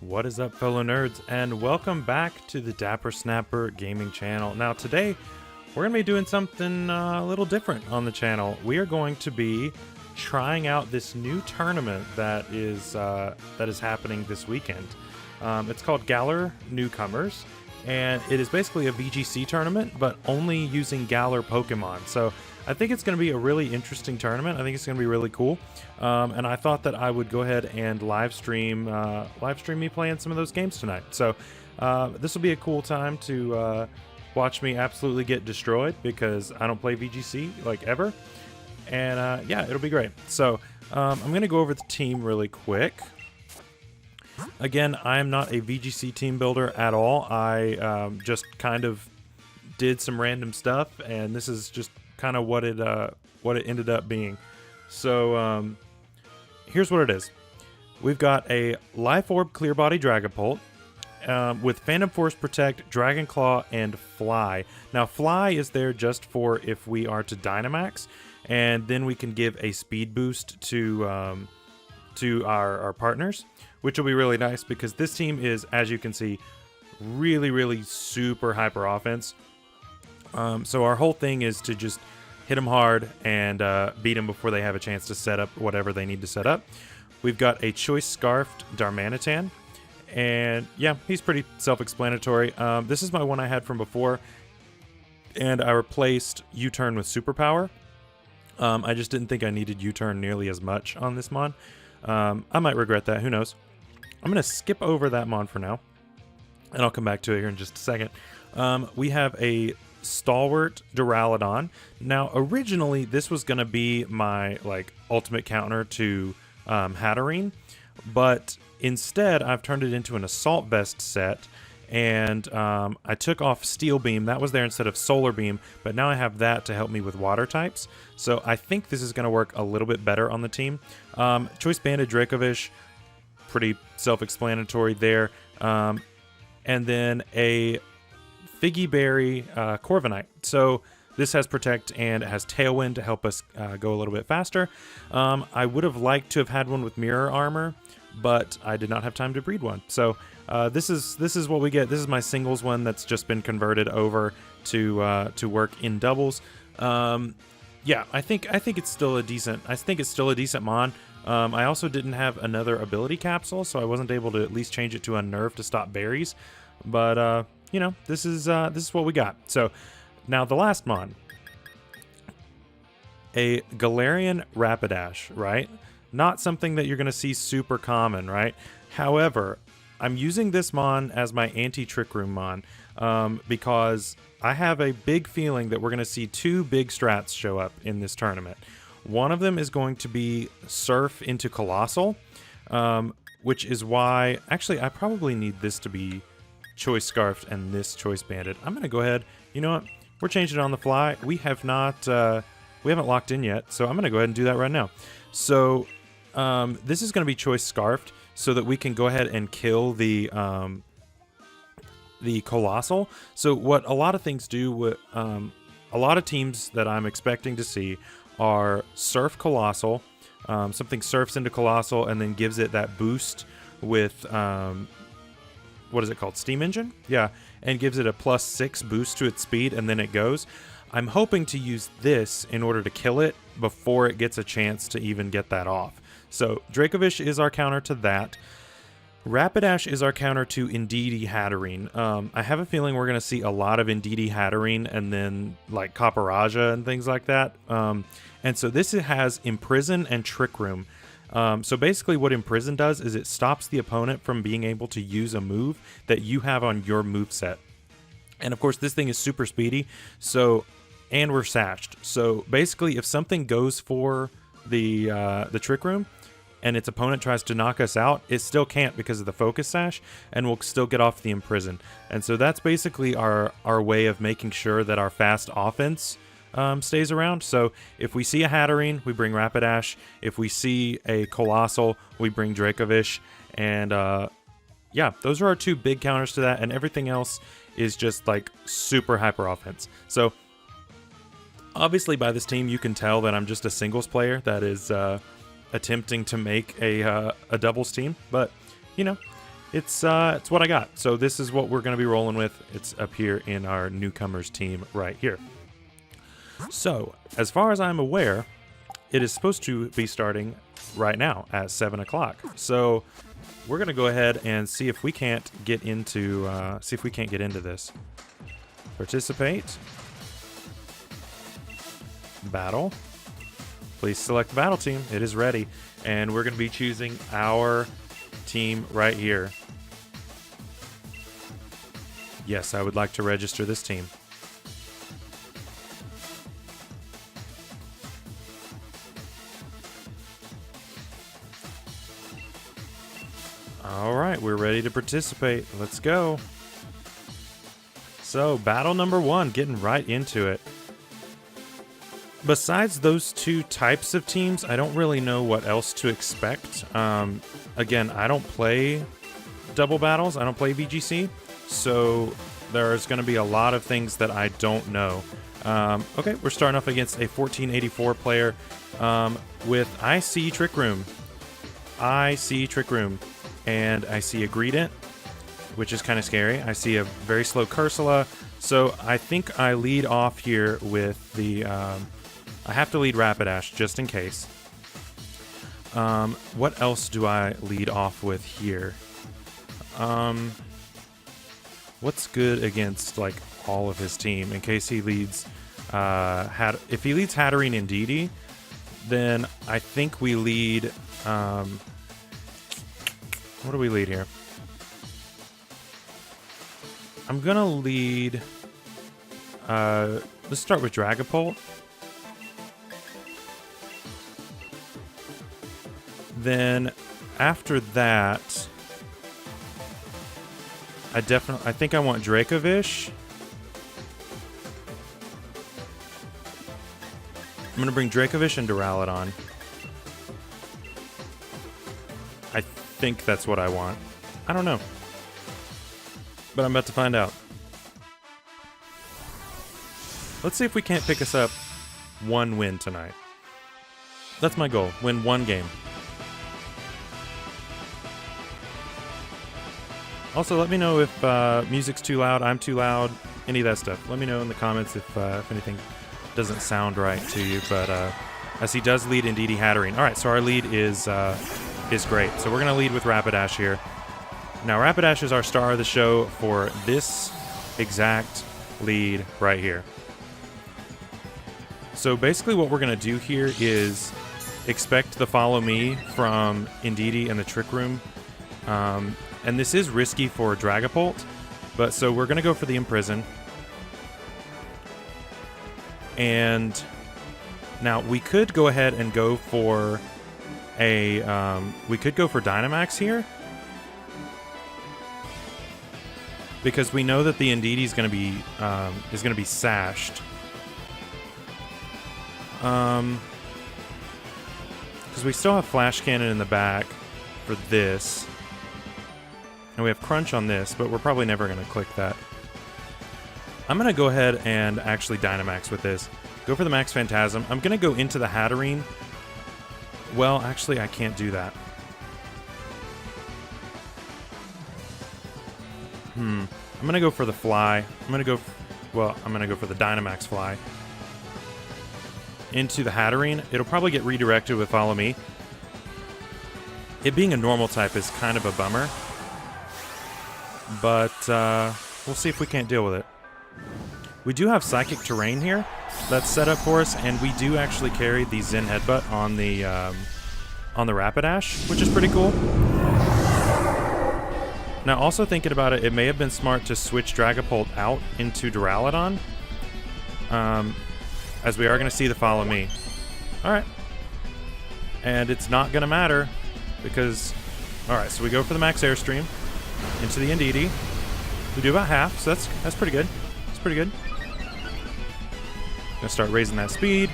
What is up, fellow nerds, and welcome back to the Dapper Snapper Gaming channel. Now today, we're going to be doing something a little different on the channel. We are going to be trying out this new tournament that is happening this weekend. It's called Galar Newcomers, and it is basically a VGC tournament, but only using Galar Pokemon. So I think it's going to be a really interesting tournament. I think it's going to be really cool. And I thought that I would go ahead and live stream me playing some of those games tonight. So this will be a cool time to watch me absolutely get destroyed because I don't play VGC like ever. And yeah, it'll be great. So I'm going to go over the team really quick. Again, I am not a VGC team builder at all. I just kind of did some random stuff, and this is just kind of what it ended up being. So here's what it is. We've got a Life Orb Clear Body Dragapult with Phantom Force Protect, Dragon Claw, and Fly. Now Fly is there just for if we are to Dynamax, and then we can give a speed boost to our partners, which will be really nice because this team is, as you can see, really super hyper offense. So our whole thing is to just hit them hard and beat them before they have a chance to set up whatever they need to set up. We've got a Choice Scarfed Darmanitan, and yeah, he's pretty self-explanatory. This is my one I had from before, and I replaced U-Turn with Superpower. I just didn't think I needed U-Turn nearly as much on this mon. I might regret that, who knows. I'm going to skip over that mon for now, and I'll come back to it here in just a second. We have a Stalwart Duraludon. Now, originally, this was going to be my ultimate counter to Hatterene, but instead, I've turned it into an Assault Vest set, and I took off Steel Beam. That was there instead of Solar Beam, but now I have that to help me with water types. So I think this is going to work a little bit better on the team. Choice Banded Dracovish, pretty self-explanatory there. And then a Figgy Berry Corviknight. So this has Protect and it has Tailwind to help us go a little bit faster. I would have liked to have had one with Mirror Armor, but I did not have time to breed one. So this is what we get. This is my singles one that's just been converted over to work in doubles. Yeah, I think it's still a decent. I think it's still a decent mon. I also didn't have another ability capsule, so I wasn't able to at least change it to Unnerve to stop berries. But you know, this is what we got. So now the last mon, a Galarian Rapidash, right? Not something that you're going to see super common, right? However, I'm using this mon as my anti-Trick Room mon because I have a big feeling that we're going to see two big strats show up in this tournament. One of them is going to be Surf into Colossal, which is why... Actually, I probably need this to be Choice Scarfed and this Choice Banded. I'm going to go ahead. You know what? We're changing it on the fly. We haven't locked in yet, so I'm going to go ahead and do that right now. So this is going to be Choice Scarfed so that we can go ahead and kill the Colossal. So what a lot of things do, with a lot of teams that I'm expecting to see are Surf Colossal. Something surfs into Colossal and then gives it that boost with... what is it called? Steam Engine? Yeah, and gives it a +6 boost to its speed, and then it goes. I'm hoping to use this in order to kill it before it gets a chance to even get that off. So Dracovish is our counter to that. Rapidash is our counter to Indeedee Hatterene. I have a feeling we're going to see a lot of Indeedee Hatterene and then like Copperaja and things like that. And so this has Imprison and Trick Room. So basically what Imprison does is it stops the opponent from being able to use a move that you have on your moveset. And of course this thing is super speedy, and we're sashed. So basically if something goes for the Trick Room and its opponent tries to knock us out, it still can't because of the Focus Sash, and we'll still get off the Imprison. And so that's basically our way of making sure that our fast offense stays around. So if we see a Hatterene, we bring Rapidash. If we see a Colossal, we bring Dracovish. And yeah, those are our two big counters to that, and everything else is just like super hyper offense. So obviously by this team you can tell that I'm just a singles player that is attempting to make a doubles team, but you know, it's what I got. So this is what we're going to be rolling with. It's up here in our Newcomers team right here. So as far as I'm aware, it is supposed to be starting right now at 7 o'clock. So we're going to go ahead and see if we can't get into this. Participate. Battle. Please select the battle team. It is ready. And we're going to be choosing our team right here. Yes, I would like to register this team. All right, we're ready to participate. Let's go. So, battle number 1, getting right into it. Besides those two types of teams, I don't really know what else to expect. Again, I don't play double battles. I don't play VGC. So there's going to be a lot of things that I don't know. Okay, we're starting off against a 1484 player with I see Trick Room. I see Trick Room. And I see a Greedent, which is kind of scary. I see a very slow Cursula. So I think I lead off here with the... I have to lead Rapidash just in case. What else do I lead off with here? What's good against like all of his team in case he leads? If he leads Hatterene and Didi, then I think we lead. What do we lead here? I'm gonna lead. Let's start with Dragapult. Then after that, I think I want Dracovish. I'm gonna bring Dracovish and Duraludon. I think that's what I want. I don't know. But I'm about to find out. Let's see if we can't pick us up one win tonight. That's my goal. Win one game. Also, let me know if music's too loud, I'm too loud, any of that stuff. Let me know in the comments if anything doesn't sound right to you. But as he does lead Indeedee Hatterene. All right, so our lead is great. So we're going to lead with Rapidash here. Now, Rapidash is our star of the show for this exact lead right here. So basically what we're going to do here is expect the Follow Me from Indeedee and the Trick Room. And this is risky for Dragapult, but so we're going to go for the Imprison. And now we could go ahead and go for a we could go for Dynamax here, because we know that the Indeedee is going to be sashed. Because we still have Flash Cannon in the back for this. And we have Crunch on this, but we're probably never going to click that. I'm going to go ahead and actually Dynamax with this. Go for the Max Phantasm. I'm going to go into the Hatterene. Well, actually, I can't do that. I'm going to go for the Fly. I'm going to go for the Dynamax Fly. Into the Hatterene. It'll probably get redirected with Follow Me. It being a normal type is kind of a bummer. But we'll see if we can't deal with it. We do have Psychic Terrain here that's set up for us, and we do actually carry the Zen Headbutt on the Rapidash, which is pretty cool. Now, also thinking about it, it may have been smart to switch Dragapult out into Duraludon, as we are going to see the Follow Me. All right. And it's not going to matter because... All right, so we go for the Max Airstream into the Indeedee. We do about half, so that's pretty good. It's pretty good. Gonna start raising that speed.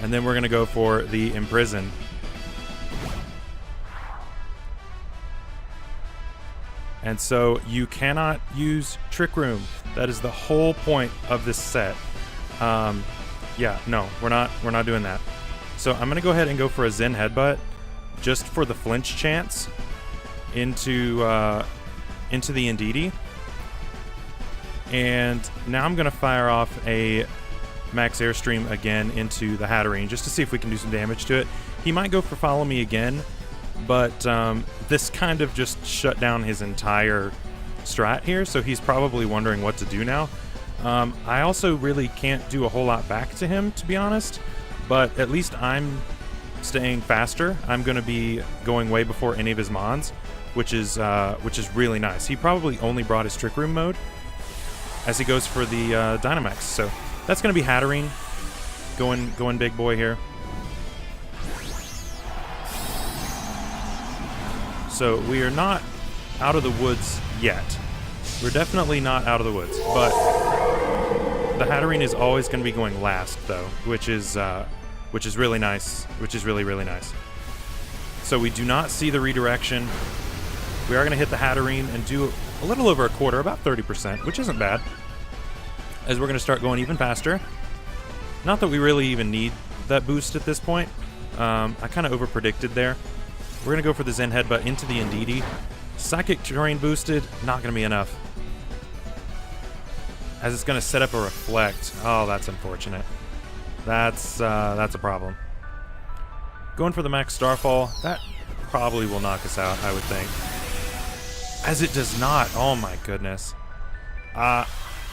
And then we're gonna go for the Imprison. And so you cannot use Trick Room. That is the whole point of this set. Yeah, no, we're not doing that. So I'm gonna go ahead and go for a Zen Headbutt. just for the flinch chance into the Indeedee. And now I'm going to fire off a Max Airstream again into the Hatterene just to see if we can do some damage to it. He might go for Follow Me again, but this kind of just shut down his entire strat here, so he's probably wondering what to do now. I also really can't do a whole lot back to him, to be honest, but at least I'm staying faster. I'm going to be going way before any of his mons, which is really nice. He probably only brought his Trick Room mode as he goes for the Dynamax, so that's going to be Hatterene going big boy here. So we are not out of the woods yet. We're definitely not out of the woods, but the Hatterene is always going to be going last, though, which is really nice, which is really, really nice. So we do not see the redirection. We are going to hit the Hatterene and do a little over a quarter, about 30%, which isn't bad, as we're going to start going even faster. Not that we really even need that boost at this point. I kind of over-predicted there. We're going to go for the Zen Headbutt into the Indeedee. Psychic Terrain boosted, not going to be enough, as it's going to set up a Reflect. Oh, that's unfortunate. That's a problem. Going for the Max Starfall. That probably will knock us out, I would think. As it does not. Oh my goodness. I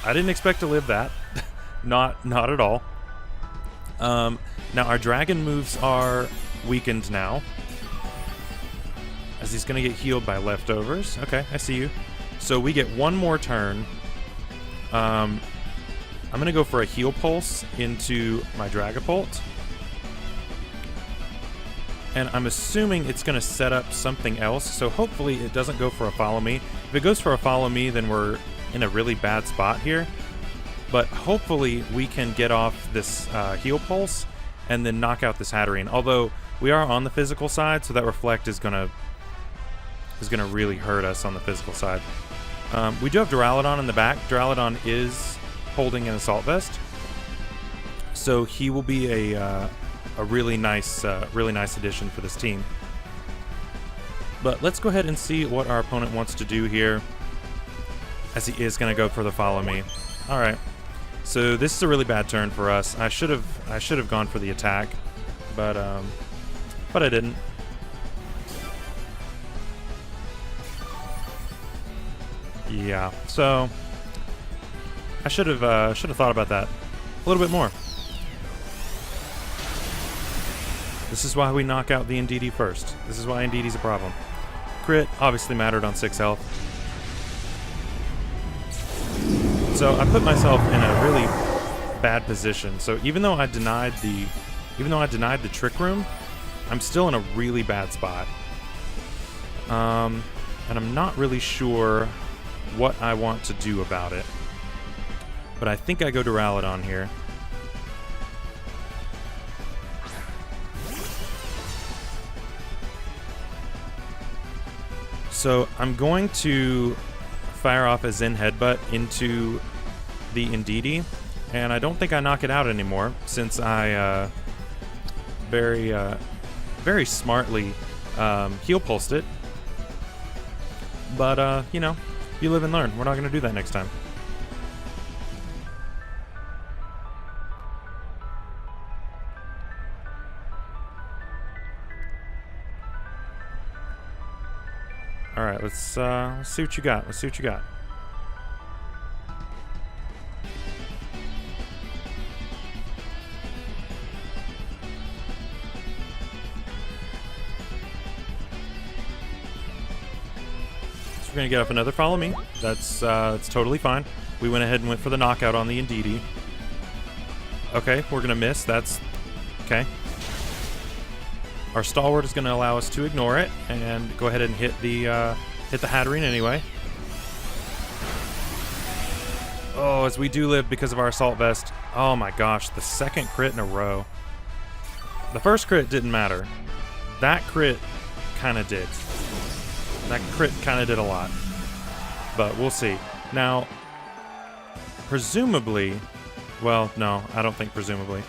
didn't expect to live that. not at all. Now our Dragon moves are weakened now, as he's going to get healed by Leftovers. Okay, I see you. So we get one more turn. I'm going to go for a Heal Pulse into my Dragapult. And I'm assuming it's going to set up something else, so hopefully it doesn't go for a Follow Me. If it goes for a Follow Me, then we're in a really bad spot here. But hopefully we can get off this Heal Pulse and then knock out this Hatterene. Although we are on the physical side, so that Reflect is gonna really hurt us on the physical side. We do have Duraludon in the back. Duraludon is holding an Assault Vest, so he will be a really nice addition for this team. But let's go ahead and see what our opponent wants to do here, as he is going to go for the Follow Me. All right, so this is a really bad turn for us. I should have gone for the attack, but I didn't. Yeah, so I should have thought about that a little bit more. This is why we knock out the Indeedee first. This is why Indeedee's a problem. Crit obviously mattered on 6 health. So I put myself in a really bad position. So even though I denied the Trick Room, I'm still in a really bad spot. And I'm not really sure what I want to do about it. But I think I go Duraludon here. So I'm going to fire off a Zen Headbutt into the Indeedee, and I don't think I knock it out anymore, since I very smartly Heal Pulsed it. But, you know, you live and learn. We're not going to do that next time. All right, let's see what you got. Let's see what you got. So we're gonna get up another Follow Me. That's totally fine. We went ahead and went for the knockout on the Indeedee. Okay, we're gonna miss. That's okay. Our Stalwart is going to allow us to ignore it and go ahead and hit the Hatterene anyway. Oh, as we do live because of our Assault Vest. Oh my gosh, the second crit in a row. The first crit didn't matter. That crit kind of did. That crit kind of did a lot. But we'll see. Now, presumably... Well, no, I don't think presumably.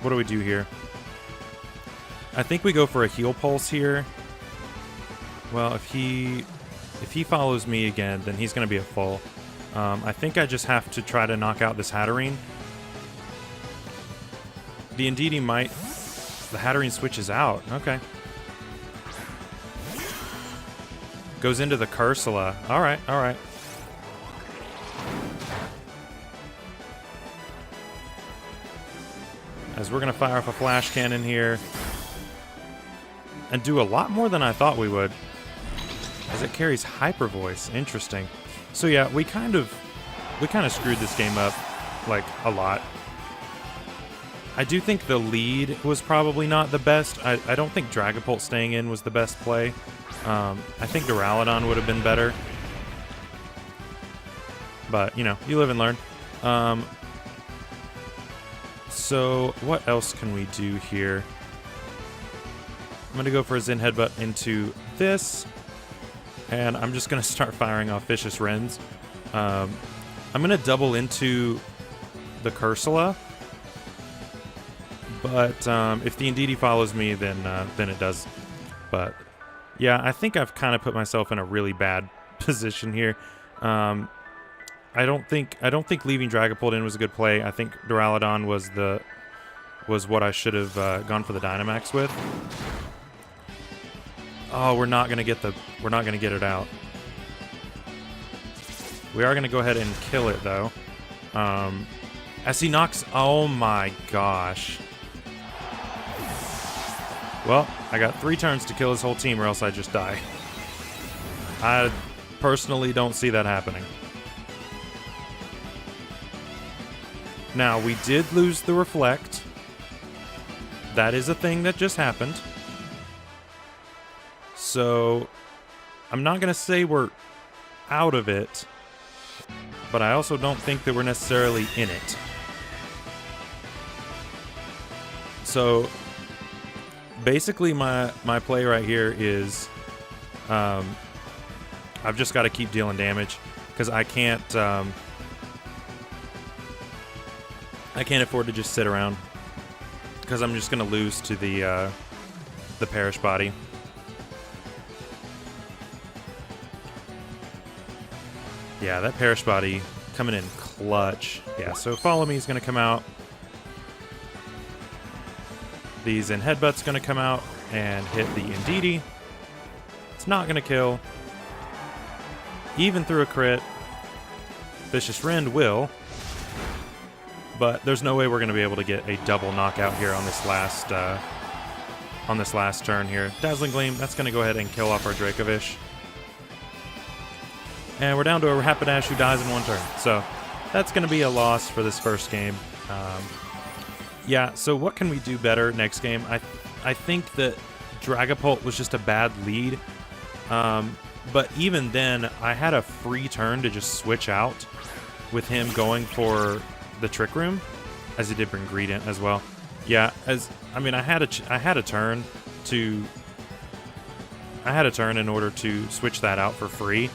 What do we do here? I think we go for a heal pulse here. Well, if he follows me again, then he's going to be at full. I think I just have to try to knock out this Hatterene. The Indeedee might... The Hatterene switches out. Okay. Goes into the Cursula. Alright, alright. As we're going to fire off a flash cannon here. And do a lot more than I thought we would. As it carries Hyper Voice. Interesting. So yeah, we kind of screwed this game up, like, a lot. I do think the lead was probably not the best. I don't think Dragapult staying in was the best play. I think Duraludon would have been better. But, you know, you live and learn. So, what else can we do here? I'm going to go for a Zen Headbutt into this. And I'm just going to start firing off Vicious Wrens. I'm going to double into the Cursula. But if the Indeedee follows me, then it does. But yeah, I think I've kind of put myself in a really bad position here. I don't think leaving Dragapult in was a good play. I think Duraludon was what I should have gone for the Dynamax with. Oh, we're not gonna get it out. We are gonna go ahead and kill it though. As he knocks. Oh my gosh. Well, I got 3 turns to kill his whole team or else I just die. I personally don't see that happening. Now, we did lose the Reflect. That is a thing that just happened. So, I'm not going to say we're out of it, but I also don't think that we're necessarily in it. So... basically, my play right here is I've just got to keep dealing damage because I can't afford to just sit around because I'm just going to lose to the Perish Body. Yeah, that Perish Body coming in clutch. Yeah, so Follow Me is going to come out. The Zen Headbutt's going to come out and hit the Indeedee. It's not going to kill. Even through a crit. Vicious Rend will. But there's no way we're going to be able to get a double knockout here on this last turn here. Dazzling Gleam, that's going to go ahead and kill off our Dracovish. And we're down to a Rapidash who dies in 1 turn. So that's going to be a loss for this first game. Yeah, so what can we do better next game? I think that Dragapult was just a bad lead. But even then, I had a free turn to just switch out with him going for the Trick Room, as he did bring Greedent as well. Yeah, I had a turn in order to switch that out for free,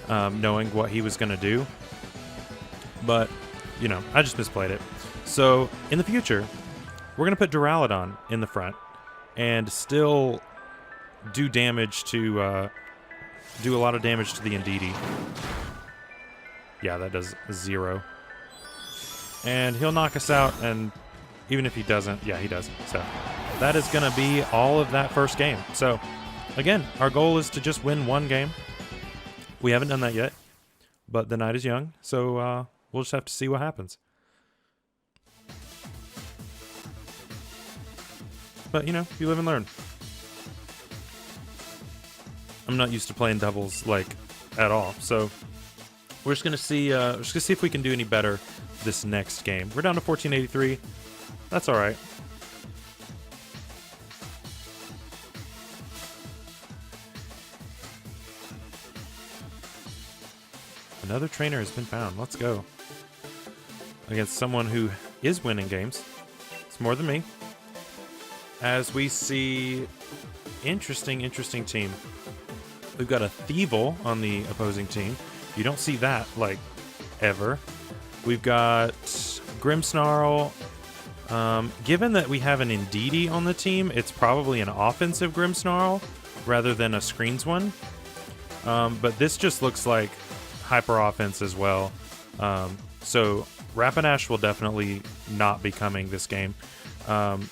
knowing what he was going to do. But, you know, I just misplayed it. So, in the future, we're going to put Duraludon in the front and still do damage to, do a lot of damage to the Indeedee. Yeah, that does 0. And he'll knock us out, and even if he doesn't, yeah, he does. So, that is going to be all of that first game. So, again, our goal is to just win 1 game. We haven't done that yet, but the night is young, so we'll just have to see what happens. But, you know, you live and learn. I'm not used to playing doubles, like, at all. So, we're just going to see if we can do any better this next game. We're down to 1483. That's all right. Another trainer has been found. Let's go. Against someone who is winning games. It's more than me. As we see, interesting team. We've got a Thievul on the opposing team. You don't see that, like, ever. We've got Grimmsnarl, Given that we have an Indeedee on the team, it's probably an offensive Grimmsnarl rather than a screens one. But this just looks like hyper offense as well. So Rapidash will definitely not be coming this game. I'm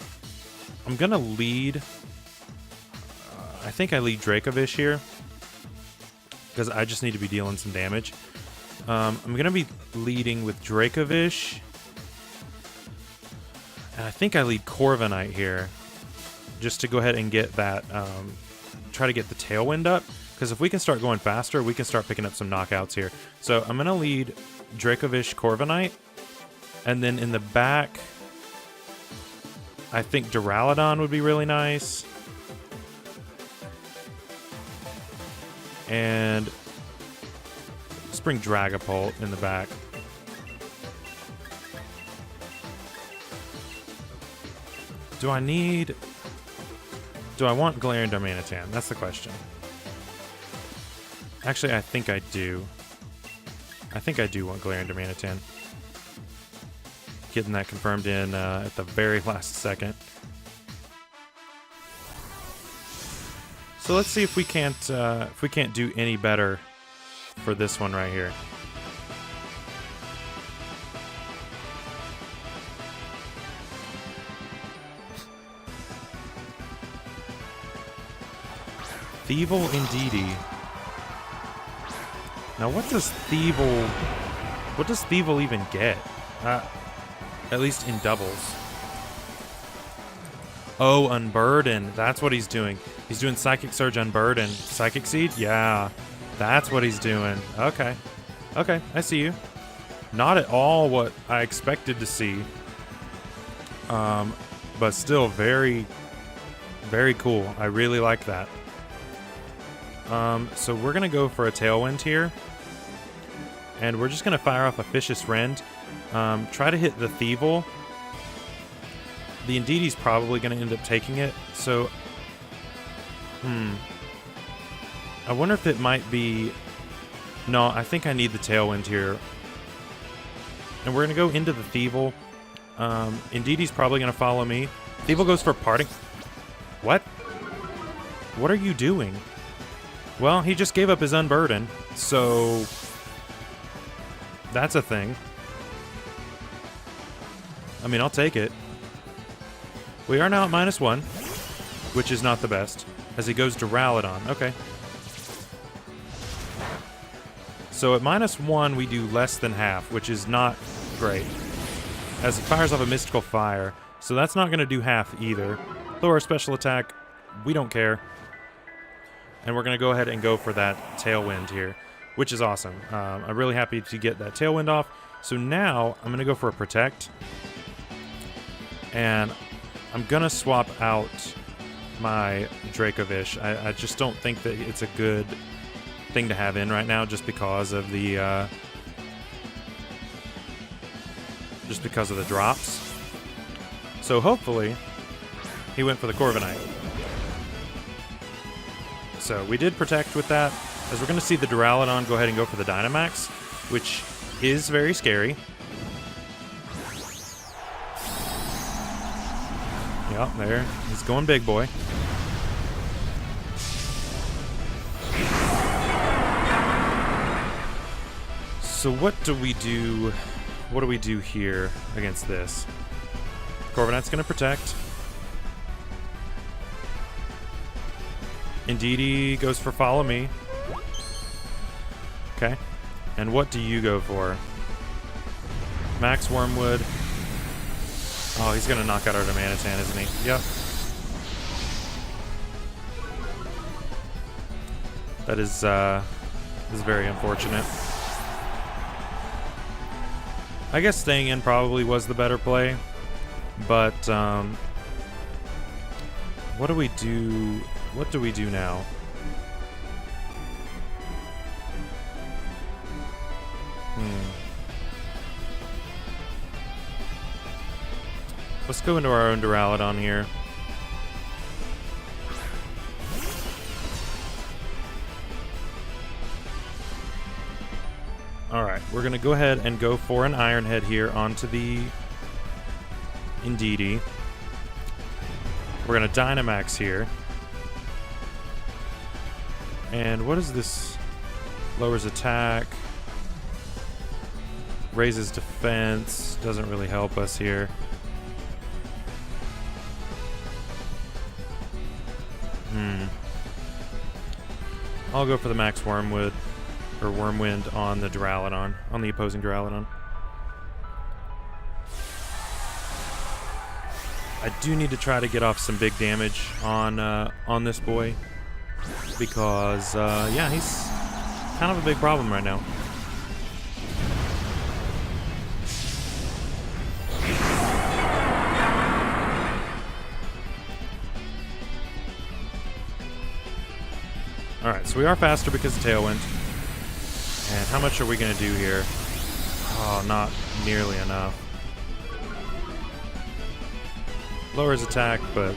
going to lead... I think I lead Dracovish here because I just need to be dealing some damage. I'm going to be leading with Dracovish. And I think I lead Corviknight here just to go ahead and get that, try to get the Tailwind up. Because if we can start going faster, we can start picking up some knockouts here. So I'm going to lead Dracovish, Corviknight. And then in the back, I think Duraludon would be really nice. And let's bring Dragapult in the back. Do I want Galarian Darmanitan? That's the question. Actually, I think I do. I think I do want Galarian Darmanitan. Getting that confirmed in at the very last second. So let's see if we can't do any better for this one right here. Thievul Indeedee. Now what does Thievul even get? At least in doubles. Oh, Unburden. That's what he's doing. He's doing Psychic Surge, Unburden. Psychic Seed? Yeah. That's what he's doing. Okay. Okay, I see you. Not at all what I expected to see. But still very, very cool. I really like that. So we're going to go for a Tailwind here. And we're just going to fire off a Vicious Rend. Try to hit the Thievul. The Indeedee's probably going to end up taking it. So, I wonder if it might be... No, I think I need the Tailwind here. And we're going to go into the Thievul. Indeedee's probably going to follow me. Thievul goes for Parting... What? What are you doing? Well, he just gave up his Unburden, so... That's a thing. I mean, I'll take it. We are now at -1, which is not the best, as he goes to Duraludon. Okay. So at -1, we do less than half, which is not great, as he fires off a Mystical Fire. So that's not going to do half either. Lower special attack, we don't care. And we're going to go ahead and go for that Tailwind here, which is awesome. I'm really happy to get that Tailwind off. So now I'm going to go for a Protect. And I'm going to swap out my Dracovish. I just don't think that it's a good thing to have in right now just because of the drops. So hopefully he went for the Corviknight. So we did Protect with that, as we're going to see the Duraludon go ahead and go for the Dynamax, which is very scary. Yep, there. He's going big boy. So what do we do? What do we do here against this? Corviknight's going to Protect. Indeedee goes for Follow Me. Okay. And what do you go for? Max Wormwood. Oh, he's going to knock out our Darmanitan, isn't he? Yep. That is very unfortunate. I guess staying in probably was the better play. But, what do we do? What do we do now? Let's go into our own Duraludon here. Alright, we're going to go ahead and go for an Iron Head here onto the Indeedy. We're going to Dynamax here. And what is this? Lowers attack. Raises defense. Doesn't really help us here. I'll go for the Max Wormwood. Or Wormwind on the Duraludon. On the opposing Duraludon. I do need to try to get off some big damage on this boy. Because, yeah, he's kind of a big problem right now. Alright, so we are faster because of Tailwind. And how much are we going to do here? Oh, not nearly enough. Lowers attack, but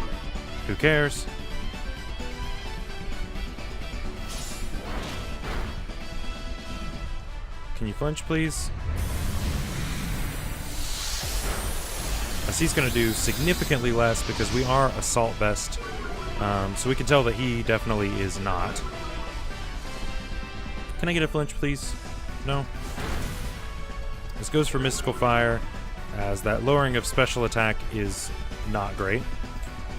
who cares? Can you flinch, please? As he's going to do significantly less because we are Assault Vest. So we can tell that he definitely is not. Can I get a flinch, please? No? This goes for Mystical Fire, as that lowering of special attack is not great.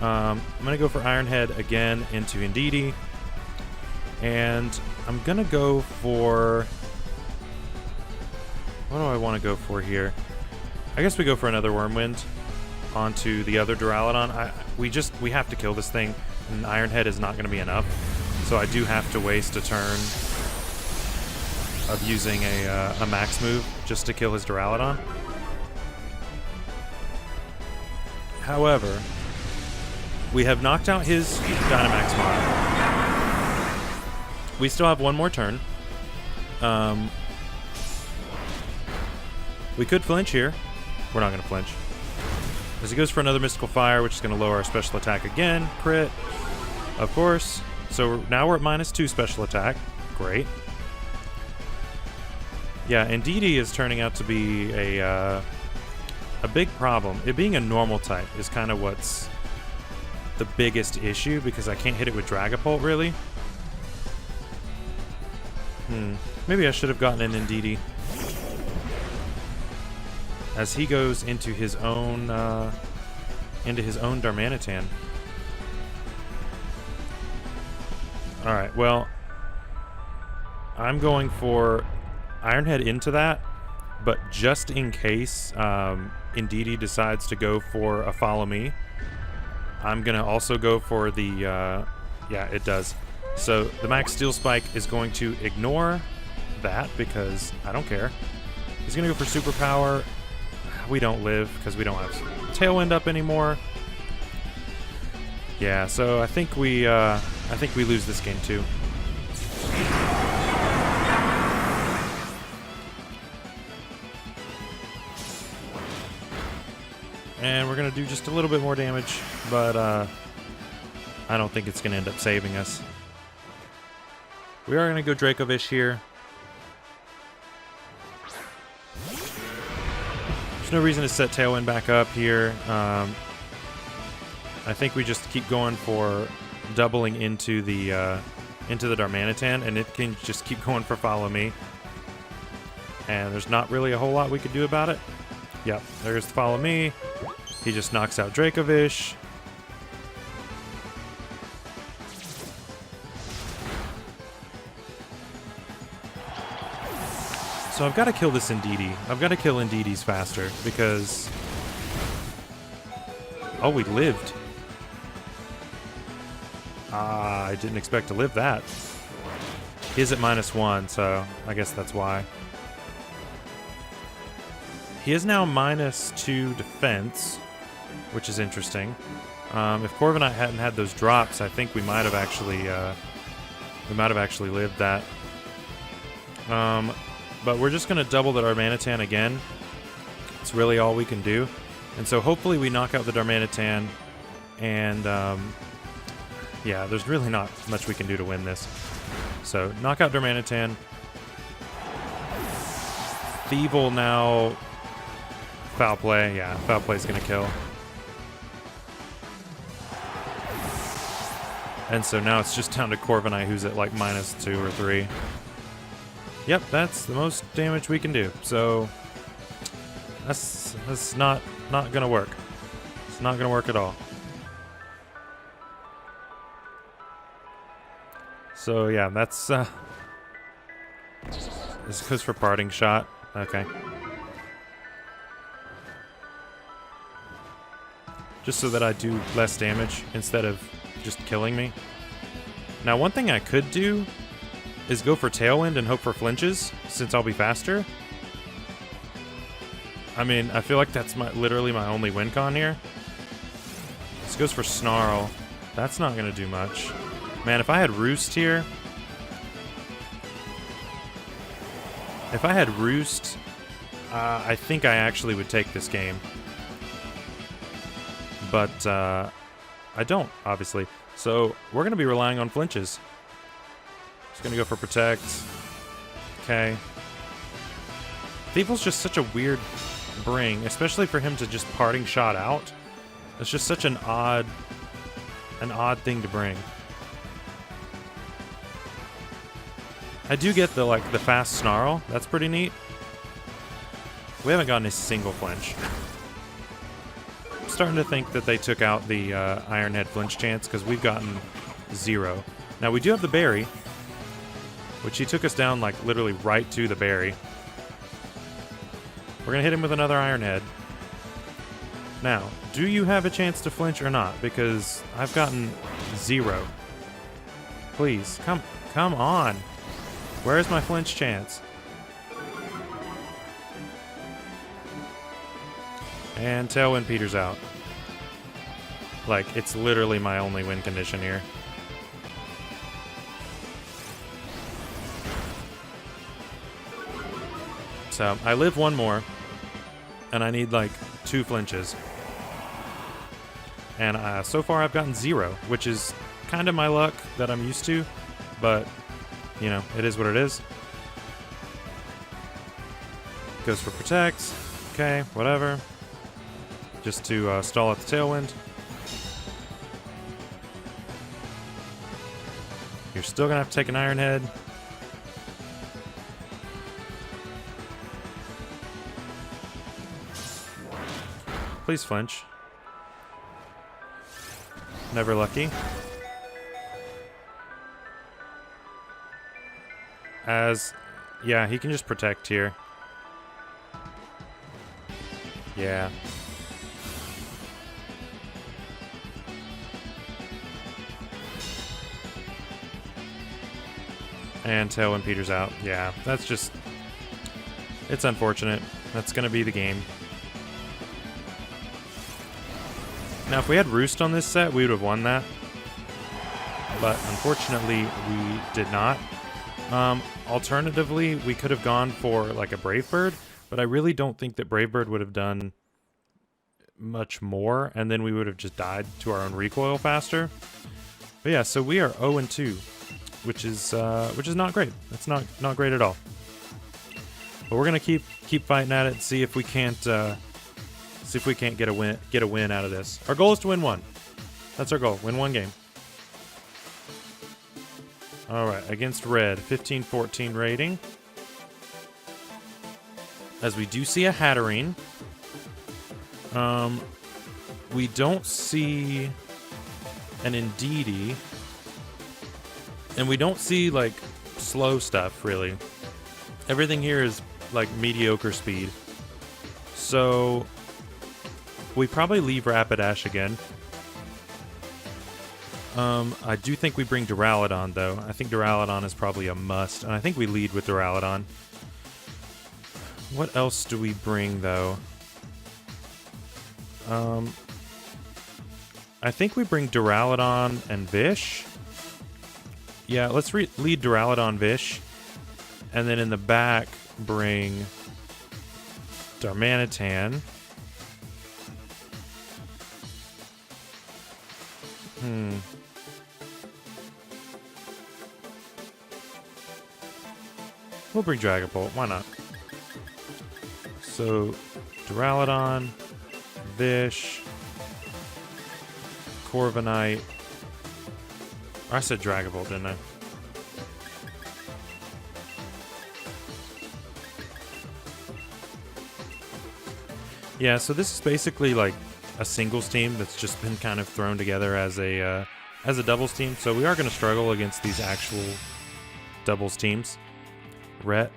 I'm going to go for Iron Head again into Indeedee. And I'm going to go for... What do I want to go for here? I guess we go for another Wormwind onto the other Duraludon. We have to kill this thing, and Iron Head is not going to be enough. So I do have to waste a turn of using a max move just to kill his Duraludon. However, we have knocked out his Dynamax mod. We still have one more turn. We could flinch here. We're not going to flinch. As he goes for another Mystical Fire, which is going to lower our special attack again. Crit, of course. So now we're at -2 special attack. Great. Yeah, Indeedee is turning out to be a big problem. It being a normal type is kind of what's the biggest issue, because I can't hit it with Dragapult, really. Maybe I should have gotten an Indeedee. As he goes into his own Darmanitan. Alright, well, I'm going for Iron Head into that, but just in case Indeedee decides to go for a Follow Me, I'm going to also go for the... yeah, it does. So the Max Steel Spike is going to ignore that because I don't care. He's going to go for Superpower. We don't live because we don't have Tailwind up anymore. Yeah, so I think we lose this game too. And we're going to do just a little bit more damage, but I don't think it's going to end up saving us. We are going to go Dracovish here. There's no reason to set Tailwind back up here. I think we just keep going for doubling into the Darmanitan, and it can just keep going for Follow Me. And there's not really a whole lot we could do about it. Yep, there's the Follow Me. He just knocks out Dracovish. So I've got to kill this Indeedee. I've got to kill Indeedees faster because... Oh, we lived. I didn't expect to live that. He is at -1, so I guess that's why. He is now -2 defense, which is interesting. If Corviknight hadn't had those drops, I think we might have actually lived that. But we're just going to double the Darmanitan again. It's really all we can do. And so hopefully we knock out the Darmanitan. And, yeah, there's really not much we can do to win this. So, knock out Darmanitan. Thievul now... Foul play. Yeah, Foul play is going to kill. And so now it's just down to Corviknight, who's at like -2 or 3. Yep, that's the most damage we can do. So that's not gonna work. It's not gonna work at all. So yeah, that's this goes for parting shot. Okay. Just so that I do less damage instead of just killing me. Now, one thing I could do is go for Tailwind and hope for flinches, since I'll be faster. I mean, I feel like that's literally my only win con here. This goes for Snarl. That's not going to do much. Man, if I had Roost here... If I had Roost, I think I actually would take this game. But I don't, obviously. So we're going to be relying on flinches. Just going to go for Protect. Okay. Thievul's just such a weird bring, especially for him to just parting shot out. It's just such an odd thing to bring. I do get the fast Snarl. That's pretty neat. We haven't gotten a single flinch. I'm starting to think that they took out the Iron Head flinch chance because we've gotten 0. Now we do have the berry, which he took us down like literally right to the berry. We're gonna hit him with another Iron Head. Now, do you have a chance to flinch or not? Because I've gotten 0. Please, come on. Where's my flinch chance? And Tailwind peters out. Like, it's literally my only win condition here. So, I live one more. And I need, like, 2 flinches. And so far I've gotten 0, which is kind of my luck that I'm used to. But... you know, it is what it is. Goes for Protect. Okay, whatever. Just to stall at the Tailwind. You're still going to have to take an Iron Head. Please flinch. Never lucky. Yeah, he can just protect here. Yeah. And Tailwind peters out. Yeah, that's just... it's unfortunate. That's going to be the game. Now, if we had Roost on this set, we would have won that. But unfortunately, we did not. Alternatively, we could have gone for like a Brave Bird, but I really don't think that Brave Bird would have done much more, and then we would have just died to our own recoil faster. But yeah, so we are 0-2, which is not great. That's not great at all. But we're gonna keep fighting at it and see if we can't get a win out of this. Our goal is to win 1. That's our goal. Win 1 game. Alright, against red, 15-14 rating. As we do see a Hatterene. We don't see an Indeedee. And we don't see, like, slow stuff, really. Everything here is, like, mediocre speed. So, we probably leave Rapidash again. I do think we bring Duraludon, though. I think Duraludon is probably a must, and I think we lead with Duraludon. What else do we bring, though? I think we bring Duraludon and Vish. Yeah, let's lead Duraludon, Vish, and then in the back, bring Darmanitan. We'll bring Dragapult. Why not? So, Duraludon, Vish, Corviknight, Or I said Dragapult, didn't I? Yeah, so this is basically like a singles team that's just been kind of thrown together as a doubles team. So we are going to struggle against these actual doubles teams. Red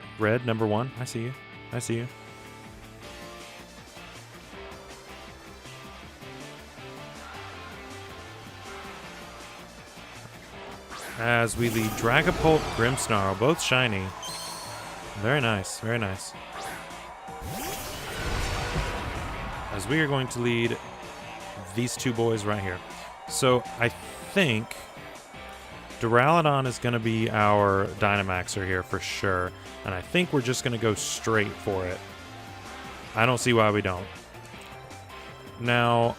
number 1. I see you. I see you. As we lead Dragapult, Grimmsnarl, both shiny. Very nice, very nice. As we are going to lead these two boys right here. So I think Duraludon is going to be our Dynamaxer here for sure. And I think we're just going to go straight for it. I don't see why we don't. Now,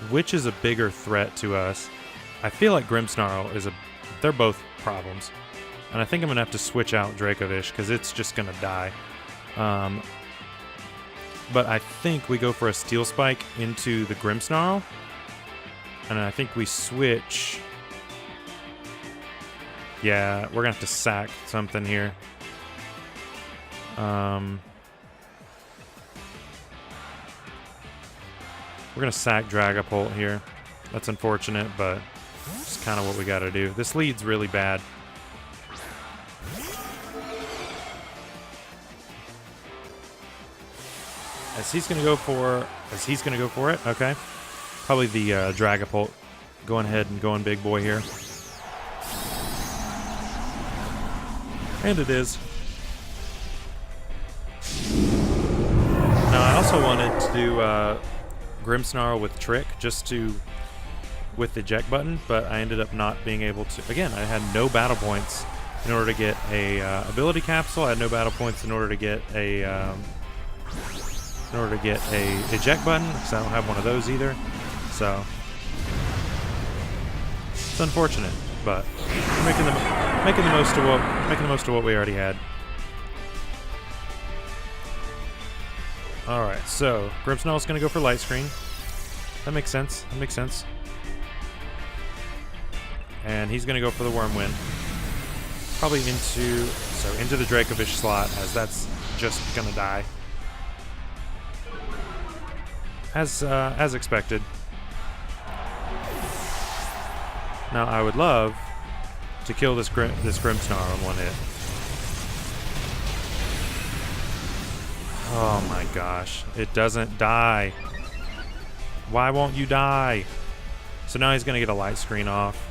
which is a bigger threat to us? I feel like Grimmsnarl is they're both problems. And I think I'm going to have to switch out Dracovish because it's just going to die. But I think we go for a Steel Spike into the Grimmsnarl. And I think we switch. Yeah, we're going to have to sack something here. We're going to sack Dragapult here. That's unfortunate, but it's kind of what we got to do. This lead's really bad. As he's going to go for it. Okay. Probably the Dragapult going ahead and going big boy here. And it is. Now I also wanted to do Grimmsnarl with Trick with the eject button, but I ended up not being able to. Again, I had no battle points in order to get a ability capsule. I had no battle points in order to get a eject button, because I don't have one of those either. So it's unfortunate, but we're making the most of what we already had. All right, so Grimmsnarl is going to go for Light Screen. That makes sense. That makes sense. And he's going to go for the Wormwind. Probably into the Dracovish slot, as that's just going to die. As expected. Now I would love to kill this Grimmsnarl in one hit. Oh my gosh, it doesn't die. Why won't you die? So now he's gonna get a Light Screen off,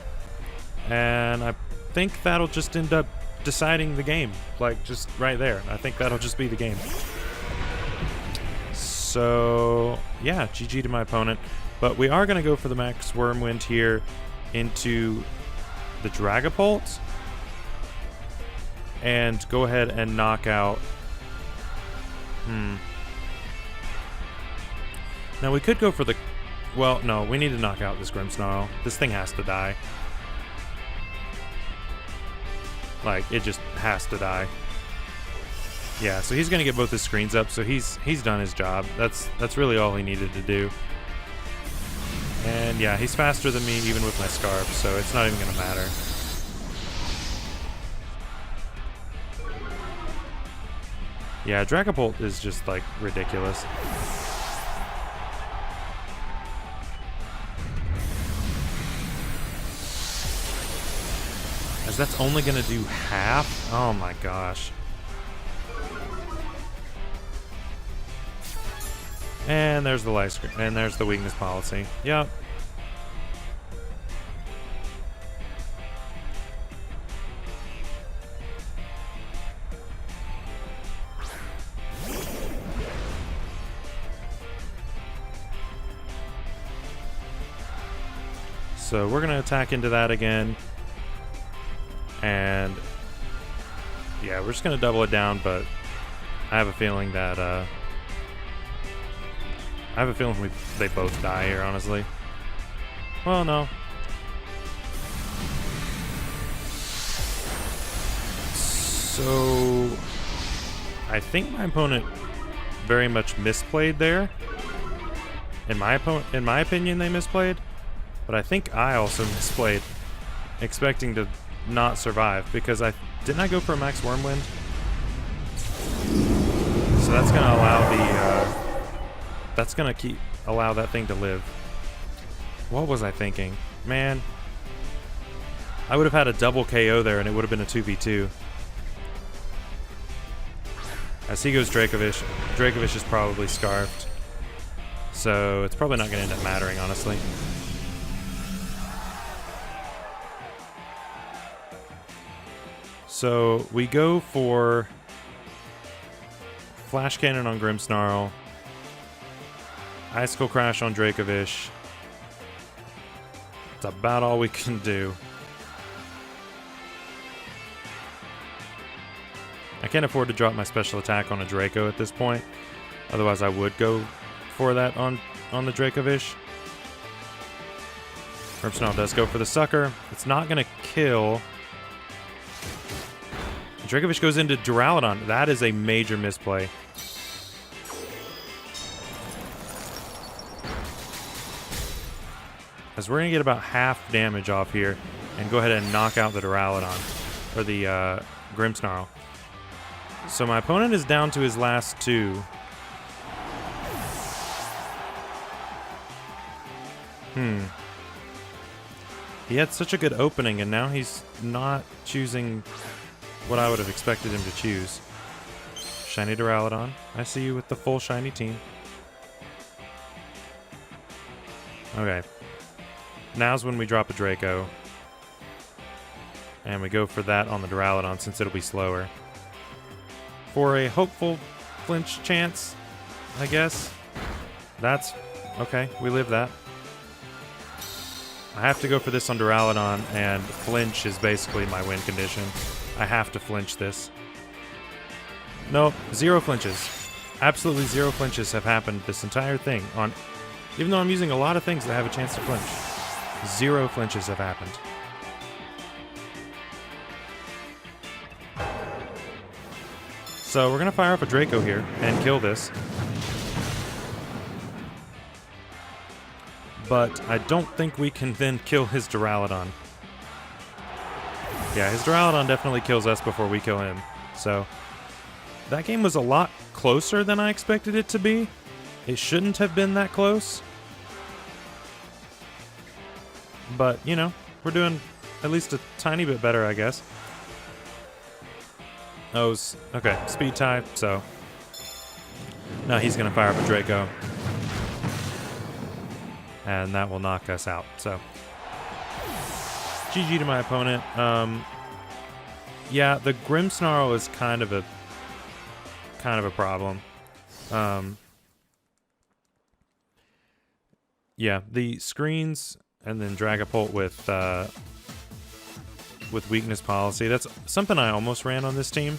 and I think that'll just end up deciding the game, like just right there. I think that'll just be the game. So yeah, GG to my opponent. But we are gonna go for the Max Wormwind here into the Dragapult and go ahead and knock out. Now we could go for the. Well, no, we need to knock out this Grimmsnarl. This thing has to die. Like, it just has to die. Yeah, so he's gonna get both his screens up, so he's done his job. That's really all he needed to do. And yeah, he's faster than me even with my Scarf, so it's not even gonna matter. Yeah, Dragapult is just like ridiculous. As that's only gonna do half? Oh my gosh. And there's the life screen, and there's the weakness policy. Yep. So we're gonna attack into that again. And yeah, we're just gonna double it down, but I have a feeling that they both die here, honestly. Well, no. So I think my opponent very much misplayed there. In my opinion, they misplayed, but I think I also misplayed. expecting to not survive because didn't I go for a max Wormwind? So that's gonna allow allow that thing to live. What was I thinking? Man, I would have had a double KO there and it would have been a 2v2. As he goes Dracovish, Dracovish is probably scarfed. So it's probably not going to end up mattering, honestly. So we go for Flash Cannon on Grimmsnarl, Icicle Crash on Dracovish. It's about all we can do. I can't afford to drop my special attack on a Draco at this point. Otherwise I would go for that on the Dracovish. Grimmsnarl does go for the sucker. It's not going to kill. Dracovish goes into Duraludon. That is a major misplay. As we're going to get about half damage off here and go ahead and knock out the Duraludon, or the Grimmsnarl. So my opponent is down to his last two. He had such a good opening, and now he's not choosing what I would have expected him to choose. Shiny Duraludon. I see you with the full shiny team. Okay. Now's when we drop a Draco. And we go for that on the Duraludon since it'll be slower. For a hopeful flinch chance, I guess. That's okay. We live that. I have to go for this on Duraludon, and flinch is basically my win condition. I have to flinch this. Nope, 0 flinches. Absolutely 0 flinches have happened this entire thing. Even though I'm using a lot of things that have a chance to flinch. 0 flinches have happened. So we're going to fire up a Draco here and kill this. But I don't think we can then kill his Duraludon. Yeah, his Duraludon definitely kills us before we kill him. So that game was a lot closer than I expected it to be. It shouldn't have been that close. But, you know, we're doing at least a tiny bit better, I guess. Oh, okay, speed type, so. Now he's going to fire up a Draco. And that will knock us out, so. GG to my opponent. Yeah, the Grimmsnarl is kind of a problem. Yeah, the screens and then Dragapult with weakness policy. That's something I almost ran on this team.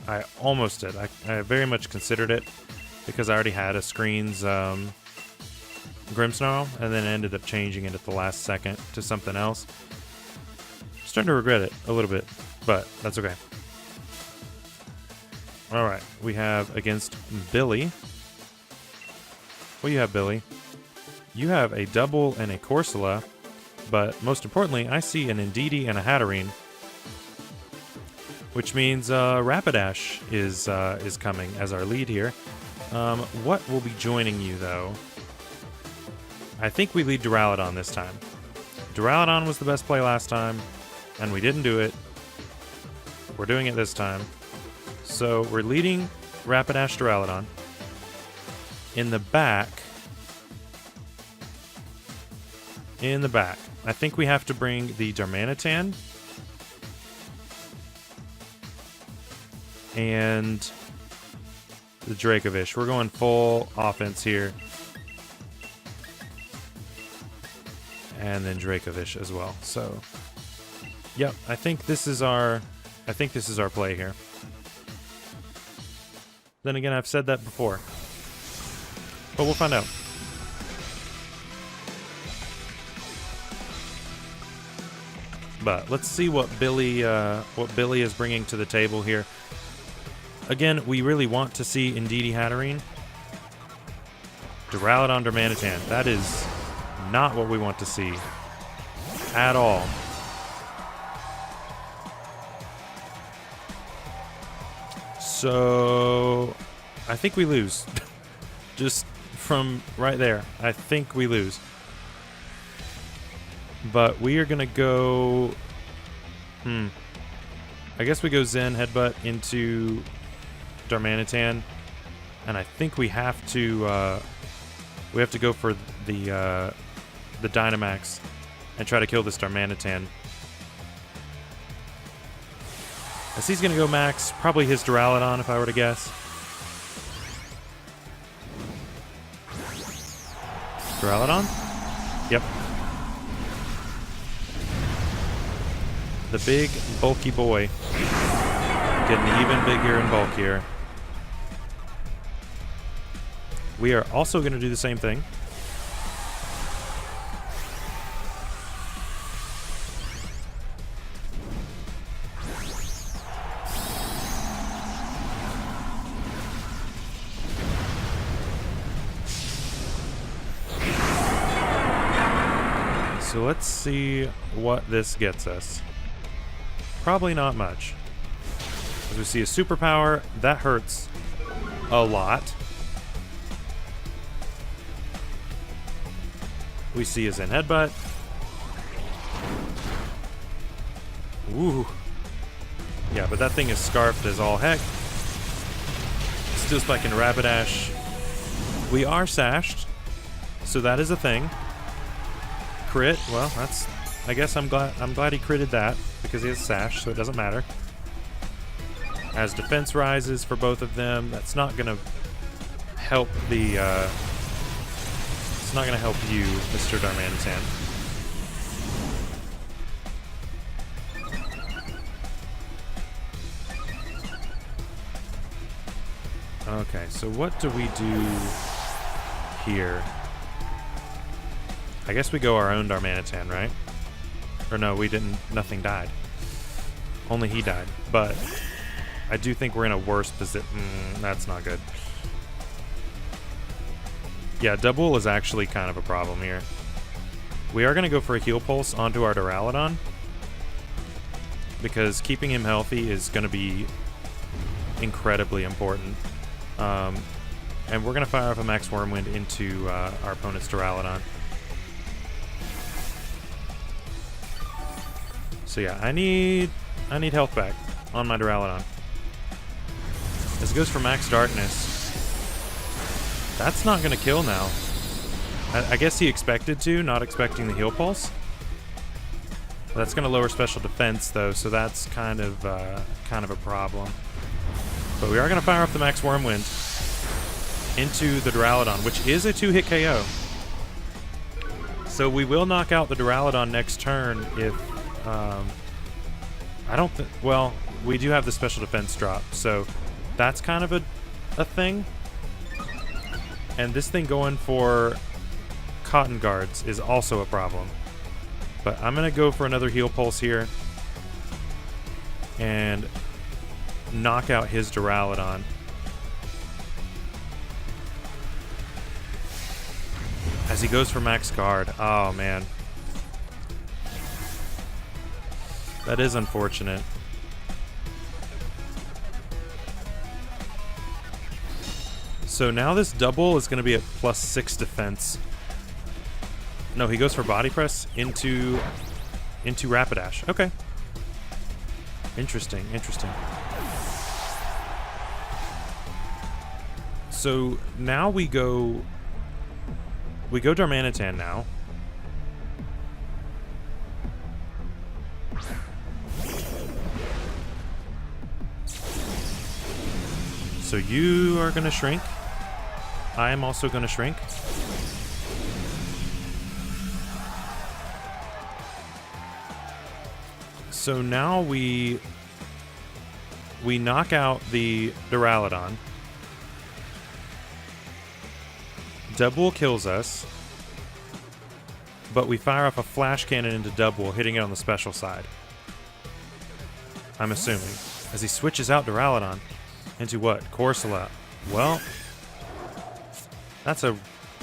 I almost did. I very much considered it because I already had a screens Grimmsnarl and then ended up changing it at the last second to something else. Starting to regret it a little bit, but that's okay. Alright, we have against Billy. What do you have, Billy? You have a double and a Corsola, but most importantly, I see an Indeedee and a Hatterene, which means Rapidash is coming as our lead here. What will be joining you, though? I think we lead Duraludon this time. Duraludon was the best play last time, and we didn't do it. We're doing it this time. So we're leading Rapidash Duraludon. In the back, I think we have to bring the Darmanitan and the Dracovish. We're going full offense here. And then Dracovish as well. So, yep, I think this is our play here. Then again, I've said that before. But we'll find out. But let's see what Billy is bringing to the table here. Again, we really want to see Indeedee Hatterene. Duraludon Darmanitan. That is not what we want to see at all. So I think we lose. Just from right there, I think we lose. But we are going to go... I guess we go Zen Headbutt into Darmanitan. And I think we have to go for the Dynamax and try to kill this Darmanitan. As he's going to go max, probably his Duraludon if I were to guess. Duraludon? Yep. The big, bulky boy. Getting even bigger and bulkier. We are also going to do the same thing. So let's see what this gets us. Probably not much. As we see a superpower, that hurts a lot. We see a Zen Headbutt. Ooh. Yeah, but that thing is scarfed as all heck. Steel Spike and Rapidash. We are sashed, so that is a thing. Crit, well, that's... I guess I'm glad he critted that because he has sash, so it doesn't matter. As defense rises for both of them, that's not gonna help the. It's not gonna help you, Mr. Darmanitan. Okay, so what do we do here? I guess we go our own Darmanitan, right? Or no, we didn't. Nothing died. Only he died. But I do think we're in a worse position. That's not good. Yeah, double is actually kind of a problem here. We are going to go for a Heal Pulse onto our Duraludon, because keeping him healthy is going to be incredibly important. And we're going to fire off a Max Wormwind into our opponent's Duraludon. So yeah, I need health back on my Duraludon. As it goes for Max Darkness, that's not going to kill now. I guess he expected to, not expecting the Heal Pulse. That's going to lower special defense though, so that's kind of a problem. But we are going to fire off the Max Wormwind into the Duraludon, which is a 2-hit KO. So we will knock out the Duraludon next turn if... I don't think... Well, we do have the special defense drop, so that's kind of a thing. And this thing going for Cotton Guards is also a problem. But I'm going to go for another Heal Pulse here and knock out his Duraludon. As he goes for Max Guard. Oh, man. That is unfortunate. So now this double is going to be at +6 defense. No, he goes for Body Press into Rapidash. Okay. Interesting, interesting. So now we go Darmanitan now. So you are going to shrink. I am also going to shrink. So now we knock out the Duraludon. Double kills us, but we fire off a Flash Cannon into Double, hitting it on the special side. I'm assuming. As he switches out Duraludon into what? Corsola. Well, that's a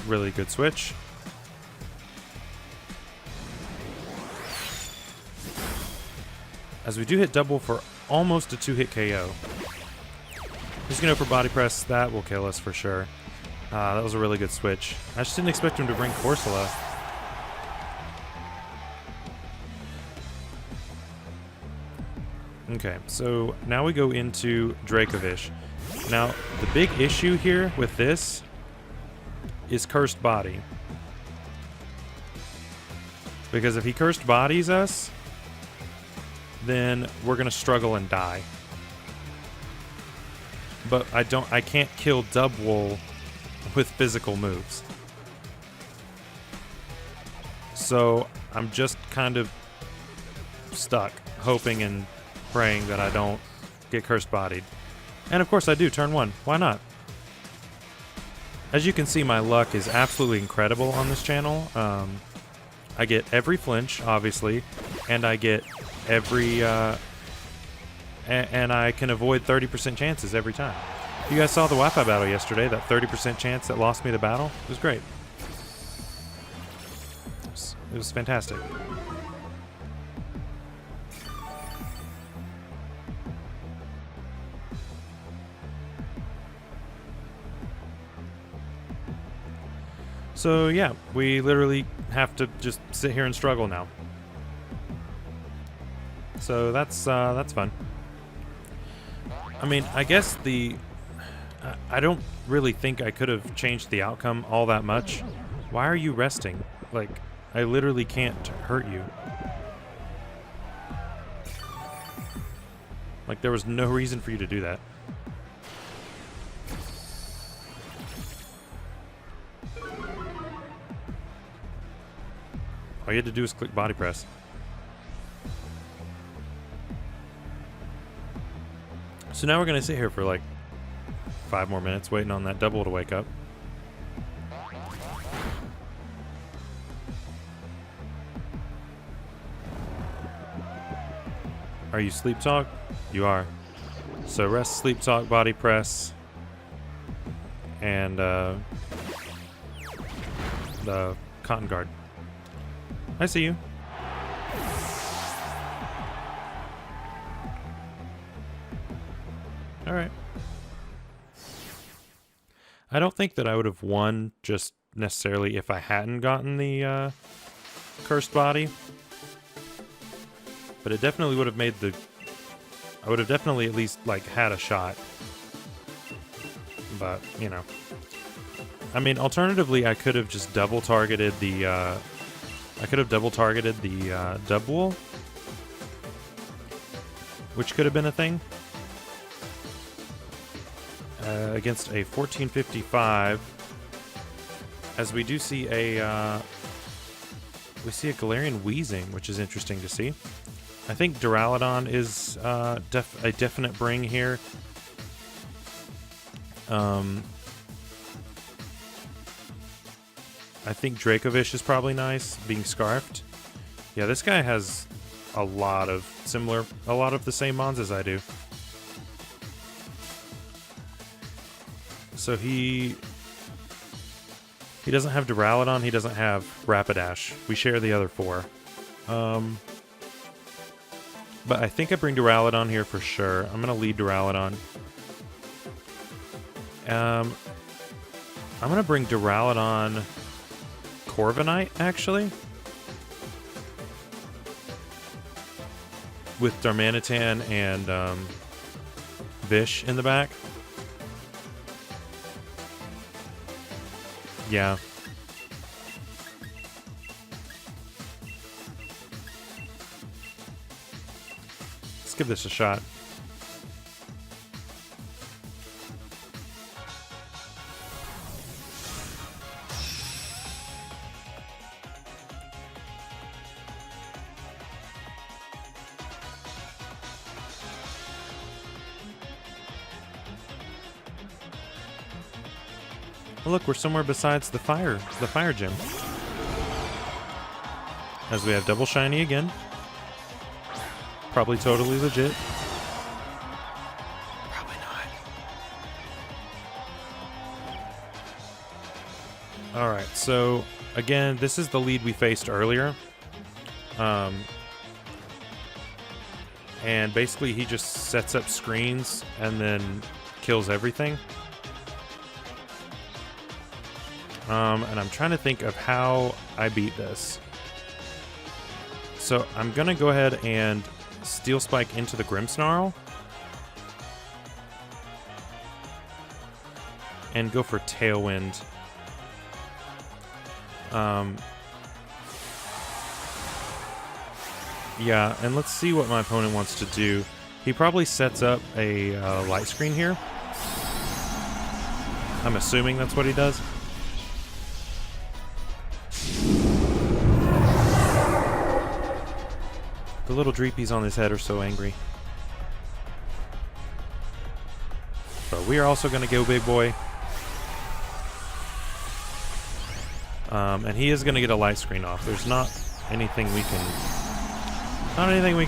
really good switch. as we do hit double for almost a 2-hit KO. He's going to go for body press. That will kill us for sure. That was a really good switch. I just didn't expect him to bring Corsola. Okay, so now we go into Dracovish. Now, the big issue here with this is Cursed Body. Because if he Cursed Bodies us, then we're going to struggle and die. But I can't kill Dubwool with physical moves. So I'm just kind of stuck, hoping and praying that I don't get Cursed Bodied. And of course I do, turn 1. Why not? As you can see, my luck is absolutely incredible on this channel. I get every flinch, obviously, and I get every... and I can avoid 30% chances every time. You guys saw the Wi-Fi battle yesterday, that 30% chance that lost me the battle? It was great. It was fantastic. So yeah, we literally have to just sit here and struggle now. So that's fun. I mean, I guess I don't really think I could have changed the outcome all that much. Why are you resting? Like, I literally can't hurt you. Like, there was no reason for you to do that. All you had to do was click body press. So now we're going to sit here for like 5 more minutes waiting on that double to wake up. Are you sleep talk? You are. So rest, sleep talk, body press, and the cotton guard. I see you. Alright. I don't think that I would have won just necessarily if I hadn't gotten the cursed body. But it definitely would have made the... I would have definitely at least, like, had a shot. But, you know. I mean, alternatively, I could have just double targeted the... I could have double targeted the Dubwool, which could have been a thing. Against a 1455, as we do see a Galarian Wheezing, which is interesting to see. I think Duraludon is a definite bring here. I think Dracovish is probably nice, being Scarfed. Yeah, this guy has a lot of the same mons as I do. So he doesn't have Duraludon, he doesn't have Rapidash. We share the other 4. But I think I bring Duraludon here for sure. I'm going to lead Duraludon. I'm going to bring Duraludon Corviknight, actually. With Darmanitan and Vish in the back. Yeah. Let's give this a shot. Oh, look, we're somewhere besides the fire gym. As we have double shiny again. Probably totally legit. Probably not. Alright, so again, this is the lead we faced earlier. and basically he just sets up screens and then kills everything. And I'm trying to think of how I beat this. So I'm gonna go ahead and Steel Spike into the Grimmsnarl and go for Tailwind. Yeah, and let's see what my opponent wants to do. He probably sets up a light screen here. I'm assuming that's what he does. The little dreepies on his head are so angry. But we are also going to go big boy. And he is going to get a light screen off. There's not anything we can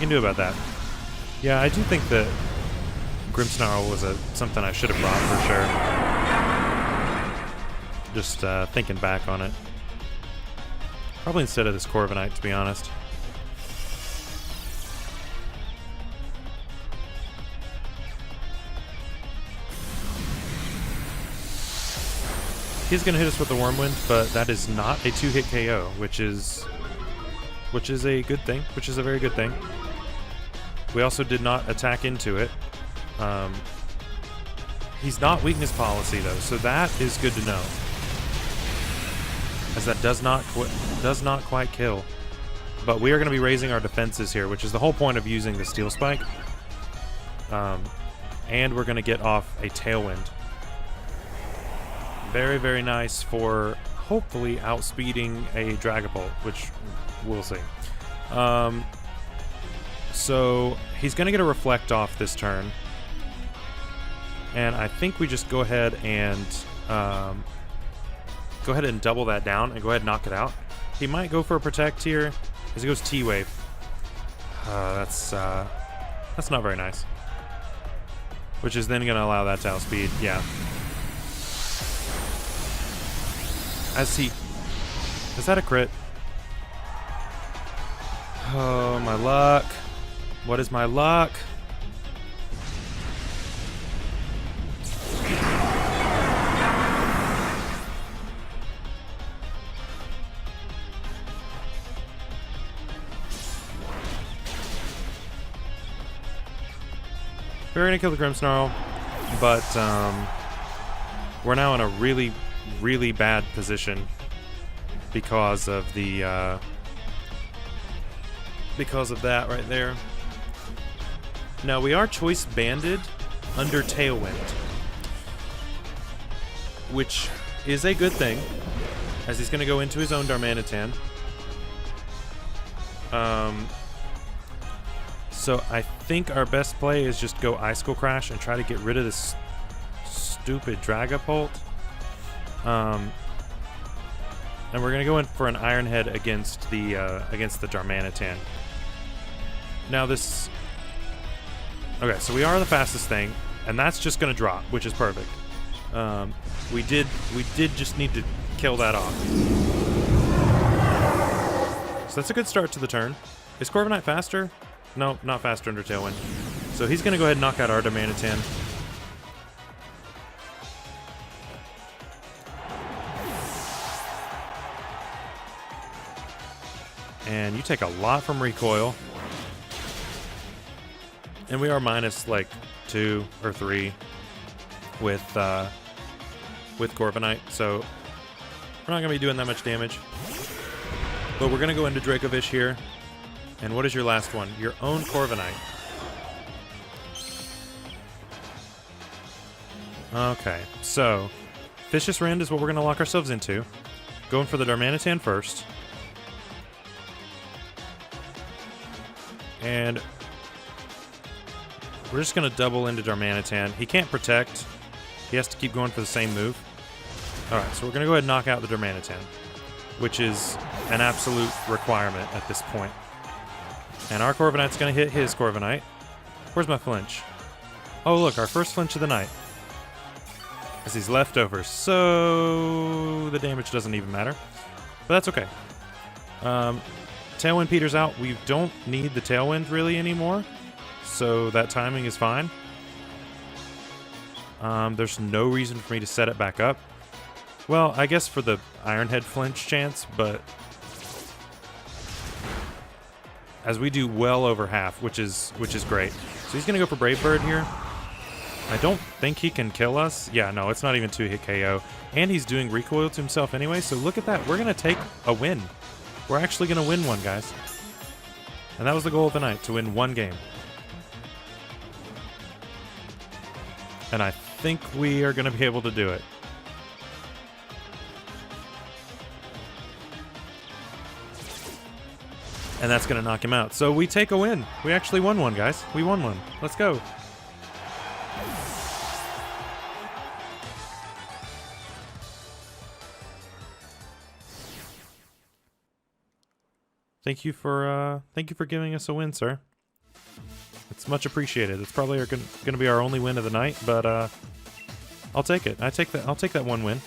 do about that. Yeah, I do think that Grimmsnarl was something I should have brought for sure. Just thinking back on it. Probably instead of this Corviknight, to be honest. He's going to hit us with the Wormwind, but that is not a 2-hit KO, which is a good thing, which is a very good thing. We also did not attack into it. He's not weakness policy though, so that is good to know, as that does not quite kill. But we are going to be raising our defenses here, which is the whole point of using the Steel Spike. And we're going to get off a Tailwind. Very, very nice for hopefully outspeeding a Dragapult, which we'll see. So he's going to get a Reflect off this turn. And I think we just go ahead and double that down and go ahead and knock it out. He might go for a Protect here as he goes T-Wave. That's not very nice. Which is then going to allow that to outspeed. Yeah. Is that a crit? Oh, my luck. What is my luck? We're going to kill the Grimmsnarl, but we're now in a really, really bad position because of the because of that right there. Now we are choice banded under Tailwind, which is a good thing, as he's going to go into his own Darmanitan. So I think our best play is just go Icicle Crash and try to get rid of this stupid Dragapult. And we're going to go in for an Iron Head against the Darmanitan. Now this... Okay, so we are the fastest thing, and that's just going to drop, which is perfect. We did just need to kill that off. So that's a good start to the turn. Is Corviknight faster? No, not faster under Tailwind. So he's going to go ahead and knock out our Darmanitan. And you take a lot from recoil. And we are minus like 2 or 3 with Corviknight, so we're not going to be doing that much damage. But we're going to go into Dracovish here. And what is your last one? Your own Corviknight. Okay, so Vicious Rend is what we're going to lock ourselves into. Going for the Darmanitan first. And we're just going to double into Darmanitan. He can't protect. He has to keep going for the same move. Alright, so we're going to go ahead and knock out the Darmanitan, which is an absolute requirement at this point. And our Corviknight's going to hit his Corviknight. Where's my flinch? Oh, look, our first flinch of the night. As he's leftovers, so the damage doesn't even matter. But that's okay. Tailwind peters out. We don't need the Tailwind really anymore. so that timing is fine. There's no reason for me to set it back up. Well, I guess for the Ironhead flinch chance, but as we do well over half, which is great. So he's gonna go for Brave Bird here. I don't think he can kill us. Yeah, no, it's not even 2-hit KO. And he's doing recoil to himself anyway, so look at that. We're gonna take a win. We're actually gonna win one, guys. And that was the goal of the night, to win one game. And I think we are gonna be able to do it. And that's going to knock him out. So we take a win. We actually won one, guys. We won one. Let's go. Thank you for giving us a win, sir. It's much appreciated. It's probably going to be our only win of the night, but I'll take it. I'll take that one win.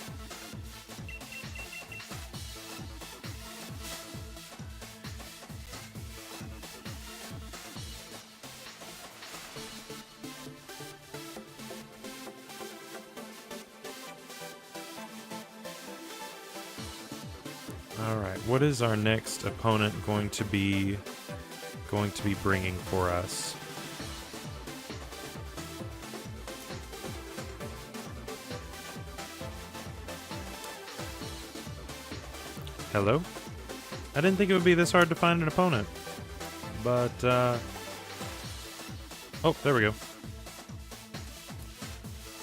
Alright, what is our next opponent going to be bringing for us? Hello? I didn't think it would be this hard to find an opponent. But, oh, there we go.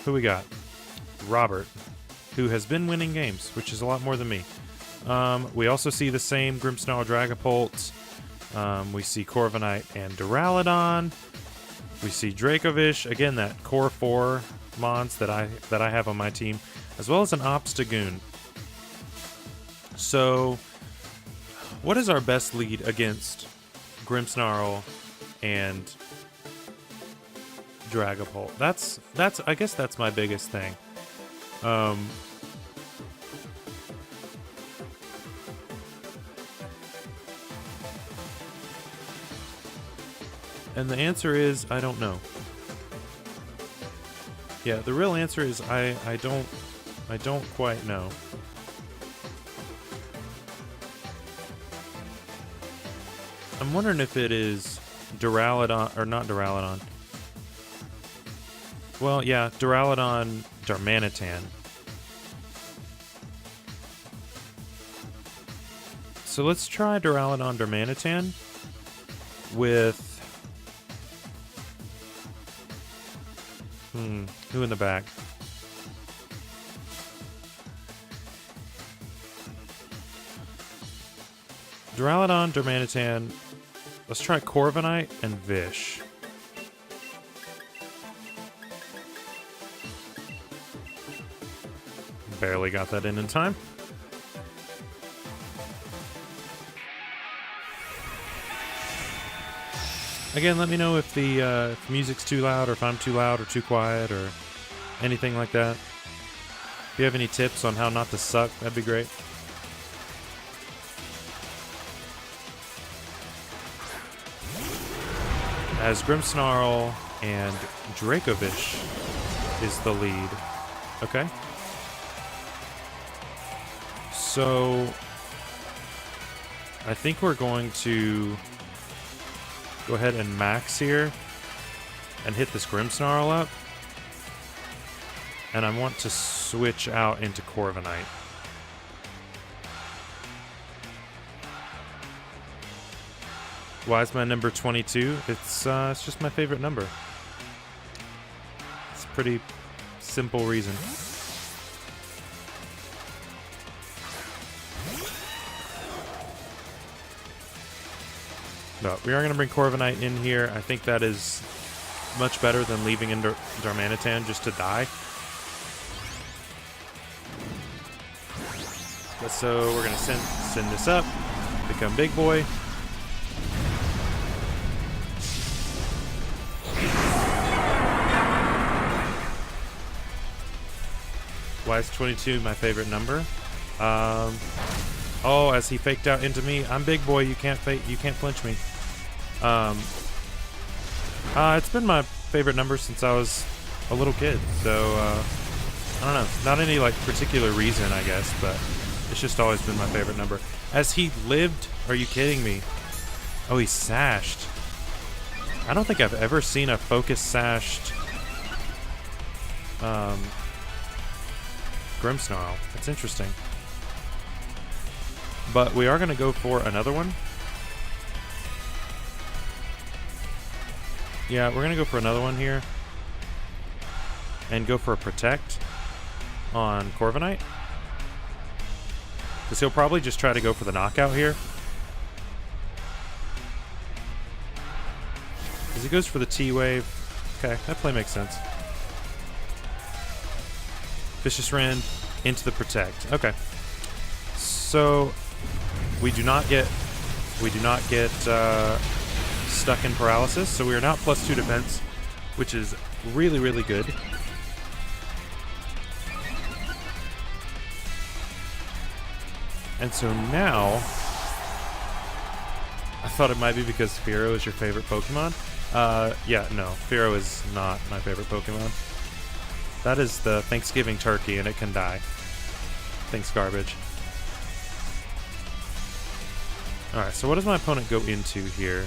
Who we got? Robert, who has been winning games, which is a lot more than me. We also see the same Grimmsnarl Dragapult. We see Corviknight and Duraludon. We see Dracovish. Again, that Core 4 mons that I have on my team, as well as an Obstagoon. So, what is our best lead against Grimmsnarl and Dragapult? I guess that's my biggest thing. And the answer is, I don't know. Yeah, the real answer is I don't quite know. I'm wondering if it is Duraludon, or not Duraludon. Well, yeah, Duraludon Darmanitan. So let's try Duraludon Darmanitan with... who in the back? Duraludon, Darmanitan. Let's try Corviknight and Vish. Barely got that in time. Again, let me know if the if music's too loud, or if I'm too loud or too quiet, or anything like that. If you have any tips on how not to suck, that'd be great. As Grimmsnarl and Dracovish is the lead. Okay. So I think we're going to go ahead and max here and hit this Grimmsnarl up. And I want to switch out into Corviknight. Why is my number 22? It's just my favorite number. It's a pretty simple reason. But we are going to bring Corviknight in here. I think that is much better than leaving in Darmanitan just to die. So we're going to send this up, become big boy. Why is 22 my favorite number? Oh, as he faked out into me, I'm big boy. You can't flinch me. It's been my favorite number since I was a little kid, so I don't know. Not any like particular reason, I guess, but it's just always been my favorite number. As he lived, are you kidding me? Oh, he's sashed. I don't think I've ever seen a focus sashed Grimmsnarl. That's interesting. But we are going to go for another one. Yeah, we're going to go for another one here. And go for a Protect on Corviknight. Because he'll probably just try to go for the knockout here. Because he goes for the T-Wave. Okay, that play makes sense. Vicious Rend into the Protect. Okay. So we do not get stuck in paralysis, so we are now +2 defense, which is really, really good. And so now, I thought it might be because Fearow is your favorite Pokemon. Yeah, no, Fearow is not my favorite Pokemon. That is the Thanksgiving turkey, and it can die. Thanks, garbage. Alright, so what does my opponent go into here?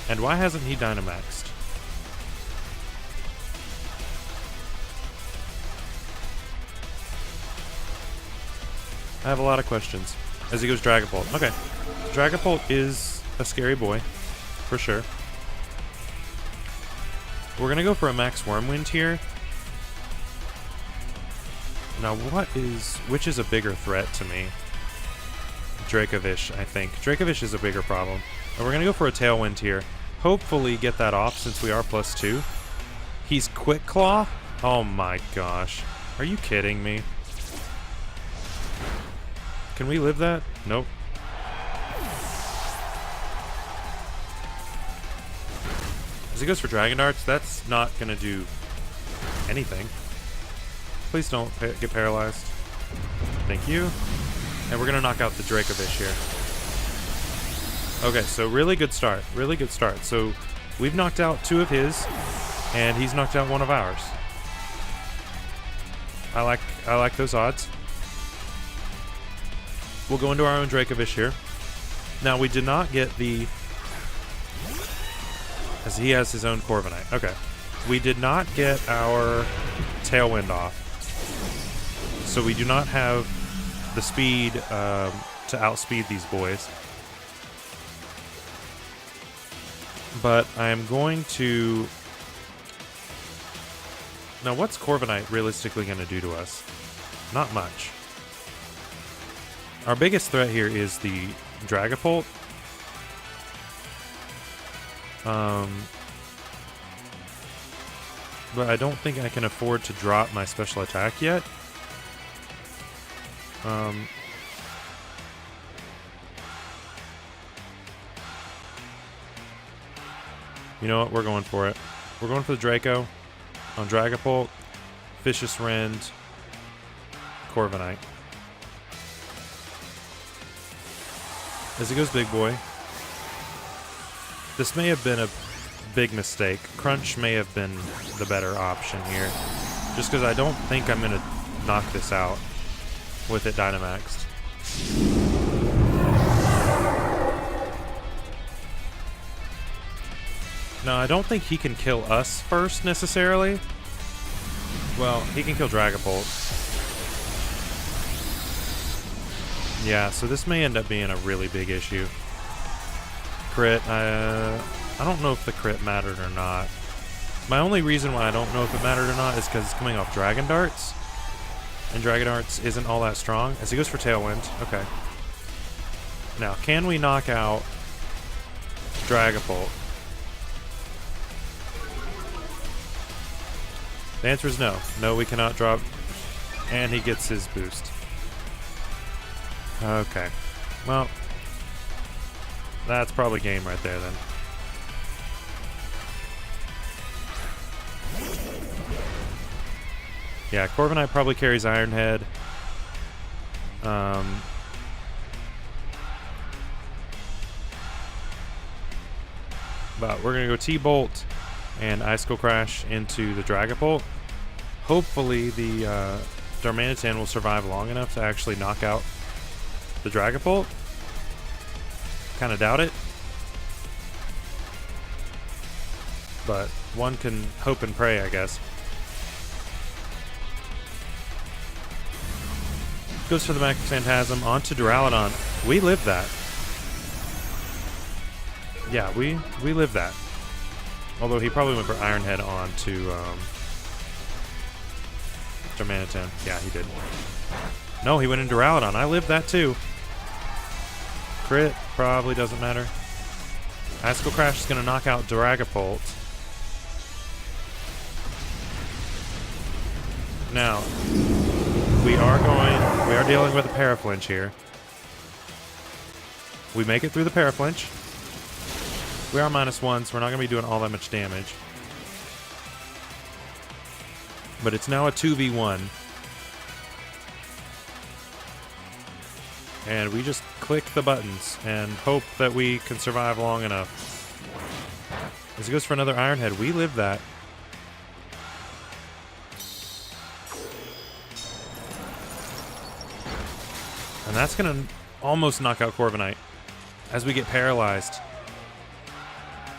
And why hasn't he Dynamaxed? I have a lot of questions. As he goes Dragapult. Okay. Dragapult is a scary boy, for sure. We're going to go for a Max Wormwind here. Now, which is a bigger threat to me? Dracovish, I think. Dracovish is a bigger problem. And we're going to go for a Tailwind here. Hopefully get that off since we are +2. He's Quick Claw? Oh my gosh. Are you kidding me? Can we live that? Nope. As he goes for Dragon Darts, that's not going to do anything. Please don't get paralyzed. Thank you. And we're going to knock out the Dracovish here. Okay, so really good start. Really good start. So we've knocked out 2 of his, and he's knocked out 1 of ours. I like those odds. We'll go into our own Dracovish here. Now, we did not get the... as he has his own Corviknight. Okay. We did not get our Tailwind off. So we do not have the speed to outspeed these boys. But I am going to... Now, what's Corviknight realistically going to do to us? Not much. Our biggest threat here is the Dragapult. But I don't think I can afford to drop my special attack yet. You know what? We're going for it. We're going for the Draco on Dragapult, Vicious Rend, Corviknight. As he goes big boy. This may have been a big mistake. Crunch may have been the better option here. Just because I don't think I'm going to knock this out with it Dynamaxed. No, I don't think he can kill us first, necessarily. Well, he can kill Dragapult. Yeah, so this may end up being a really big issue. Crit, I don't know if the crit mattered or not. My only reason why I don't know if it mattered or not is because it's coming off Dragon Darts. And Dragon Darts isn't all that strong. As he goes for Tailwind. Okay. Now, can we knock out Dragapult? The answer is no. No, we cannot drop. And he gets his boost. Okay. Well, that's probably game right there then. Yeah, Corviknight probably carries Iron Head. But we're going to go T-Bolt and Icicle Crash into the Dragapult. Hopefully the Darmanitan will survive long enough to actually knock out the Dragapult. Kind of doubt it. But one can hope and pray, I guess. Goes for the Max Phantasm onto Duraludon. We lived that. Yeah, we lived that. Although he probably went for Iron Head on to Darmanitan. Yeah, he did. No, he went into Duraludon. I lived that too. Crit probably doesn't matter. Icicle Crash is going to knock out Dragapult. Now, we are dealing with a Paraflinch here. We make it through the Paraflinch. We are -1, so we're not going to be doing all that much damage. But it's now a 2v1. And we just click the buttons and hope that we can survive long enough. As he goes for another Iron Head, we live that. And that's going to almost knock out Corviknight as we get paralyzed.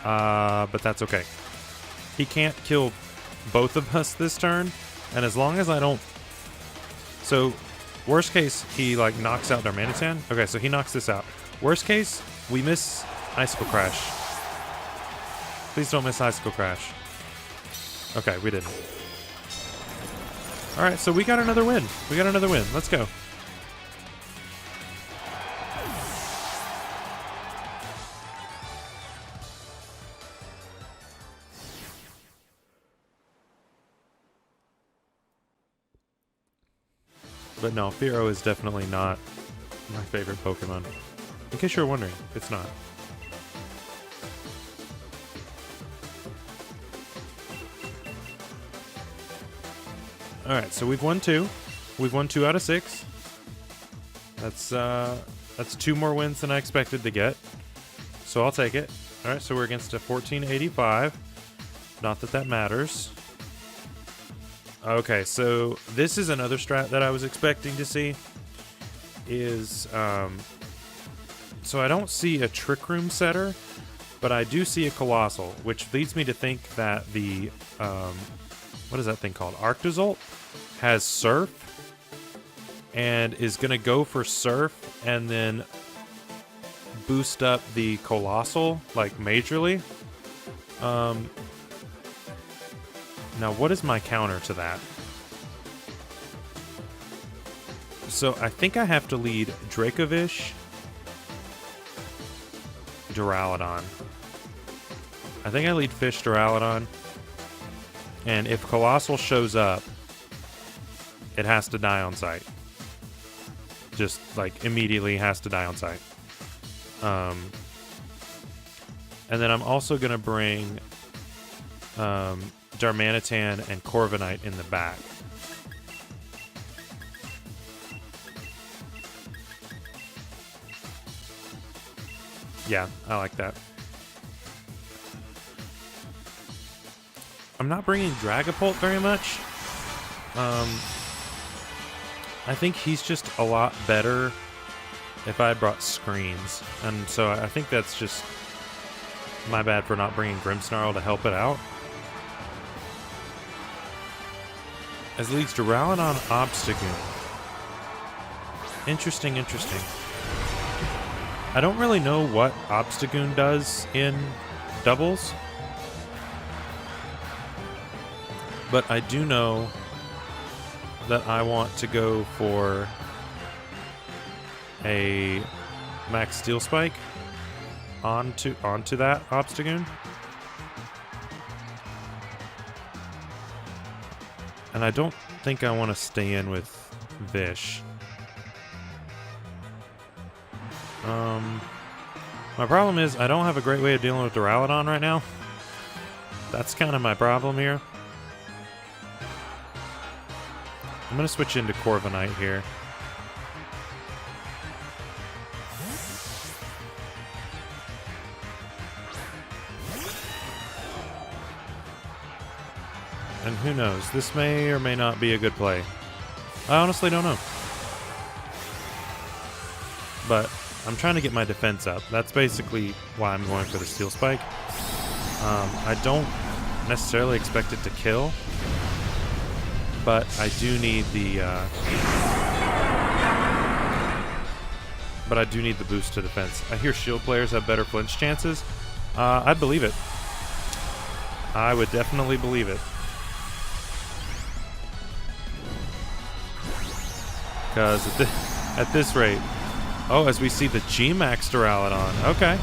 But that's okay. He can't kill both of us this turn. And as long as I don't... So, worst case, he like knocks out Darmanitan. Okay, so he knocks this out. Worst case, we miss Icicle Crash. Please don't miss Icicle Crash. Okay, we didn't. Alright, so we got another win. We got another win. Let's go. But no, Fearow is definitely not my favorite Pokemon. In case you're wondering, it's not. Alright, so we've won 2. We've won 2 out of 6. That's 2 more wins than I expected to get. So I'll take it. Alright, so we're against a 1485. Not that that matters. Okay, so this is another strat that I was expecting to see. Is, so I don't see a Trick Room setter, but I do see a Colossal, which leads me to think that the, what is that thing called? Arctozolt has Surf, and is going to go for Surf, and then boost up the Colossal, like, majorly. Now, what is my counter to that? So, I think I have to lead Dracovish, Duraludon. I think I lead Fish, Duraludon. And if Colossal shows up, it has to die on sight. Just, like, immediately has to die on sight. And then I'm also going to bring... Darmanitan and Corviknight in the back. Yeah, I like that. I'm not bringing Dragapult very much. I think he's just a lot better if I brought Screens. And so I think that's just my bad for not bringing Grimmsnarl to help it out. As leads Duraludon Obstagoon. Interesting, interesting. I don't really know what Obstagoon does in doubles. But I do know that I want to go for a Max Steel Spike onto that Obstagoon. And I don't think I want to stay in with Vish. My problem is I don't have a great way of dealing with Duraludon right now. That's kind of my problem here. I'm going to switch into Corviknight here. And who knows? This may or may not be a good play. I honestly don't know. But I'm trying to get my defense up. That's basically why I'm going for the Steel Spike. I don't necessarily expect it to kill, but I do need the boost to defense. I hear shield players have better flinch chances. I'd believe it. I would definitely believe it. Because at this rate... Oh, as we see the G-Max Duraludon. Okay.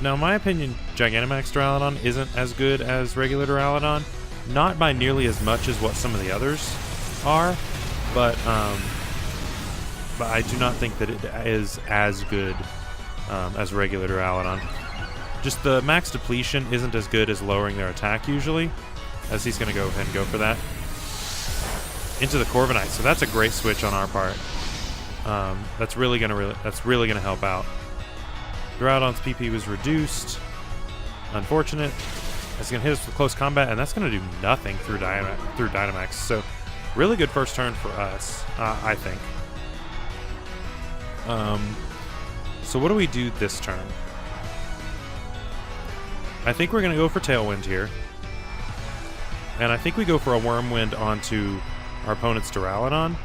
Now, in my opinion, Gigantamax Duraludon isn't as good as regular Duraludon. Not by nearly as much as what some of the others are, but I do not think that it is as good as regular Duraludon. Just the max depletion isn't as good as lowering their attack usually, as he's going to go ahead and go for that. Into the Corviknight, so that's a great switch on our part. That's really gonna help out. Duraludon's PP was reduced. Unfortunate. It's gonna hit us with close combat, and that's gonna do nothing through Dynamax. So, really good first turn for us, I think. So what do we do this turn? I think we're gonna go for Tailwind here, and I think we go for a Wyrmwind onto our opponent's Duraludon.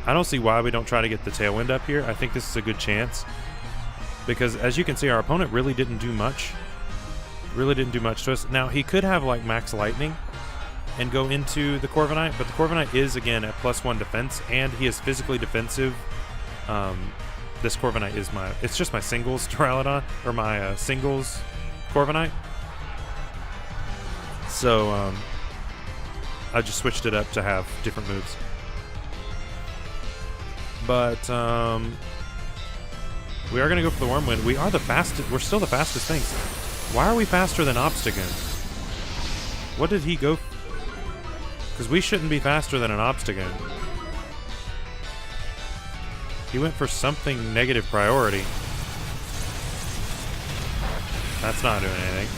I don't see why we don't try to get the Tailwind up here. I think this is a good chance. Because as you can see, our opponent really didn't do much. Really didn't do much to us. Now, he could have like Max Lightning and go into the Corviknight, but the Corviknight is, again, at +1 defense, and he is physically defensive. This Corviknight is it's just my singles Duraludon, or my singles Corviknight. So, I just switched it up to have different moves. But, we are going to go for the Wyrmwind. We are the fastest. We're still the fastest things. Why are we faster than Obstagoon? What did he go? Because we shouldn't be faster than an Obstagoon. He went for something negative priority. That's not doing anything.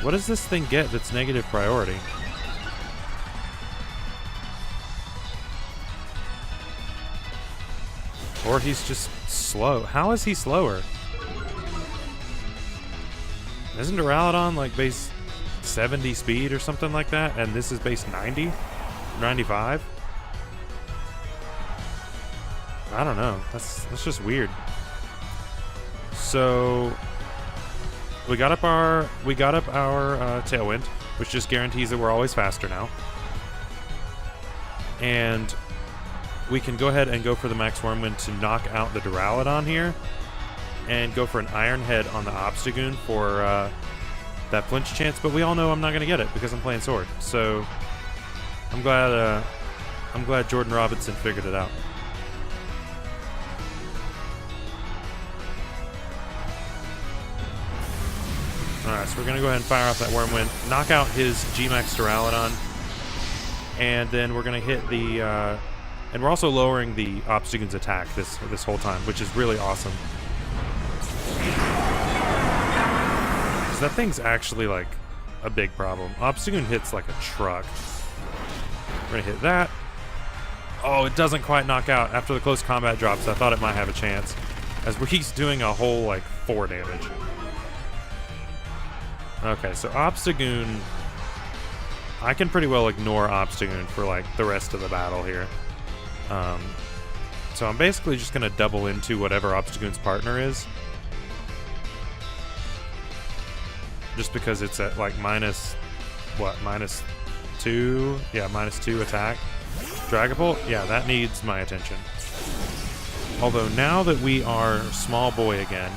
What does this thing get that's negative priority? Or he's just slow. How is he slower? Isn't Duraludon like base 70 speed or something like that? And this is base 90? 95? I don't know. That's just weird. So we got up our Tailwind, which just guarantees that we're always faster now. And we can go ahead and go for the Max Wyrmwind to knock out the Duraludon here, and go for an Iron Head on the Obstagoon for that flinch chance. But we all know I'm not going to get it because I'm playing Sword. So I'm glad Jordan Robinson figured it out. Alright, so we're going to go ahead and fire off that Wyrmwind, knock out his G-Max Duraludon, and then we're going to hit the... and we're also lowering the Obstagoon's attack this whole time, which is really awesome. Because that thing's actually, like, a big problem. Obstagoon hits like a truck. We're going to hit that. Oh, it doesn't quite knock out. After the close combat drops, I thought it might have a chance, as he's doing a whole, like, 4 damage. Okay, so Obstagoon... I can pretty well ignore Obstagoon for, like, the rest of the battle here. So I'm basically just going to double into whatever Obstagoon's partner is. Just because it's at, like, -2? Yeah, -2 attack. Dragapult? Yeah, that needs my attention. Although now that we are Small Boy again,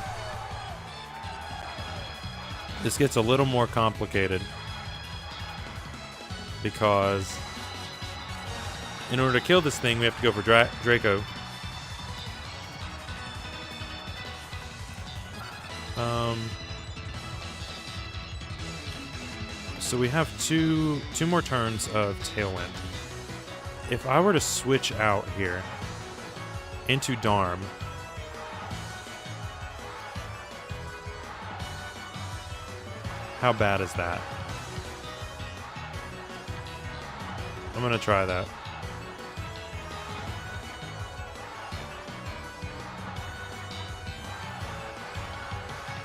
this gets a little more complicated. Because in order to kill this thing, we have to go for Draco. So we have two more turns of Tailwind. If I were to switch out here into Darm, How bad is that? I'm gonna try that.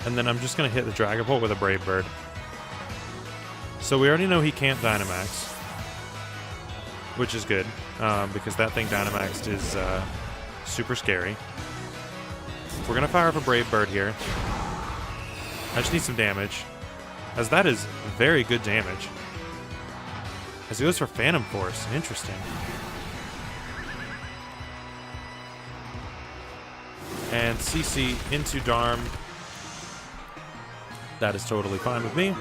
And then I'm just gonna hit the Dragapult with a Brave Bird. So we already know he can't Dynamax, which is good, because that thing Dynamaxed is super scary. We're gonna fire up a Brave Bird here. I just need some damage, as that is very good damage. As he goes for Phantom Force. Interesting. And CC into Darm. That is totally fine with me.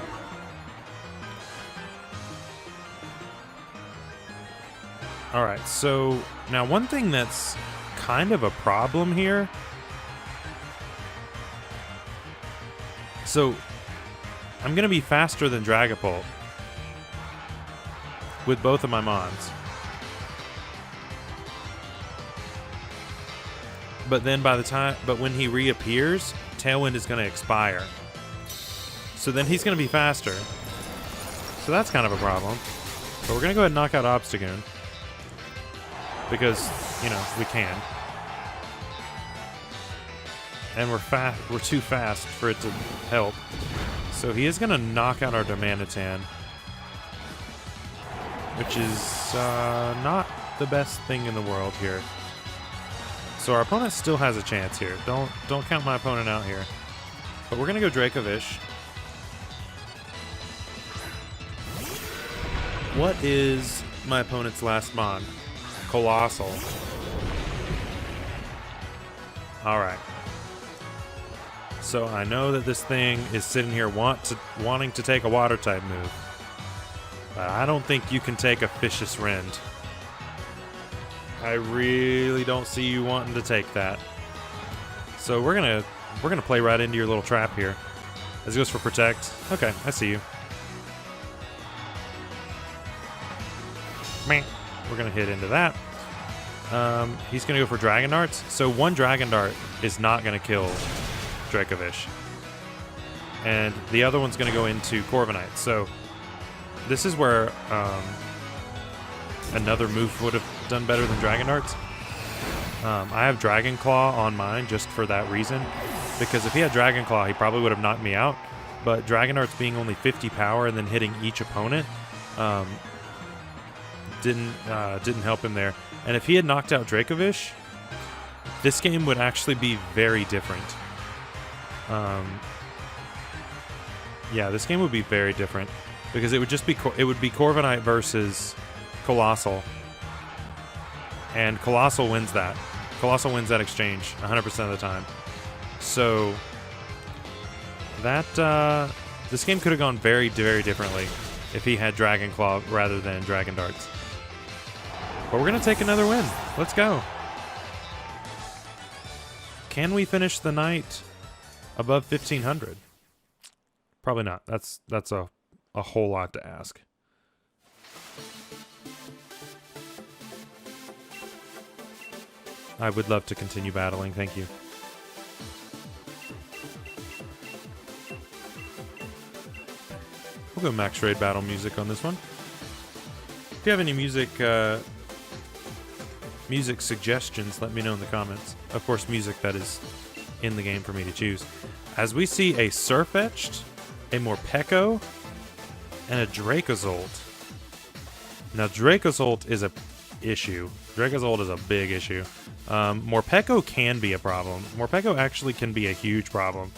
Alright, so now one thing that's kind of a problem here. So I'm going to be faster than Dragapult with both of my Mons. But then but when he reappears, Tailwind is going to expire. So then he's going to be faster. So that's kind of a problem. But we're going to go ahead and knock out Obstagoon. Because, you know, we can. And we're too fast for it to help. So he is going to knock out our Darmanitan, which is not the best thing in the world here. So our opponent still has a chance here. Don't count my opponent out here. But we're going to go Dracovish. What is my opponent's last Mon? Colossal. Alright. So I know that this thing is sitting here wanting to take a water type move. But I don't think you can take a Vicious Rend. I really don't see you wanting to take that. So we're gonna play right into your little trap here. As he goes for Protect. Okay, I see you. Meh. We're going to hit into that. He's going to go for Dragon Darts. So one Dragon Dart is not going to kill Dracovish. And the other one's going to go into Corviknight. So this is where another move would have done better than Dragon Darts. I have Dragon Claw on mine just for that reason. Because if he had Dragon Claw, he probably would have knocked me out. But Dragon Darts being only 50 power and then hitting each opponent... didn't help him there. And if he had knocked out Dracovish, this game would actually be very different. Yeah, this game would be very different because it would just be it would be Corviknight versus Colossal, and Colossal wins that. Colossal wins that exchange 100% of the time. So that this game could have gone very, very differently if he had Dragon Claw rather than Dragon Darts. But we're going to take another win. Let's go. Can we finish the night above 1,500? Probably not. That's a whole lot to ask. I would love to continue battling. Thank you. We'll go max raid battle music on this one. If you have any music suggestions, let me know in the comments. Of course, music that is in the game for me to choose. As we see a Surfetched, a Morpeko, and a Dracozolt. Now, Dracozolt is a issue. Dracozolt is a big issue. Morpeko can be a problem. Morpeko actually can be a huge problem.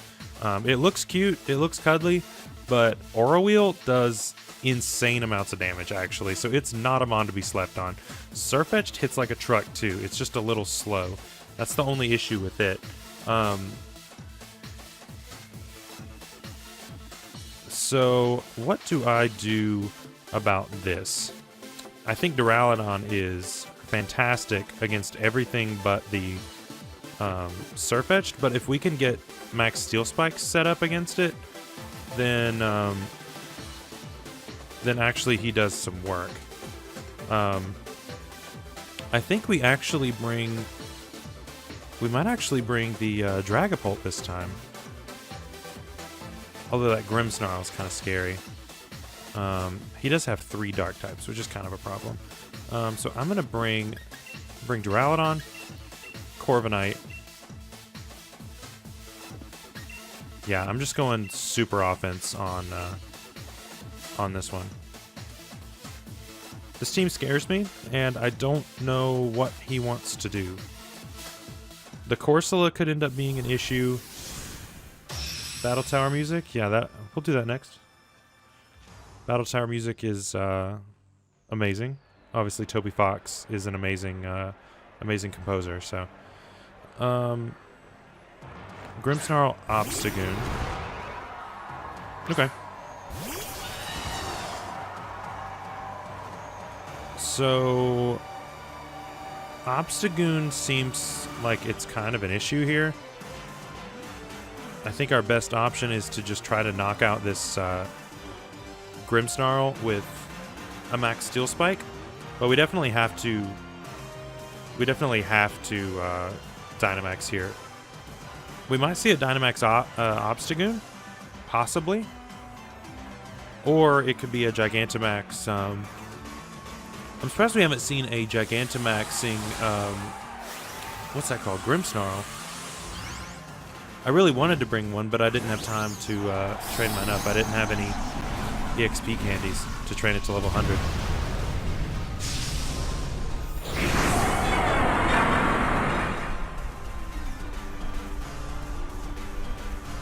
It looks cute, it looks cuddly, but Aura Wheel does insane amounts of damage, actually, so it's not a mon to be slept on. Surfetched hits like a truck, too. It's just a little slow. That's the only issue with it. So, what do I do about this? I think Duraludon is fantastic against everything but the Surfetched, but if we can get Max Steel Spikes set up against it, then actually he does some work. I think we might actually bring the Dragapult this time. Although that Grimmsnarl is kind of scary. He does have 3 dark types, which is kind of a problem. So I'm going to bring Duraludon, Corviknight. Yeah, I'm just going super offense on this one. This team scares me, and I don't know what he wants to do. The Corsola could end up being an issue. Battle Tower music, yeah, we'll do that next. Battle Tower music is amazing. Obviously, Toby Fox is an amazing composer. So, Grimmsnarl, Obstagoon. Okay. So, Obstagoon seems like it's kind of an issue here. I think our best option is to just try to knock out this Grimmsnarl with a max Steel Spike, but we definitely have to Dynamax here. We might see a Dynamax Obstagoon, possibly, or it could be a Gigantamax. I'm surprised we haven't seen a Gigantamaxing, what's that called? Grimmsnarl. I really wanted to bring one, but I didn't have time to train mine up. I didn't have any EXP candies to train it to level 100.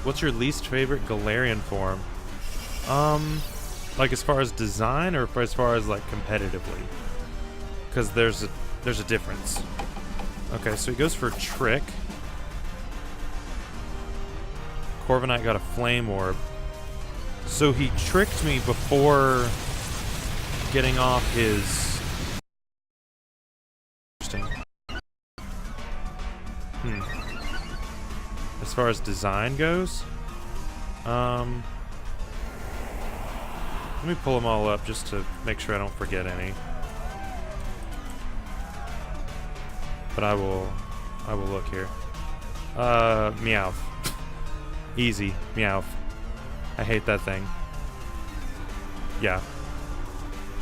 What's your least favorite Galarian form? Like as far as design, or as far as like competitively? Because there's a difference. Okay, so he goes for Trick. Corviknight got a Flame Orb. So he tricked me before getting off his... Interesting. As far as design goes, let me pull them all up just to make sure I don't forget any. But I will look here. Meowth. Easy, Meowth. I hate that thing. Yeah.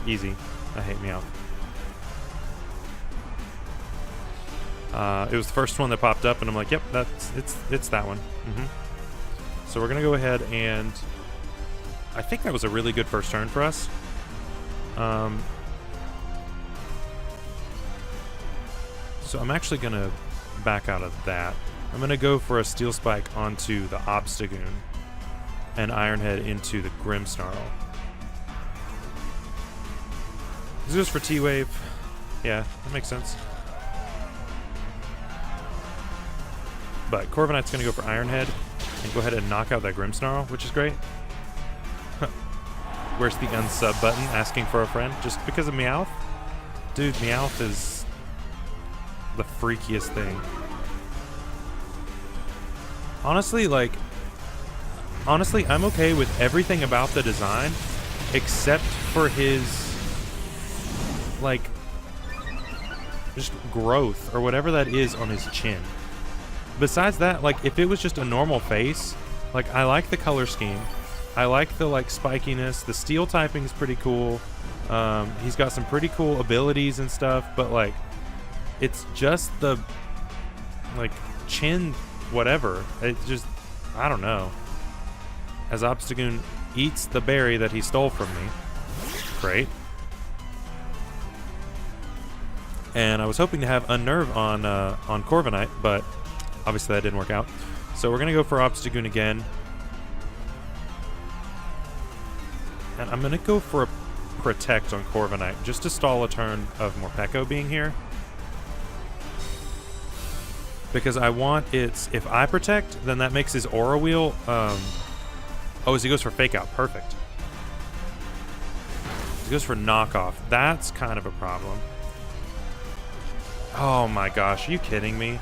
Easy. I hate Meowth. It was the first one that popped up, and I'm like, yep, it's that one. So we're gonna go ahead and I think that was a really good first turn for us. So I'm actually gonna back out of that. I'm gonna go for a Steel Spike onto the Obstagoon and Iron Head into the Grimmsnarl. This goes for T-Wave. Yeah, that makes sense. But Corviknight's gonna go for Iron Head and go ahead and knock out that Grimmsnarl, which is great. Where's the unsub button? Asking for a friend just because of Meowth? Dude, Meowth is the freakiest thing. Honestly, I'm okay with everything about the design except for his, like, just growth or whatever that is on his chin. Besides that, like, if it was just a normal face, like, I like the color scheme. I like the, like, spikiness. The steel typing is pretty cool. He's got some pretty cool abilities and stuff, but, like, it's just the, like, chin whatever. It just, I don't know. As Obstagoon eats the berry that he stole from me. Great. And I was hoping to have Unnerve on Corviknight, but obviously that didn't work out. So we're going to go for Obstagoon again. And I'm going to go for a Protect on Corviknight, just to stall a turn of Morpeko being here. Because I want its... If I Protect, then that makes his Aura Wheel... oh, as he goes for Fake Out. Perfect. He goes for Knockoff. That's kind of a problem. Oh my gosh, are you kidding me?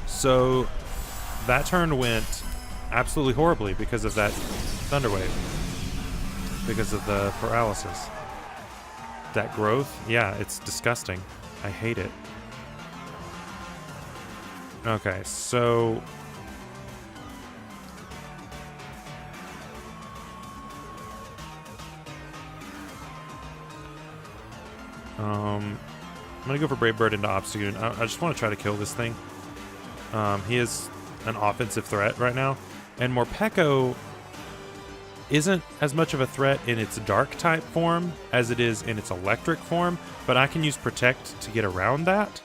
So, that turn went absolutely horribly because of that Thunder Wave. Because of the paralysis. That growth, yeah, it's disgusting. I hate it. Okay, so... I'm going to go for Brave Bird into Obstagoon. I just want to try to kill this thing. He is an offensive threat right now. And Morpeko isn't as much of a threat in its dark type form as it is in its electric form, but I can use Protect to get around that.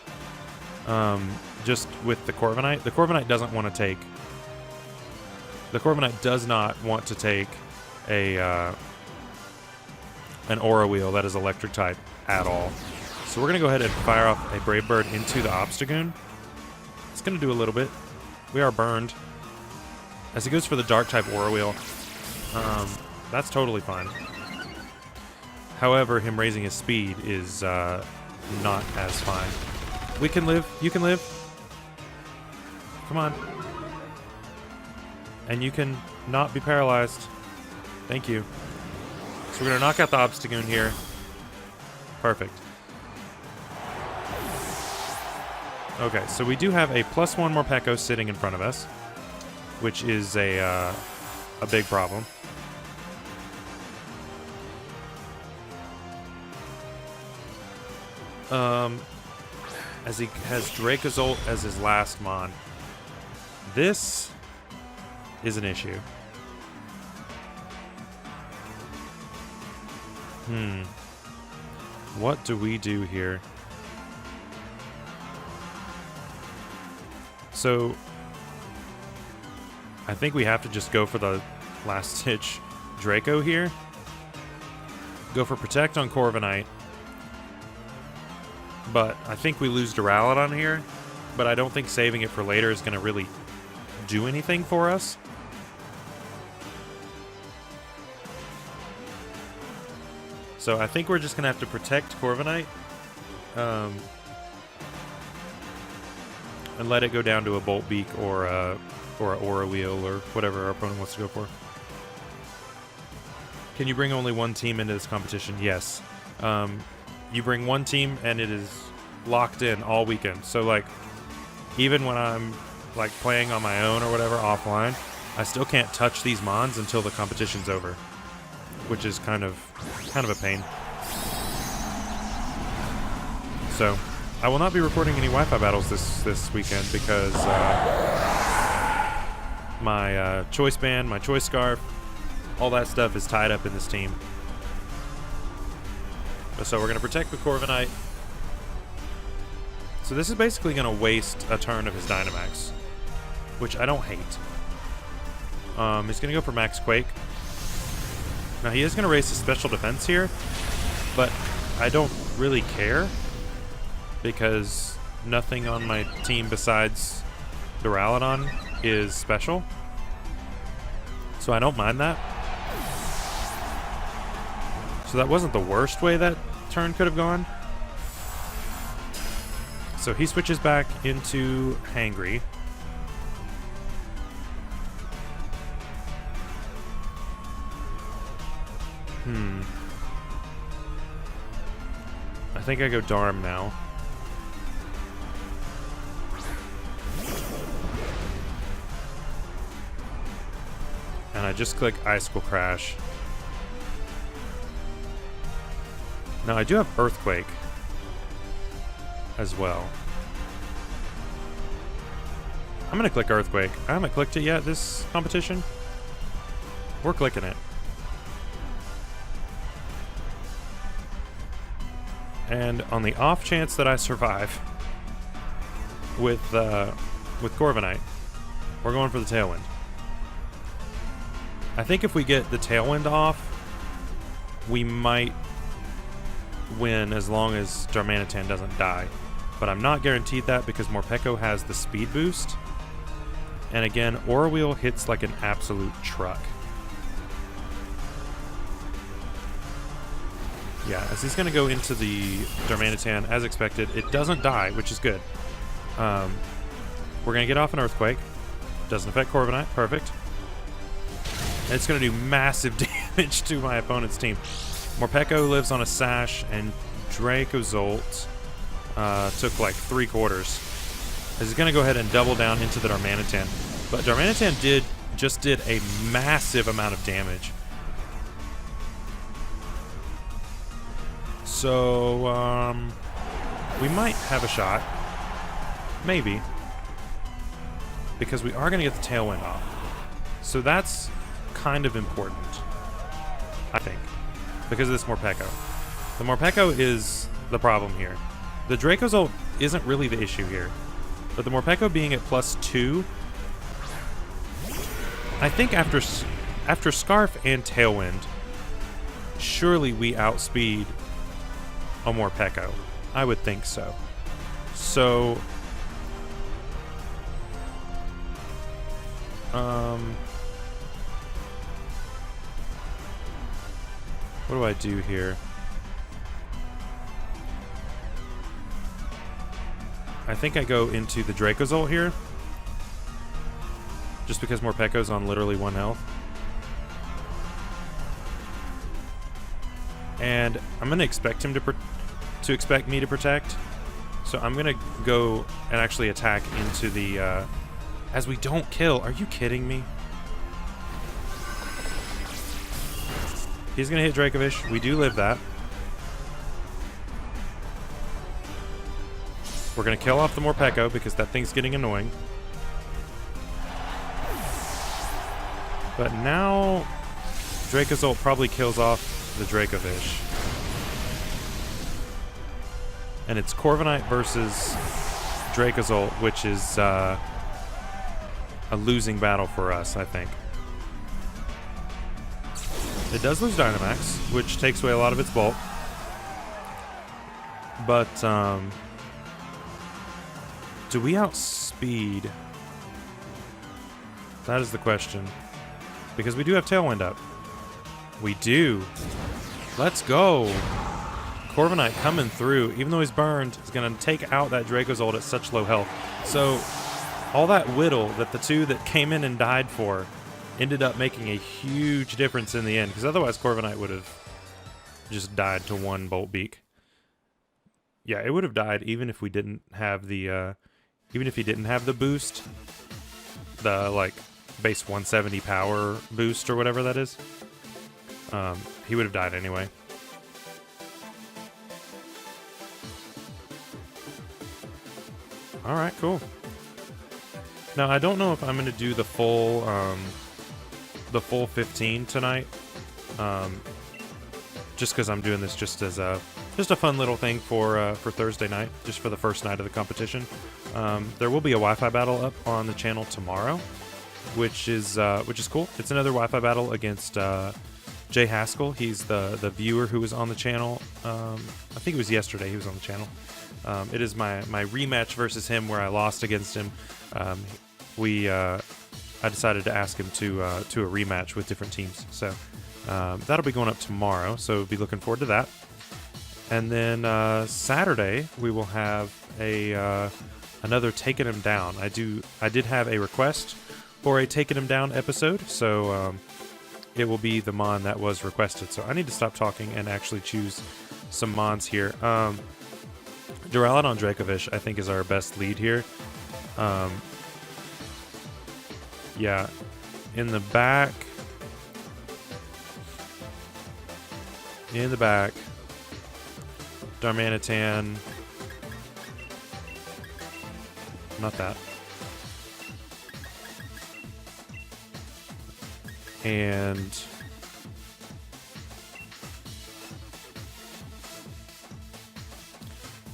Just with the Corviknight. The Corviknight doesn't want to take... The Corviknight does not want to take an Aura Wheel that is electric type at all. So we're going to go ahead and fire off a Brave Bird into the Obstagoon. It's going to do a little bit. We are burned. As he goes for the dark type Aura Wheel, that's totally fine. However, him raising his speed is not as fine. We can live. You can live. Come on. And you can not be paralyzed. Thank you. So we're going to knock out the Obstagoon here. Perfect. Okay, so we do have a +1 Morpeko sitting in front of us, which is a big problem. As he has Dracozolt as his last mon. This is an issue. What do we do here? So, I think we have to just go for the last-ditch Draco here. Go for Protect on Corviknight. But I think we lose Duraludon here. But I don't think saving it for later is going to really do anything for us. So I think we're just going to have to protect Corviknight. And let it go down to a Bolt Beak or a Aura Wheel or whatever our opponent wants to go for. Can you bring only one team into this competition? Yes. You bring one team and it is locked in all weekend. So like, even when I'm like playing on my own or whatever offline, I still can't touch these mons until the competition's over, which is kind of a pain. So I will not be recording any Wi-Fi battles this weekend because my choice band, my choice scarf, all that stuff is tied up in this team. So we're going to protect the Corviknight. So this is basically going to waste a turn of his Dynamax, which I don't hate. He's going to go for Max Quake. Now he is going to raise his special defense here, but I don't really care because nothing on my team besides Duraludon is special. So I don't mind that. So that wasn't the worst way that turn could have gone. So he switches back into Hangry. I think I go Darm now. And I just click Icicle Crash. Now I do have Earthquake as well. I'm gonna click Earthquake. I haven't clicked it yet this competition. We're clicking it. And on the off chance that I survive with Corviknight, we're going for the Tailwind. I think if we get the Tailwind off, we might win as long as Darmanitan doesn't die. But I'm not guaranteed that because Morpeko has the speed boost. And again, Aura Wheel hits like an absolute truck. Yeah, as he's going to go into the Darmanitan as expected. It doesn't die, which is good. We're going to get off an Earthquake. Doesn't affect Corviknight. Perfect. And it's going to do massive damage to my opponent's team. Morpeko lives on a Sash, and Dracozolt took like 3/4. He's going to go ahead and double down into the Darmanitan. But Darmanitan just did a massive amount of damage. So, we might have a shot. Maybe. Because we are going to get the Tailwind off. So that's kind of important, I think. Because of this Morpeko. The Morpeko is the problem here. The Draco's ult isn't really the issue here. But the Morpeko being at +2, I think after Scarf and Tailwind, surely we outspeed a Morpeko. I would think so. So, what do I do here? I think I go into the Draco's ult here. Just because Morpeko's on literally 1 health. And I'm going to expect him to expect me to protect. So I'm going to go and actually attack into the... as we don't kill. Are you kidding me? He's going to hit Dracovish. We do live that. We're going to kill off the Morpeko because that thing's getting annoying. But now Draco's ult probably kills off the Dracovish. And it's Corviknight versus Draco's ult, which is a losing battle for us, I think. It does lose Dynamax, which takes away a lot of its bulk. But, do we outspeed? That is the question. Because we do have Tailwind up. We do. Let's go. Corviknight coming through. Even though he's burned, is going to take out that Draco's ult at such low health. So, all that whittle that the two that came in and died for ended up making a huge difference in the end. Because otherwise Corviknight would have just died to 1 Bolt Beak. Yeah, it would have died even if we didn't have the... even if he didn't have the boost. The, like, base 170 power boost or whatever that is. He would have died anyway. Alright, cool. Now, I don't know if I'm going to do the full 15 tonight. Just because I'm doing this just as a fun little thing for Thursday night, just for the first night of the competition. There will be a Wi-Fi battle up on the channel tomorrow, which is cool. It's another Wi-Fi battle against Jay Haskell. He's the viewer who was on the channel. I think it was yesterday he was on the channel. It is my rematch versus him where I lost against him. I decided to ask him to a rematch with different teams. So that'll be going up tomorrow. So be looking forward to that. And then Saturday we will have another Taking Him Down. I did have a request for a Taking Him Down episode, so it will be the Mon that was requested. So I need to stop talking and actually choose some Mons here. Duraludon on Dracovish, I think, is our best lead here. Yeah, in the back. Darmanitan. Not that. And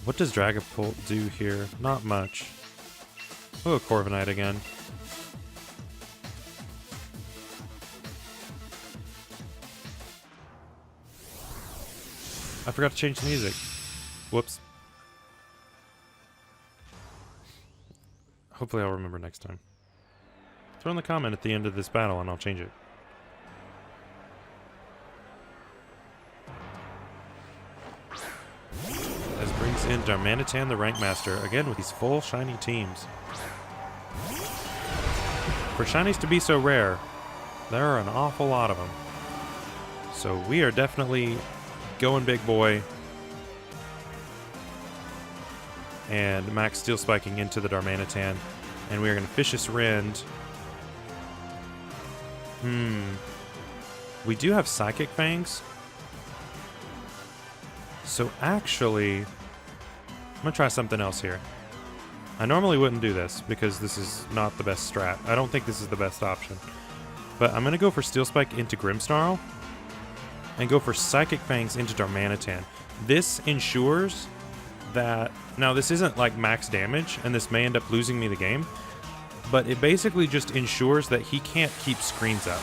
what does Dragapult do here? Not much. Oh, Corviknight again. I forgot to change the music. Whoops. Hopefully I'll remember next time. Throw in the comment at the end of this battle and I'll change it. As brings in Darmanitan, the Rank Master, again with these full shiny teams. For shinies to be so rare, there are an awful lot of them. So we are definitely going big boy. And Max Steel Spiking into the Darmanitan. And we are going to Vicious Rend. We do have Psychic Fangs. So actually, I'm going to try something else here. I normally wouldn't do this because this is not the best strat. I don't think this is the best option. But I'm going to go for Steel Spike into Grimmsnarl and go for Psychic Fangs into Darmanitan. This ensures that... Now, this isn't like max damage, and this may end up losing me the game, but it basically just ensures that he can't keep screens up.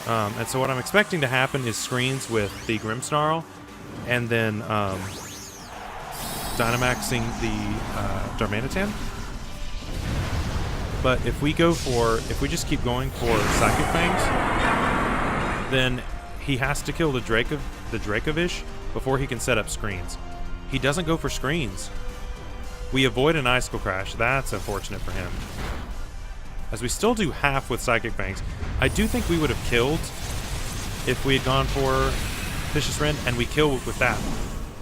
And so what I'm expecting to happen is screens with the Grimmsnarl, and then Dynamaxing the Darmanitan. But if we just keep going for Psychic Fangs, then he has to kill the Dracovish before he can set up screens. He doesn't go for screens. We avoid an Icicle Crash. That's unfortunate for him. As we still do half with Psychic Fangs, I do think we would have killed if we had gone for Vicious Rend, and we kill with that.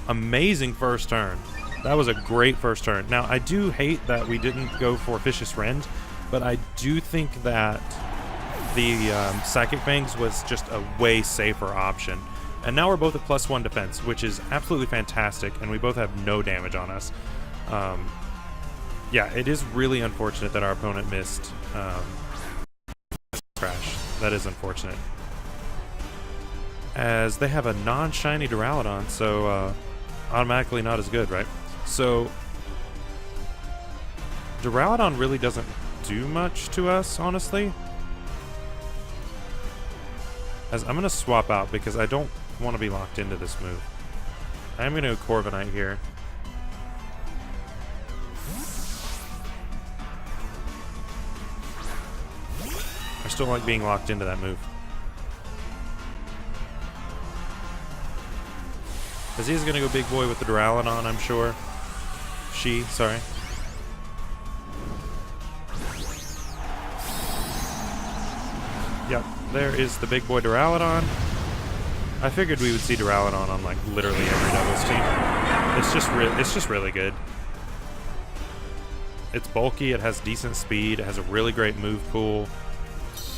Amazing first turn. That was a great first turn. Now, I do hate that we didn't go for Vicious Rend, but I do think that the Psychic Fangs was just a way safer option. And now we're both at +1 defense, which is absolutely fantastic, and we both have no damage on us. Yeah, it is really unfortunate that our opponent missed Crash. That is unfortunate. As they have a non-shiny Duraludon, so automatically not as good, right? So Duraludon really doesn't do much to us, honestly. As I'm going to swap out because I don't want to be locked into this move. I'm going to go Corviknight here. I still like being locked into that move. Aziz's going to go big boy with the Duraludon, I'm sure. Sorry. Yep, there is the big boy Duraludon. I figured we would see Duraludon on like literally every doubles team. It's just really good. It's bulky, it has decent speed, it has a really great move pool.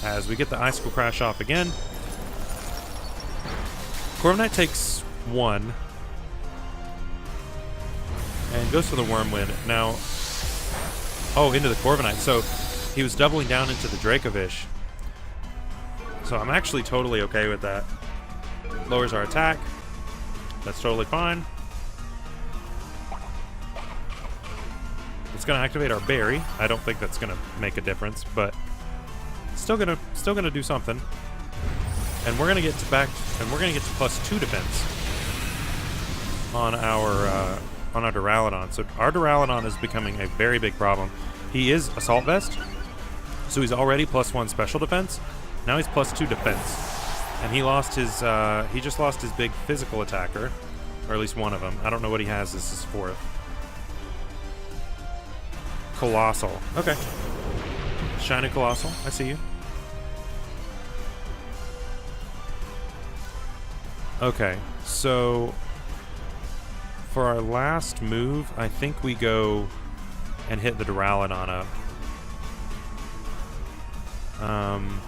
As we get the Icicle Crash off again. Corviknight takes 1. And goes for the Wormwind. Now, into the Corviknight. So he was doubling down into the Dracovish. So I'm actually totally okay with that. Lowers our attack. That's totally fine. It's going to activate our Berry. I don't think that's going to make a difference, but still gonna do something. And we're gonna get to +2 defense on our Duraludon. So our Duraludon is becoming a very big problem. He is Assault Vest, so he's already +1 special defense. Now he's +2 defense, and he just lost his big physical attacker, or at least one of them. I don't know what he has. This is 4th. Colossal. Okay. Shiny Colossal. I see you. Okay, so for our last move, I think we go and hit the Duraludon up. I'm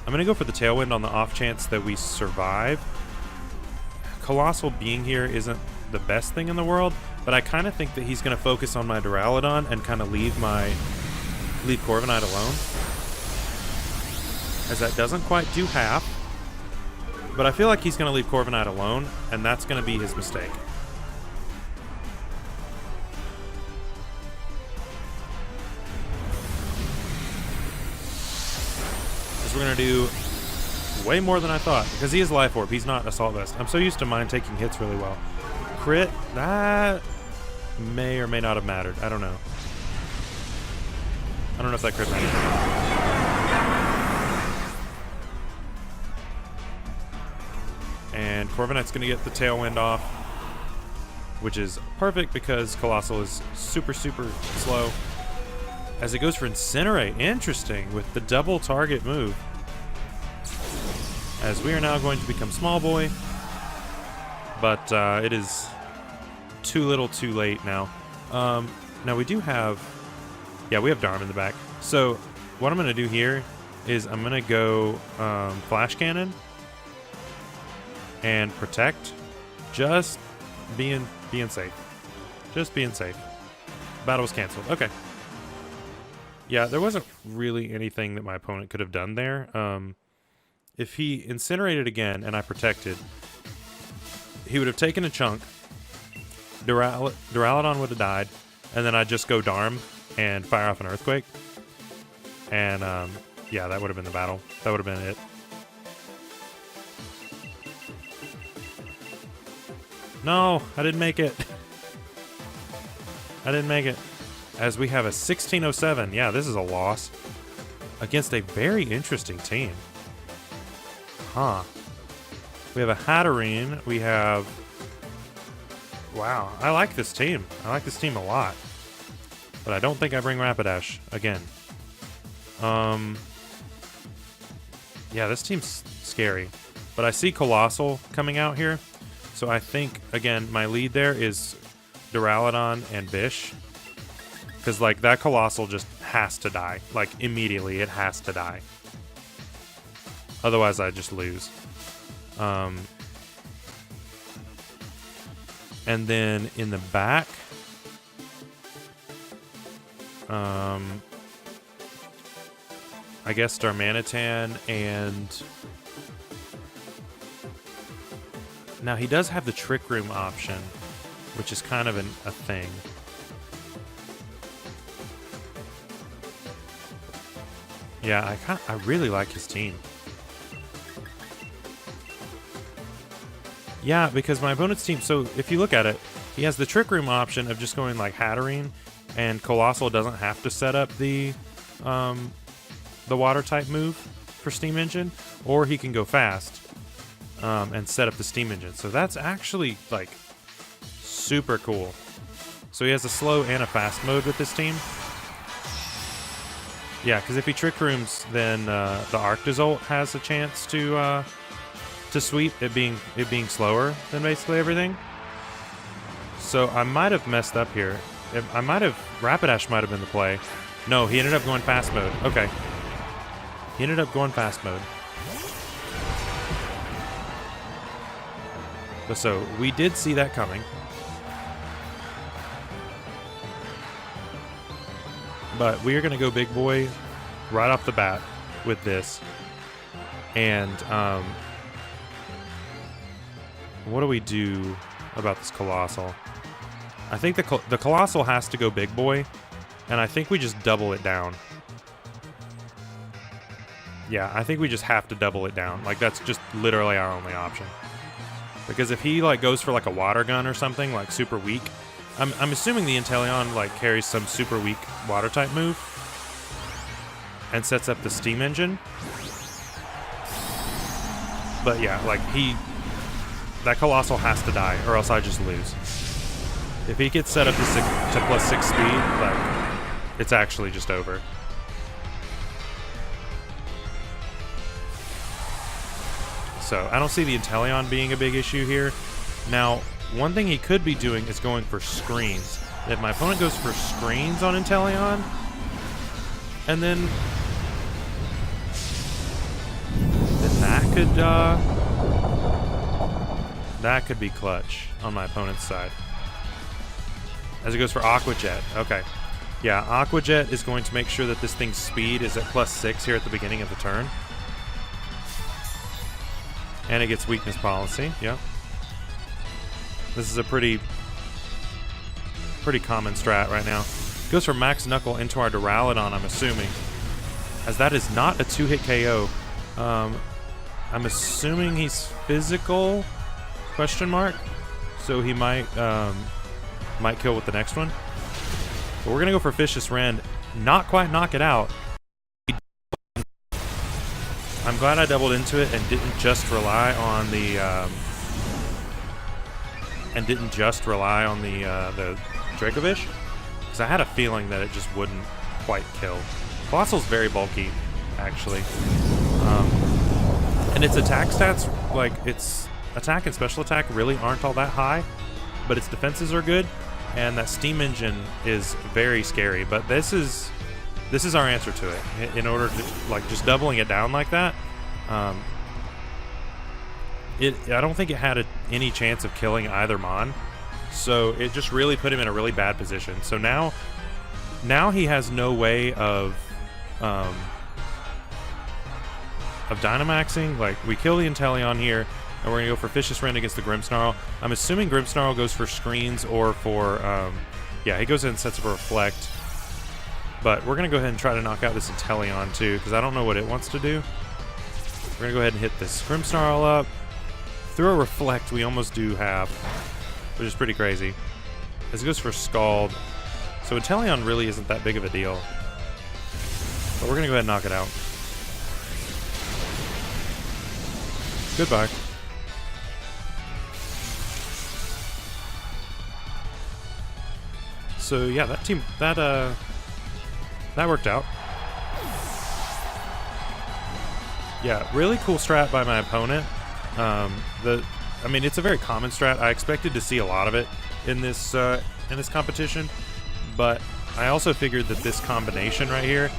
going to go for the Tailwind on the off chance that we survive. Colossal being here isn't the best thing in the world, but I kind of think that he's going to focus on my Duraludon and kind of leave Corviknight alone. As that doesn't quite do half. But I feel like he's going to leave Corviknight alone, and that's going to be his mistake. Because we're going to do way more than I thought. Because he is Life Orb. He's not Assault Vest. I'm so used to mine taking hits really well. Crit, that may or may not have mattered. I don't know. I don't know if that crit mattered. And Corviknight's going to get the Tailwind off, which is perfect because Colossal is super, super slow. As it goes for Incinerate. Interesting, with the double target move. As we are now going to become Small Boy. But it is too little too late now. Now we do have... Yeah, we have Darm in the back. So what I'm going to do here is I'm going to go Flash Cannon and Protect, Just being safe. Just being safe. Battle was canceled. Okay. Yeah, there wasn't really anything that my opponent could have done there. If he incinerated again and I protected, he would have taken a chunk. Duraludon would have died, and then I'd just go Darm and fire off an Earthquake. And yeah, that would have been the battle. That would have been it. No, I didn't make it. I didn't make it. As we have a 1607. Yeah, this is a loss against a very interesting team. Huh. We have a Hatterene. We have... Wow, I like this team. I like this team a lot. But I don't think I bring Rapidash again. Yeah, this team's scary. But I see Colossal coming out here. So I think, again, my lead there is Duraludon and Bish. Because, like, that Colossal just has to die. Like, immediately, it has to die. Otherwise, I just lose. And then in the back, I guess Darmanitan and... Now, he does have the Trick Room option, which is kind of a thing. Yeah, I really like his team. Yeah, because my opponent's team... So, if you look at it, he has the Trick Room option of just going like Hatterene, and Colossal doesn't have to set up the Water-type move for Steam Engine, or he can go fast and set up the Steam Engine. So that's actually, like, super cool. So he has a slow and a fast mode with this team. Yeah, because if he Trick Rooms, then the Arctozolt has a chance to sweep, it being slower than basically everything. So I might have messed up here. Rapidash might have been the play. No, he ended up going fast mode. Okay. He ended up going fast mode. So we did see that coming. But we are going to go big boy right off the bat with this. And what do we do about this Colossal? I think the Colossal has to go big boy, and I think we just double it down. Yeah, I think we just have to double it down. Like, that's just literally our only option. Because if he, like, goes for, like, a water gun or something, like, super weak, I'm assuming the Inteleon, like, carries some super weak water-type move and sets up the Steam Engine. But, yeah, like, that Colossal has to die, or else I just lose. If he gets set up to +6 speed, like, it's actually just over. So, I don't see the Inteleon being a big issue here. Now, one thing he could be doing is going for screens. If my opponent goes for screens on Inteleon, and then that could be clutch on my opponent's side. As it goes for Aqua Jet. Okay. Yeah, Aqua Jet is going to make sure that this thing's speed is at +6 here at the beginning of the turn. And it gets weakness policy. Yep. This is a pretty common strat right now. Goes for Max Knuckle into our Duraludon, I'm assuming. As that is not a 2-hit KO. I'm assuming he's physical? Question mark. So he might kill with the next one. But we're gonna go for Vicious Rend. Not quite knock it out. I'm glad I doubled into it and didn't just rely on the Dracovish, because I had a feeling that it just wouldn't quite kill. Colossal's very bulky, actually, and its attack stats, like its attack and special attack, really aren't all that high, but its defenses are good, and that Steam Engine is very scary. But this is our answer to it. In order to, like, just doubling it down like that, I don't think it had any chance of killing either Mon. So it just really put him in a really bad position. So now he has no way of Dynamaxing. Like, we kill the Inteleon here, and we're going to go for Vicious Rend against the Grimmsnarl. I'm assuming Grimmsnarl goes for screens or for, yeah, he goes in and sets up a Reflect. But we're going to go ahead and try to knock out this Inteleon too, because I don't know what it wants to do. We're going to go ahead and hit this Grimmsnarl up. Through a Reflect, we almost do half, which is pretty crazy. As it goes for Scald. So Inteleon really isn't that big of a deal. But we're going to go ahead and knock it out. Goodbye. So yeah, that worked out. Yeah, really cool strat by my opponent. I mean, it's a very common strat. I expected to see a lot of it in this competition, but I also figured that this combination right here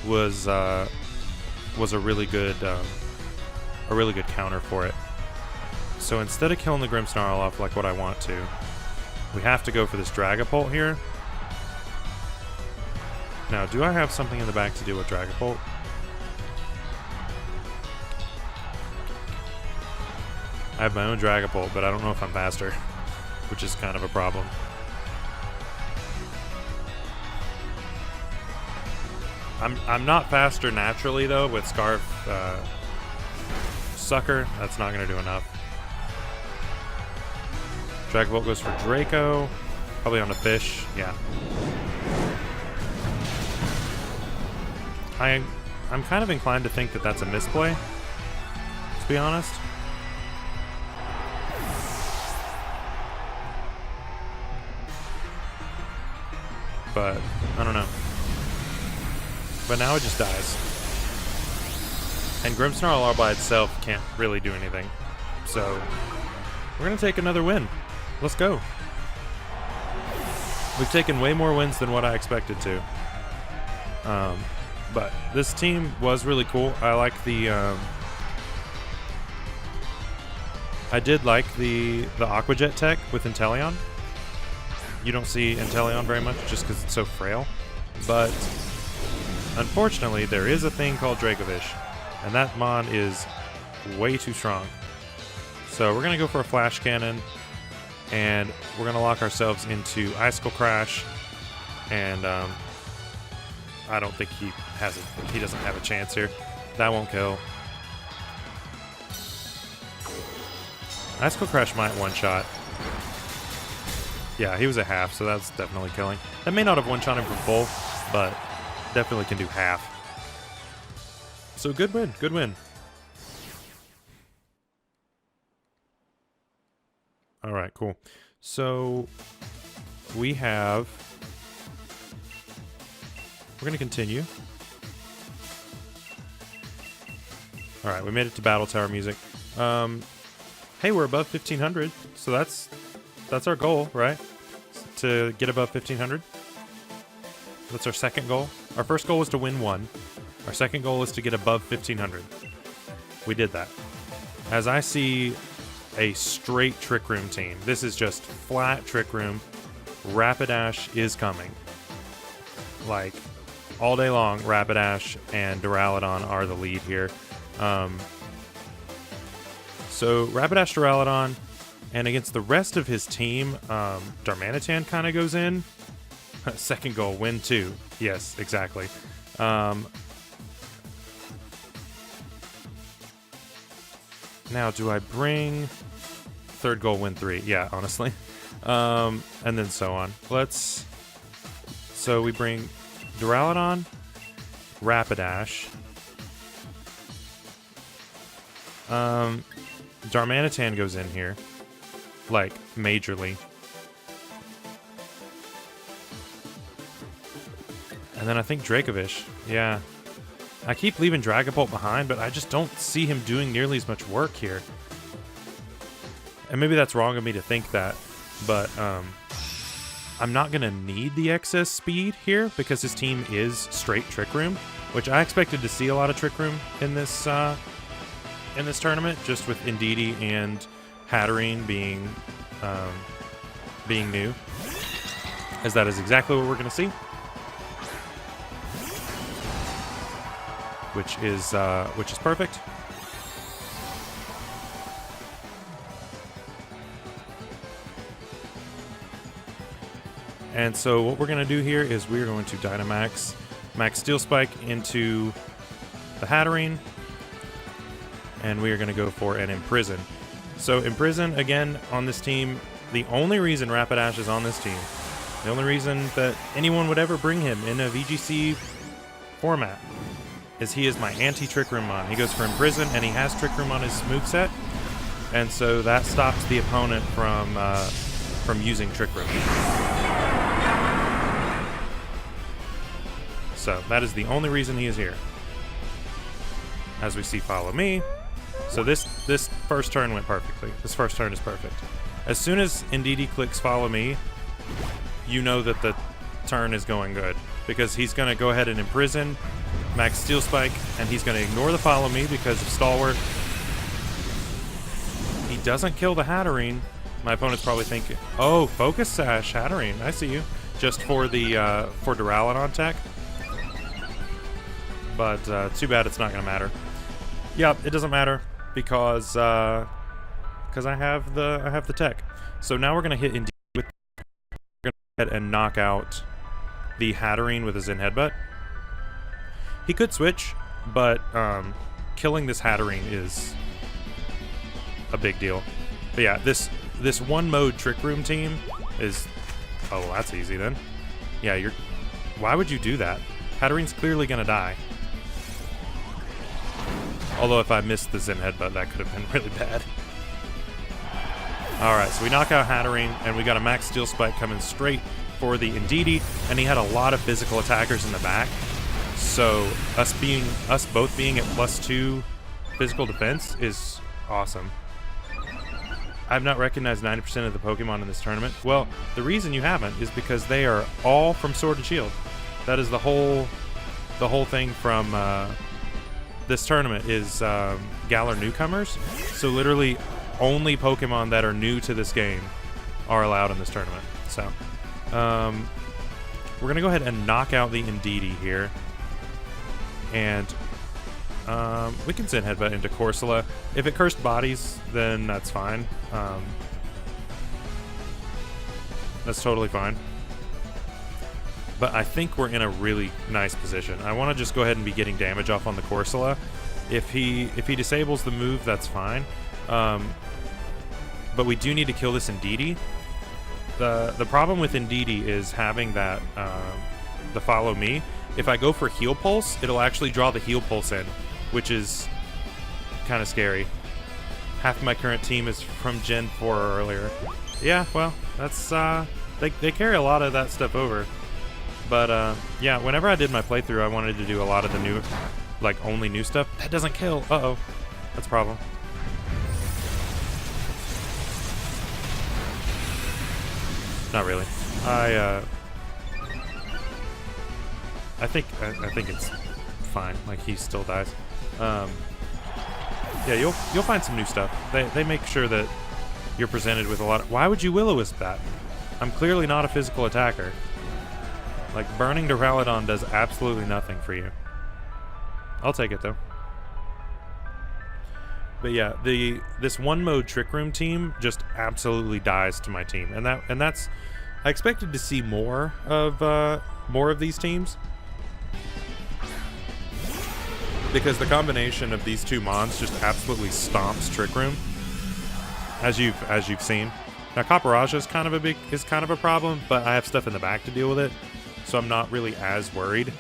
was a really good counter for it. So instead of killing the Grimmsnarl off like what I want to, we have to go for this Dragapult here. Now, do I have something in the back to deal with Dragapult? I have my own Dragapult, but I don't know if I'm faster, which is kind of a problem. I'm not faster naturally, though, with Scarf Sucker. That's not going to do enough. Dragapult goes for Draco. Probably on a fish. Yeah. I'm kind of inclined to think that that's a misplay, to be honest. But I don't know. But now it just dies. And Grimmsnarl all by itself can't really do anything. So we're going to take another win. Let's go. We've taken way more wins than what I expected to. But this team was really cool. I like the I did like the Aqua Jet tech with Inteleon. You don't see Inteleon very much just because it's so frail. But unfortunately, there is a thing called Dracovish, and that Mon is way too strong. So we're going to go for a Flash Cannon, and we're going to lock ourselves into Icicle Crash, and I don't think he doesn't have a chance here. That won't kill. Icicle Crash might one-shot. Yeah, he was a half, so that's definitely killing. That may not have one-shot him for full, but definitely can do half. So good win, good win. All right, cool. So we have... We're going to continue. All right, we made it to Battle Tower music. Hey, we're above 1,500, so that's our goal, right? To get above 1,500. That's our second goal. Our first goal was to win 1. Our second goal is to get above 1,500. We did that. As I see a straight Trick Room team, this is just flat Trick Room. Rapidash is coming. Like, all day long, Rapidash and Duraludon are the lead here. So Rapidash, Duraludon, and against the rest of his team, Darmanitan kind of goes in. Second goal, win 2. Yes, exactly. Now, do I bring third goal, win 3? Yeah, honestly. And then so on. So we bring Duraludon, Rapidash, Darmanitan goes in here, like, majorly. And then I think Dracovish, yeah. I keep leaving Dragapult behind, but I just don't see him doing nearly as much work here. And maybe that's wrong of me to think that, but I'm not going to need the excess speed here because his team is straight Trick Room, which I expected to see a lot of Trick Room in this in this tournament, just with Indeedee and Hatterene being new, as that is exactly what we're going to see, which is perfect. And so what we're going to do here is we're going to Dynamax Max Steel Spike into the Hatterene, and we are going to go for an Imprison. So Imprison, again, on this team, the only reason Rapidash is on this team, the only reason that anyone would ever bring him in a VGC format is he is my anti-Trick Room mon. He goes for Imprison, and he has Trick Room on his moveset, and so that stops the opponent from using Trick Room. So that is the only reason he is here. As we see, follow me. So this first turn went perfectly. This first turn is perfect. As soon as Indeedee clicks follow me, you know that the turn is going good, because he's going to go ahead and Imprison Max Steel Spike, and he's going to ignore the follow me because of Stalwart. He doesn't kill the Hatterene. My opponent's probably thinking, oh, Focus Sash Hatterene, I see you. Just for the for Duraludon tech. But too bad it's not going to matter. Yep, it doesn't matter because I have the tech. So now we're going to hit Indeedee with, we're going to go ahead and knock out the Hatterene with a Zen Headbutt. He could switch, but killing this Hatterene is a big deal. But yeah, this one mode Trick Room team is, oh, well, that's easy then. Yeah, why would you do that? Hatterene's clearly going to die. Although if I missed the Zen Headbutt, that could have been really bad. Alright, so we knock out Hatterene, and we got a Max Steel Spike coming straight for the Indeedee, and he had a lot of physical attackers in the back. So us both being at +2 physical defense is awesome. I've not recognized 90% of the Pokemon in this tournament. Well, the reason you haven't is because they are all from Sword and Shield. That is the whole thing from this tournament is Galar Newcomers. So literally only Pokemon that are new to this game are allowed in this tournament. So we're going to go ahead and knock out the Indeedee here. And we can send Headbutt into Corsola. If it cursed bodies, then that's fine. That's totally fine. But I think we're in a really nice position. I want to just go ahead and be getting damage off on the Corsola. If he disables the move, that's fine. But we do need to kill this Indeedee. The problem with Indeedee is having that the follow me. If I go for Heal Pulse, it'll actually draw the Heal Pulse in, which is kind of scary. Half of my current team is from Gen 4 or earlier. Yeah, well, that's they carry a lot of that stuff over. But yeah, whenever I did my playthrough, I wanted to do a lot of the new, like, only new stuff. That doesn't kill. Uh-oh. That's a problem. Not really. I think it's fine. Like, he still dies. Yeah, you'll find some new stuff. They make sure that you're presented with a lot of... Why would you Will-O-Wisp that? I'm clearly not a physical attacker. Like, burning Duraludon does absolutely nothing for you. I'll take it, though. But yeah, this one mode Trick Room team just absolutely dies to my team, and that's I expected to see more of these teams, because the combination of these two mons just absolutely stomps Trick Room, as you've seen. Now Caparajah is kind of a problem, but I have stuff in the back to deal with it, so I'm not really as worried.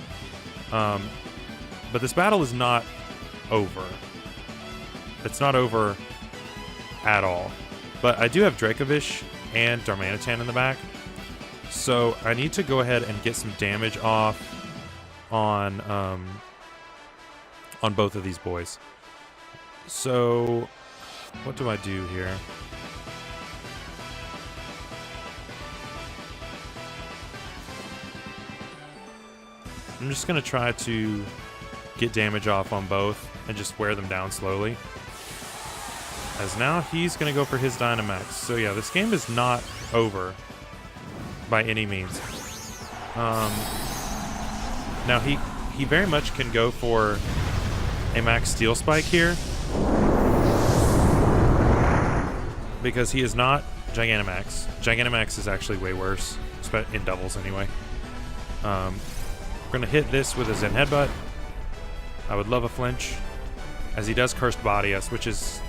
But this battle is not over. It's not over at all. But I do have Dracovish and Darmanitan in the back, so I need to go ahead and get some damage off on both of these boys. So what do I do here? I'm just going to try to get damage off on both and just wear them down slowly. as now he's going to go for his Dynamax. So yeah, this game is not over by any means. Now he very much can go for a Max Steel Spike here, because he is not Gigantamax. Gigantamax is actually way worse, in doubles anyway. We're going to hit this with a Zen Headbutt. I would love a flinch, as he does Cursed Body us, which is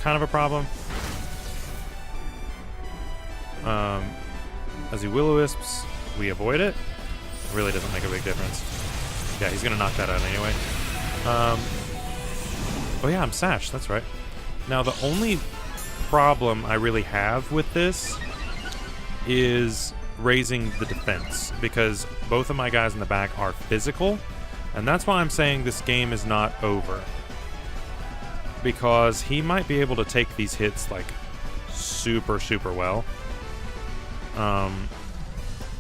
kind of a problem. As he Will-O-Wisps, we avoid it. Really doesn't make a big difference. Yeah, he's going to knock that out anyway. Oh yeah, I'm Sash, that's right. Now the only problem I really have with this is raising the defense, because both of my guys in the back are physical, and that's why I'm saying this game is not over, because he might be able to take these hits like super well.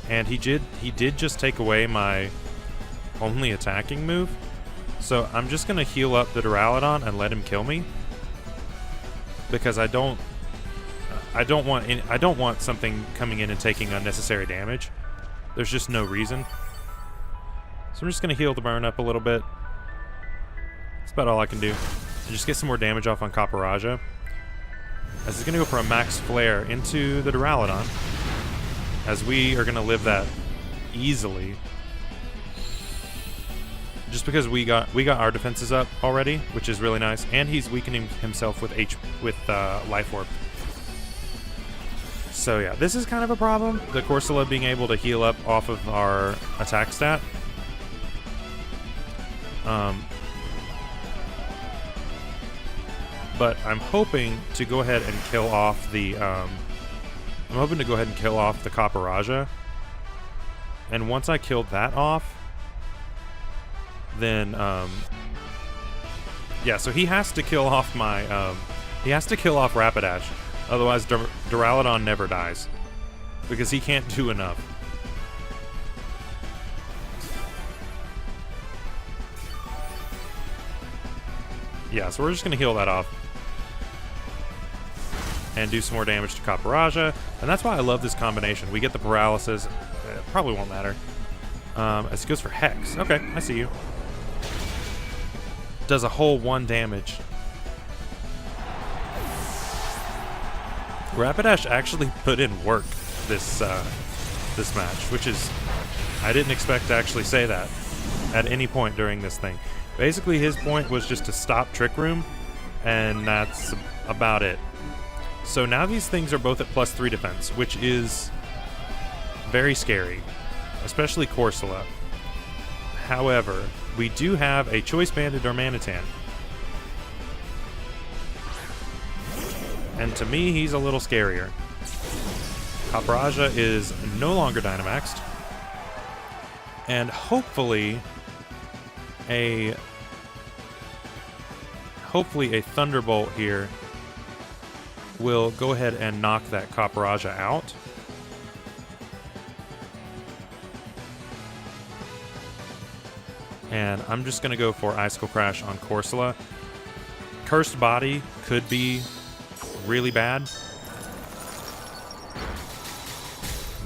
And he did just take away my only attacking move, so I'm just gonna heal up the Duraludon and let him kill me, because I don't want something coming in and taking unnecessary damage. There's just no reason. So I'm just gonna heal the burn up a little bit. That's about all I can do. And just get some more damage off on Caporaja, as he's gonna go for a Max Flare into the Duraludon, as we are gonna live that easily, just because we got our defenses up already, which is really nice, and he's weakening himself with Life Orb. So yeah, this is kind of a problem, the Corsola being able to heal up off of our attack stat. But I'm hoping to go ahead and kill off the Caporaja. And once I killed that off, then yeah, so he has to kill off my he has to kill off Rapidash. Otherwise Duraludon never dies, because he can't do enough. Yeah, so we're just gonna heal that off and do some more damage to Caporaja, and that's why I love this combination. We get the paralysis. It probably won't matter. As he goes for Hex. Okay, I see you. Does a whole 1 damage. Rapidash actually put in work this match, which is, I didn't expect to actually say that at any point during this thing. Basically, his point was just to stop Trick Room, and that's about it. So now these things are both at +3 defense, which is very scary, especially Corsola. However, we do have a Choice Banded Darmanitan, and to me, he's a little scarier. Caporaja is no longer Dynamaxed, and hopefully a Thunderbolt here will go ahead and knock that Caporaja out. And I'm just going to go for Icicle Crash on Corsola. Cursed Body could be really bad.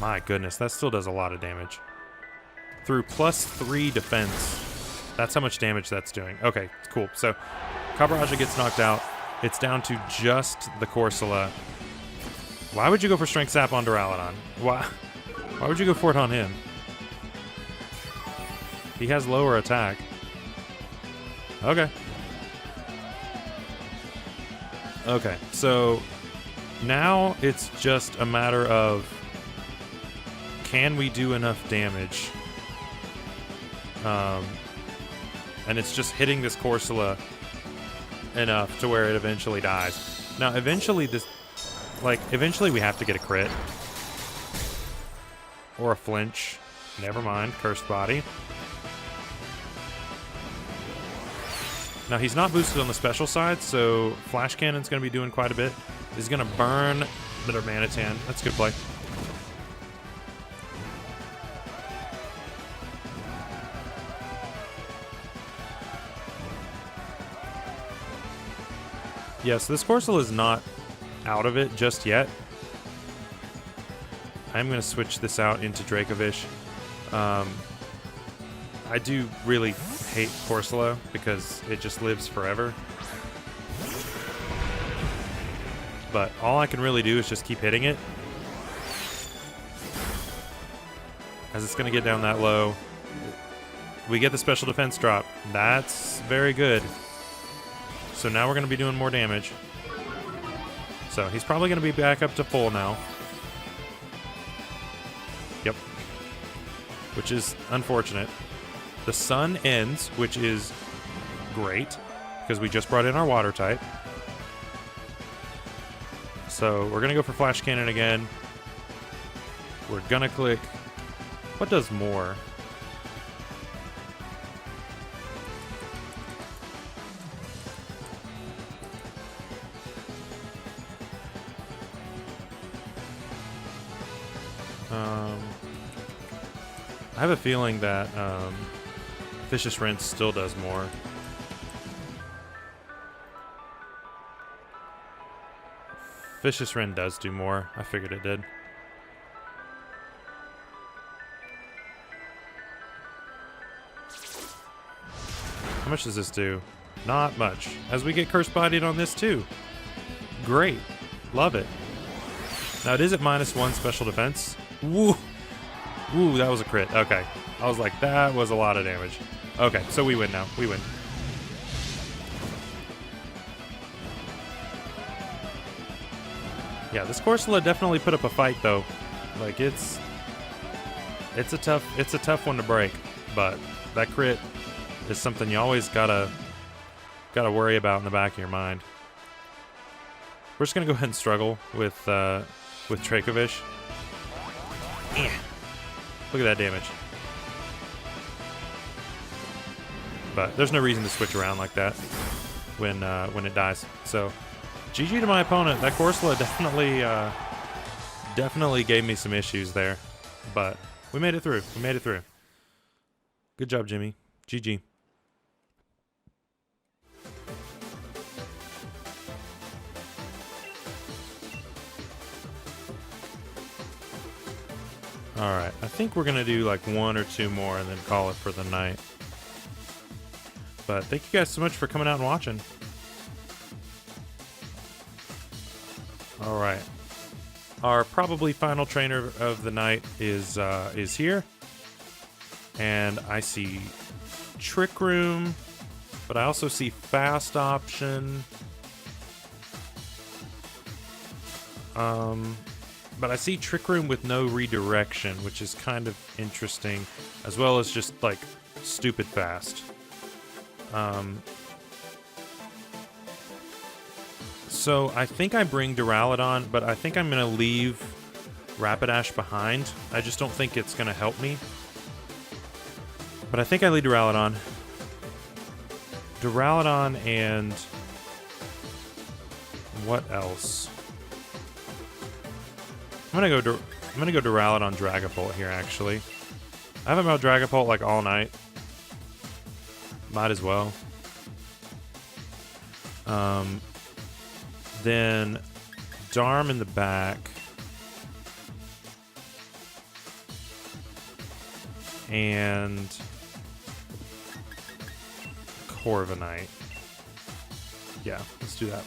My goodness, that still does a lot of damage. Through +3 defense, that's how much damage that's doing. Okay, cool. So Caporaja gets knocked out. It's down to just the Corsola. Why would you go for Strength Sap on Duraludon? Why would you go for it on him? He has lower attack. Okay. Okay, so now it's just a matter of, can we do enough damage? And it's just hitting this Corsola enough to where it eventually dies. Now, eventually we have to get a crit. Or a flinch. Never mind, Cursed Body. Now, he's not boosted on the special side, so Flash Cannon's going to be doing quite a bit. He's going to burn the Darmanitan. That's a good play. Yes, this Corsola is not out of it just yet. I'm going to switch this out into Dracovish. I do really hate Corsola because it just lives forever. But all I can really do is just keep hitting it. As it's going to get down that low. We get the special defense drop. That's very good. So now we're going to be doing more damage. So he's probably going to be back up to full now. Yep. Which is unfortunate. The sun ends, which is great, because we just brought in our water type. So we're going to go for Flash Cannon again. We're going to click... What does more? I have a feeling that Vicious Rinse still does more. Vicious Rinse does do more. I figured it did. How much does this do? Not much. As we get Curse Bodied on this too. Great. Love it. Now it is at -1 special defense. Woo! Ooh, that was a crit. Okay. I was like, that was a lot of damage. Okay, so we win now. We win. Yeah, this Corsola definitely put up a fight though. Like it's a tough one to break, but that crit is something you always gotta worry about in the back of your mind. We're just gonna go ahead and struggle with Dracovish. Yeah. Look at that damage. But there's no reason to switch around like that when it dies. So, GG to my opponent. That Corsola definitely gave me some issues there, but we made it through. We made it through. Good job, Jimmy. GG. Alright, I think we're going to do like 1 or 2 more and then call it for the night. But thank you guys so much for coming out and watching. Alright. Our probably final trainer of the night is here. And I see Trick Room, but I also see Fast Option. But I see Trick Room with no redirection, which is kind of interesting, as well as just, like, stupid fast. So I think I bring Duraludon, but I think I'm going to leave Rapidash behind. I just don't think it's going to help me. But I think I leave Duraludon. Duraludon and... what else? I'm gonna go Duraludon Dragapult here. Actually, I haven't about Dragapult like all night. Might as well. Then Darm in the back, and Corviknight. Yeah, let's do that.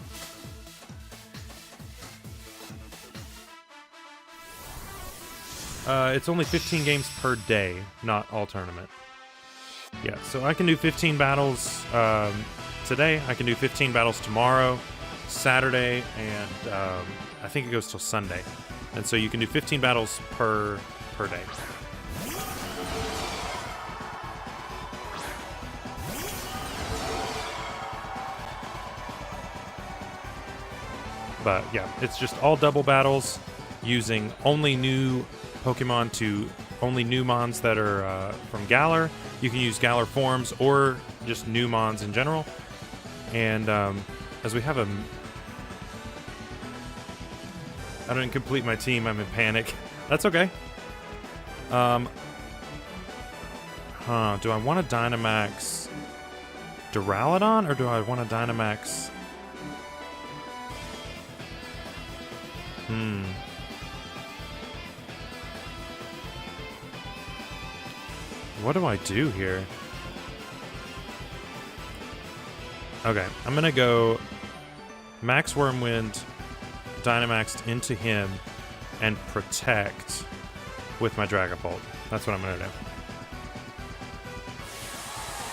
It's only 15 games per day, not all tournament. Yeah, so I can do 15 battles today. I can do 15 battles tomorrow, Saturday, and I think it goes till Sunday. And so you can do 15 battles per day. But yeah, it's just all double battles using only new Pokemon to only new Mons that are from Galar. You can use Galar forms or just new Mons in general. And as we have a... I didn't complete my team. I'm in panic. That's okay. Do I want to Dynamax Duraludon or do I want to Dynamax What do I do here? Okay, I'm gonna go Max Wormwind, Dynamaxed into him, and protect with my Dragapult. That's what I'm gonna do.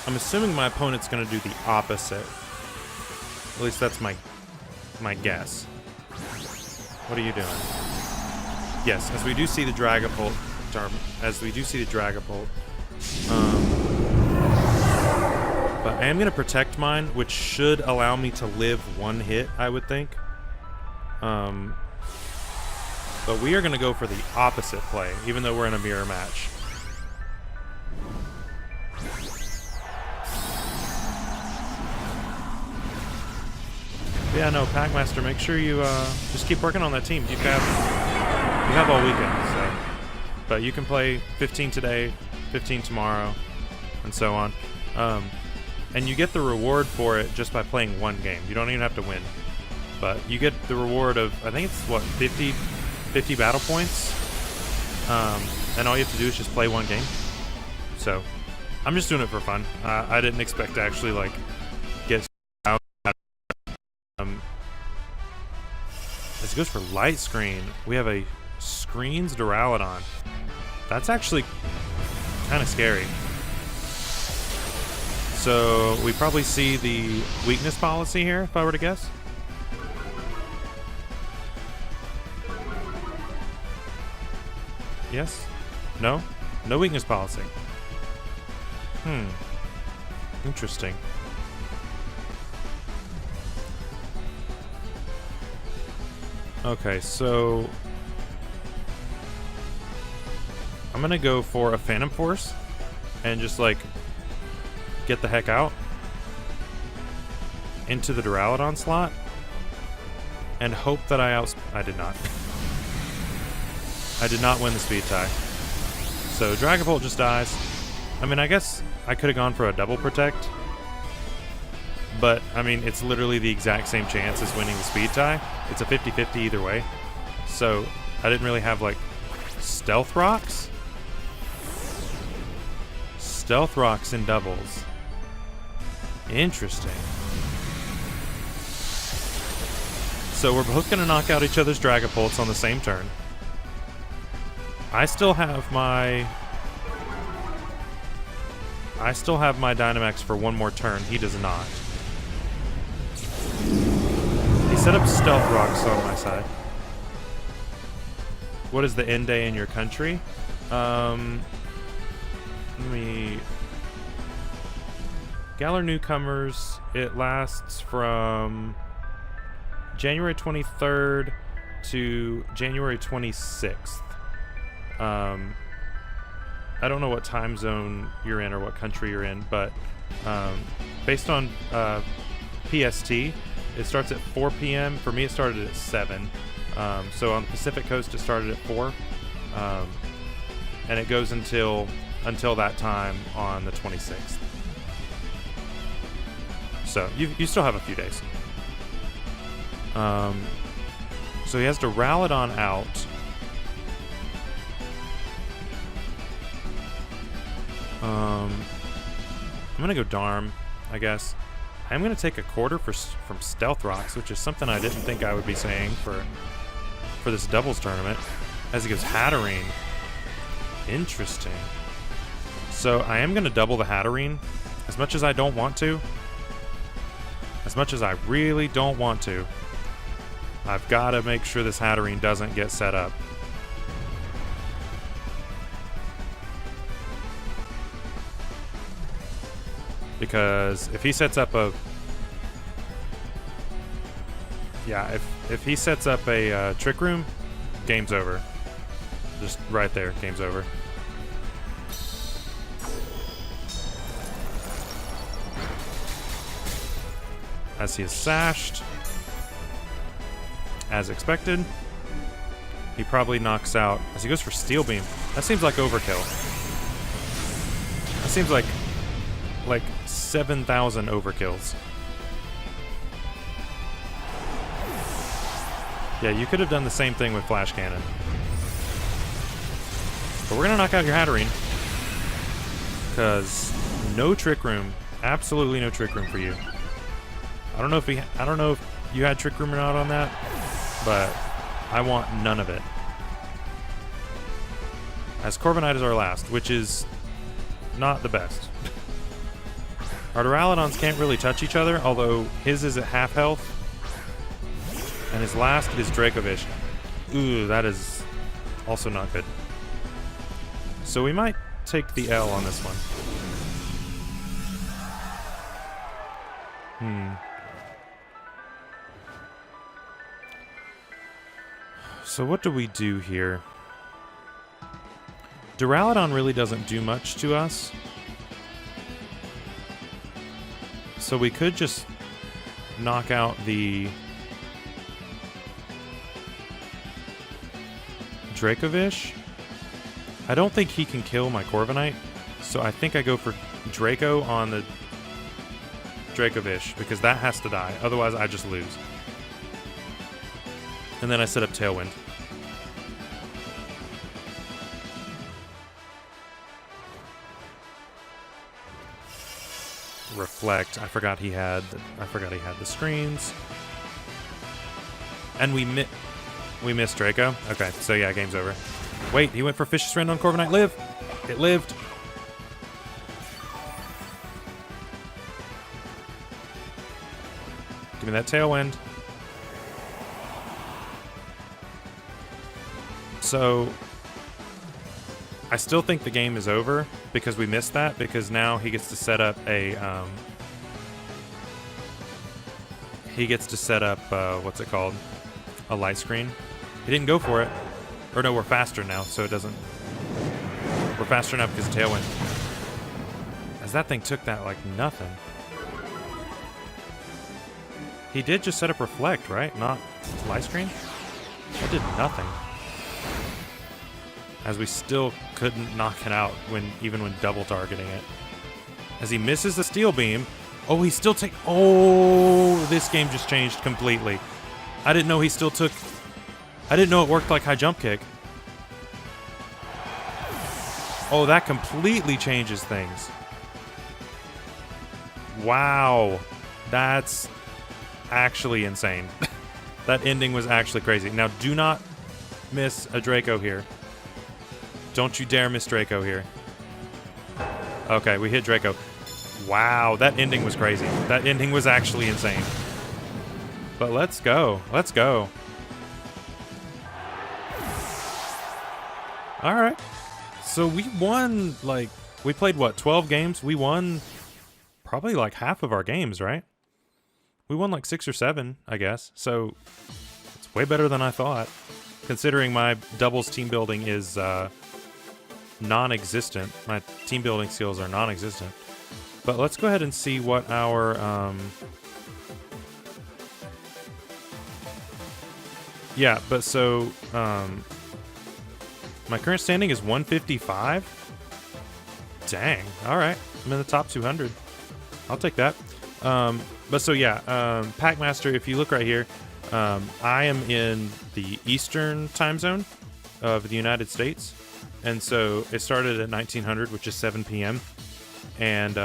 I'm assuming my opponent's gonna do the opposite. At least that's my guess. What are you doing? Yes, as we do see the Dragapult, but I am going to protect mine, which should allow me to live one hit, I would think. But we are going to go for the opposite play, even though we're in a mirror match. Yeah, no, Packmaster, make sure you just keep working on that team. You have all weekend, so. But you can play 15 today, 15 tomorrow, and so on. And you get the reward for it just by playing one game. You don't even have to win. But you get the reward of, I think it's, what, 50 battle points? And all you have to do is just play one game. So, I'm just doing it for fun. I didn't expect to actually, like, get out. As it goes for Light Screen, we have a Screens Duraludon. That's actually kind of scary. So we probably see the weakness policy here, if I were to guess. Yes? No? No weakness policy. Interesting. Okay, so I'm gonna go for a Phantom Force and just like get the heck out into the Duraludon slot and hope that I did not. I did not win the speed tie. So Dragapult just dies. I mean, I guess I could have gone for a double protect, but I mean, it's literally the exact same chance as winning the speed tie. It's a 50-50 either way. So I didn't really have like Stealth Rocks. Stealth Rocks in doubles. Interesting. So we're both going to knock out each other's Dragapults on the same turn. I still have my Dynamax for one more turn. He does not. He set up Stealth Rocks on my side. What is the end day in your country? Let me... Galar Newcomers, it lasts from January 23rd to January 26th. I don't know what time zone you're in or what country you're in, but based on PST, it starts at 4 p.m. For me, it started at 7. So on the Pacific Coast, it started at 4. And it goes until that time on the 26th. So you still have a few days. So he has Duraludon out. I'm gonna go Darm, I guess. I'm gonna take a quarter from Stealth Rocks, which is something I didn't think I would be saying for this doubles tournament. As he goes Hatterene. Interesting. So I am gonna double the Hatterene, as much as I don't want to. As much as I really don't want to. I've got to make sure this Hatterene doesn't get set up. Because if he sets up a... Yeah, if he sets up a Trick Room, game's over. Just right there, game's over. As he is sashed. As expected. He probably knocks out... As he goes for Steel Beam. That seems like overkill. That seems like 7,000 overkills. Yeah, you could have done the same thing with Flash Cannon. But we're going to knock out your Hatterene. Because no Trick Room. Absolutely no Trick Room for you. I don't know if you had Trick Room or not on that, but I want none of it. As Corviknight is our last, which is not the best. Our Duraludons can't really touch each other, although his is at half health. And his last is Dracovish. Ooh, that is also not good. So we might take the L on this one. So what do we do here? Duraludon really doesn't do much to us. So we could just knock out the Dracovish. I don't think he can kill my Corviknight, so I think I go for Draco on the Dracovish, because that has to die. Otherwise, I just lose. And then I set up Tailwind. Reflect. I forgot he had the screens. And we missed Draco. Okay, so yeah, game's over. Wait, he went for Vicious Rend on Corviknight. Live! It lived. Give me that Tailwind. So I still think the game is over because we missed that, because now he gets to set up a what's it called? A light screen. He didn't go for it. Or no, we're faster now, so it doesn't. We're faster now because of Tailwind. As that thing took that like nothing. He did just set up Reflect, right? Not light screen? That did nothing. As we still couldn't knock it out even when double targeting it. As he misses the Steel Beam. Oh, he still take. Oh, this game just changed completely. I didn't know he still took. I didn't know it worked like high jump kick. Oh, that completely changes things. Wow. That's actually insane. That ending was actually crazy. Now, do not miss a Draco here. Don't you dare miss Draco here. Okay, we hit Draco. Wow, that ending was crazy. That ending was actually insane. But let's go. Let's go. All right. So we won, like, we played, what, 12 games? We won probably like half of our games, right? We won like 6 or 7, I guess. So it's way better than I thought, considering my doubles team building is non-existent. My team building skills are non-existent. But let's go ahead and see what our... Yeah, but so... my current standing is 155? Dang. Alright. I'm in the top 200. I'll take that. But so yeah, Packmaster, if you look right here, I am in the Eastern time zone of the United States. And so it started at 1900, which is 7 p.m. And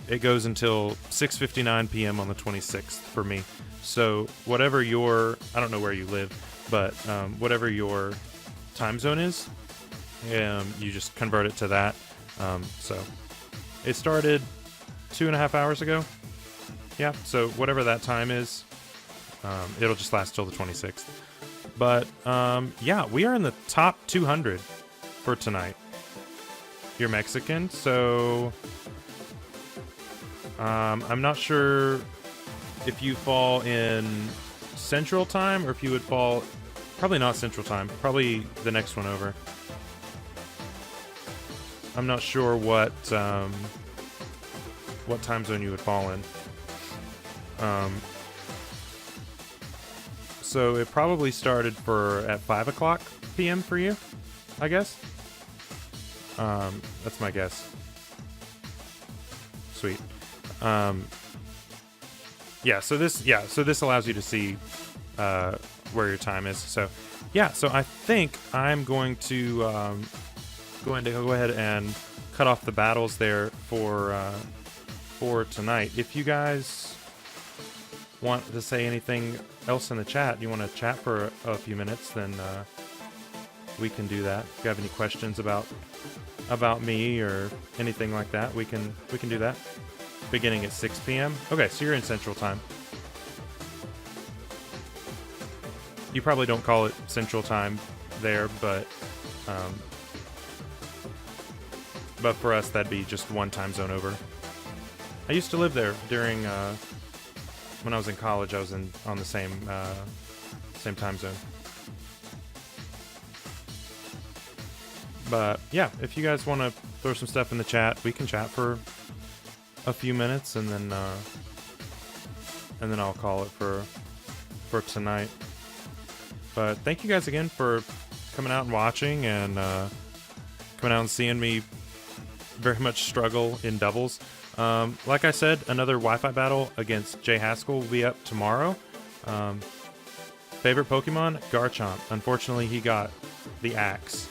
it goes until 6:59 p.m. on the 26th for me. So whatever your, I don't know where you live, but whatever your time zone is, you just convert it to that. So it started 2.5 hours ago. Yeah, so whatever that time is, it'll just last till the 26th. But yeah, we are in the top 200 for tonight. You're Mexican, so I'm not sure if you fall in Central Time or if you would fall, probably not Central Time, probably the next one over. I'm not sure what time zone you would fall in. So it probably started at 5 o'clock p.m. for you, I guess. That's my guess. Sweet. So this allows you to see where your time is. So yeah, so I think I'm going to go ahead and cut off the battles there for tonight. If you guys want to say anything else in the chat, you want to chat for a few minutes, then we can do that. If you have any questions about me or anything like that, we can do that. Beginning at 6 p.m. Okay, so you're in Central Time. You probably don't call it Central Time there, but for us that'd be just one time zone over. I used to live there during when I was in college. I was on the same time zone. But yeah, if you guys want to throw some stuff in the chat, we can chat for a few minutes, and then I'll call it for tonight. But thank you guys again for coming out and watching, and coming out and seeing me very much struggle in doubles. Like I said, another Wi-Fi battle against Jay Haskell will be up tomorrow. Favorite Pokemon? Garchomp. Unfortunately, he got the axe,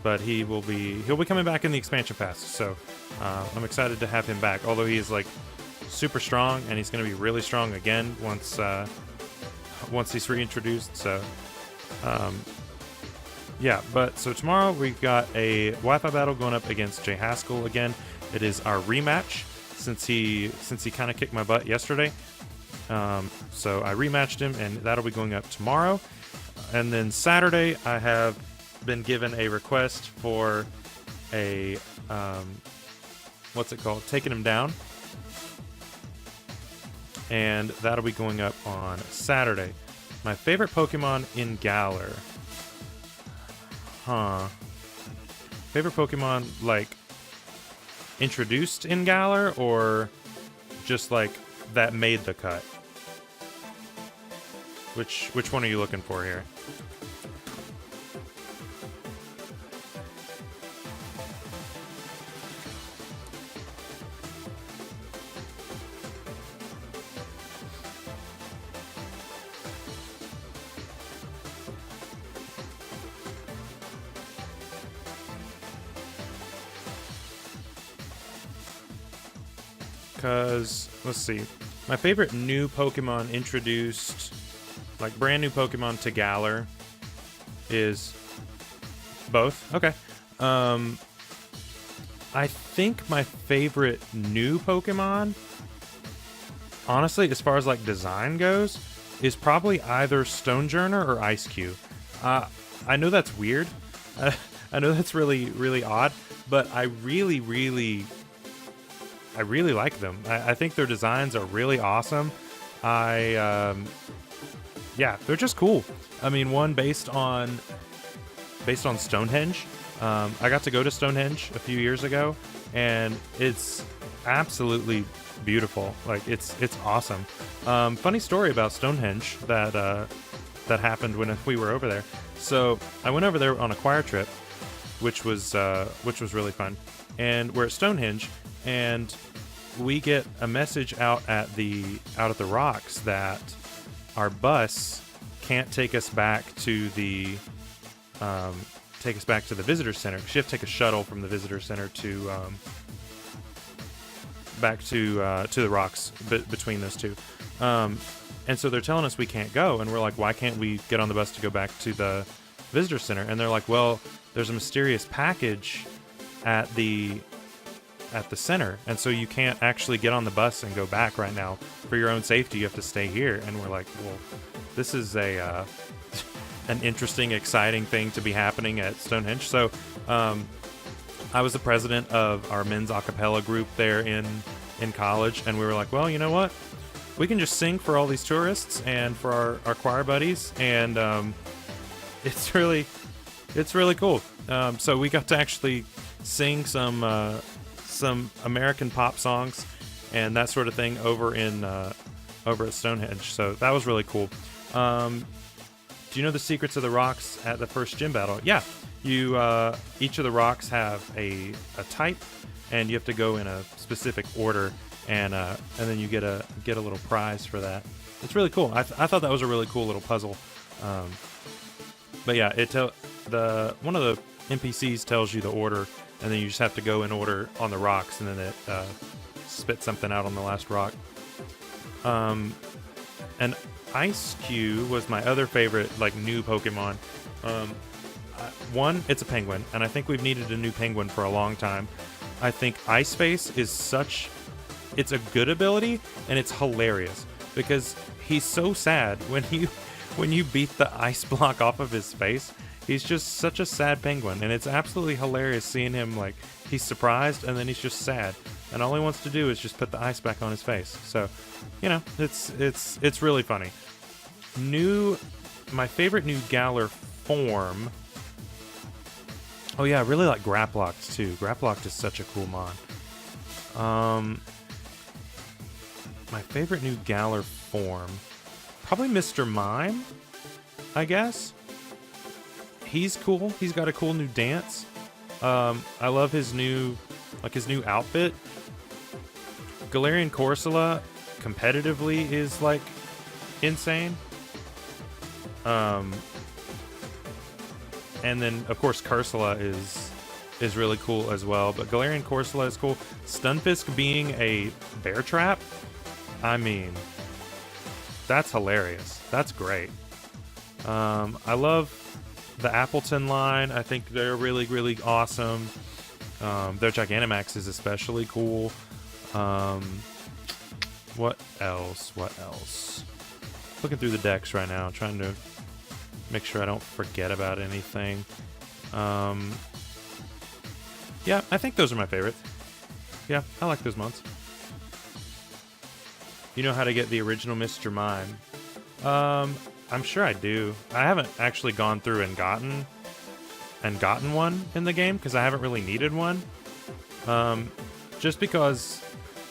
but he'll be coming back in the expansion pass. So I'm excited to have him back. Although he is like super strong, and he's going to be really strong again once he's reintroduced. So yeah. But so tomorrow we've got a Wi-Fi battle going up against Jay Haskell again. It is our rematch since he kind of kicked my butt yesterday. So I rematched him, and that'll be going up tomorrow. And then Saturday, I have been given a request for a what's it called? Taking him down. And that'll be going up on Saturday. My favorite Pokemon in Galar. Favorite Pokemon, like, introduced in Galar, or just, like, that made the cut? Which one are you looking for here? Because, let's see, my favorite new Pokemon introduced, like brand new Pokemon to Galar, is both. Okay. I think my favorite new Pokemon, honestly, as far as like design goes, is probably either Stonejourner or Ice-Q. I know that's weird. I know that's really, really odd, but I really like them. I think their designs are really awesome. Yeah, they're just cool. I mean, one based on Stonehenge. I got to go to Stonehenge a few years ago, and it's absolutely beautiful. Like, it's awesome. Funny story about Stonehenge that happened when we were over there. So I went over there on a choir trip, which was really fun. And we're at Stonehenge, and we get a message out at the rocks that our bus can't take us back to the visitor center. You have to take a shuttle from the visitor center to back to the rocks between those two. And so they're telling us we can't go, and we're like, why can't we get on the bus to go back to the visitor center? And they're like, well, there's a mysterious package at the center, and so you can't actually get on the bus and go back right now. For your own safety, you have to stay here. And we're like, well, this is an interesting, exciting thing to be happening at Stonehenge. So I was the president of our men's a cappella group there in college, and we were like, well, you know what? We can just sing for all these tourists and for our choir buddies, and it's really cool. So we got to actually sing some American pop songs and that sort of thing over at Stonehenge. So that was really cool. Do you know the secrets of the rocks at the first gym battle? Yeah, you each of the rocks have a type, and you have to go in a specific order, and then you get a little prize for that. It's really cool. I thought that was a really cool little puzzle. But yeah, one of the NPCs tells you the order, and then you just have to go in order on the rocks, and then it spits something out on the last rock. And Ice Cube was my other favorite, like, new Pokemon. One, it's a penguin, and I think we've needed a new penguin for a long time. I think Ice Face is it's a good ability, and it's hilarious, because he's so sad when you beat the ice block off of his face. He's just such a sad penguin, and it's absolutely hilarious seeing him, like, he's surprised, and then he's just sad, and all he wants to do is just put the ice back on his face. So, you know, it's really funny. My favorite new Galar form. Oh yeah, I really like Graploct too. Graploct is such a cool mon. My favorite new Galar form, probably Mr. Mime, I guess. He's cool. He's got a cool new dance. I love his new outfit. Galarian Corsola competitively is, like, insane. And then, of course, Cursula is really cool as well. But Galarian Corsola is cool. Stunfisk being a bear trap, I mean, that's hilarious. That's great. I love the Appleton line. I think they're really, really awesome. Their Gigantamax is especially cool. What else? Looking through the decks right now, trying to make sure I don't forget about anything. Yeah, I think those are my favorites. Yeah, I like those mods. You know how to get the original Mr. Mime? I'm sure I do. I haven't actually gone through and gotten one in the game because I haven't really needed one. Just because,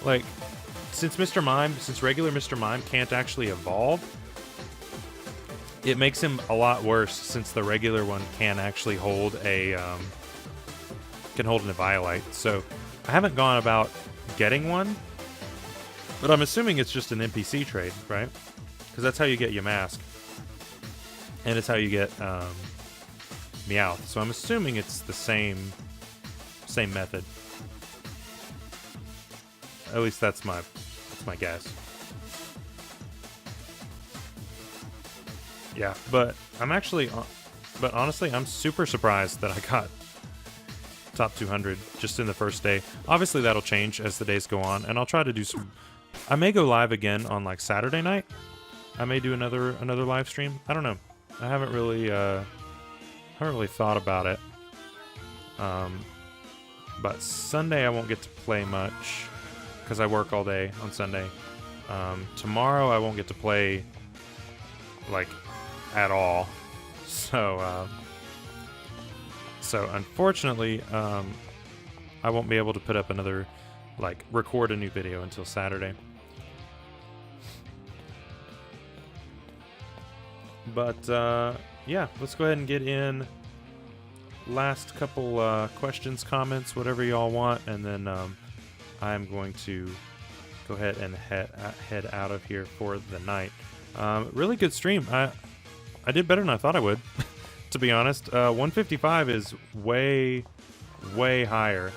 like, since regular Mr. Mime can't actually evolve, it makes him a lot worse since the regular one can actually hold an Eviolite. So I haven't gone about getting one, but I'm assuming it's just an NPC trade, right? Because that's how you get Yamask, and it's how you get Meowth. So I'm assuming it's the same method. At least that's my guess. Yeah, but honestly, I'm super surprised that I got top 200 just in the first day. Obviously, that'll change as the days go on, and I'll try to do some. I may go live again on, like, Saturday night. I may do another live stream. I don't know. I haven't really thought about it. But Sunday I won't get to play much because I work all day on Sunday. Tomorrow I won't get to play, like, at all. So unfortunately, I won't be able to put up another, like, record a new video until Saturday. But yeah, let's go ahead and get in last couple questions, comments, whatever y'all want, and then I'm going to go ahead and head out of here for the night. Really good stream. I did better than I thought I would, to be honest. 155 is way higher.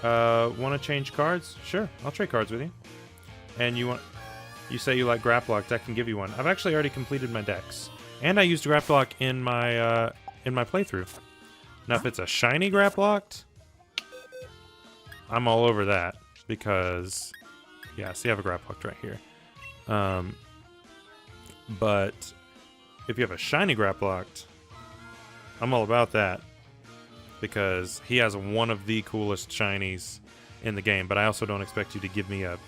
Want to change cards? Sure, I'll trade cards with you. And you say you like Graploct, I can give you one. I've actually already completed my decks, and I used Graploct in my playthrough. Now, if it's a shiny Graploct, I'm all over that because, yeah, see, I have a Graploct right here. But if you have a shiny Graploct, I'm all about that because he has one of the coolest shinies in the game. But I also don't expect you to give me a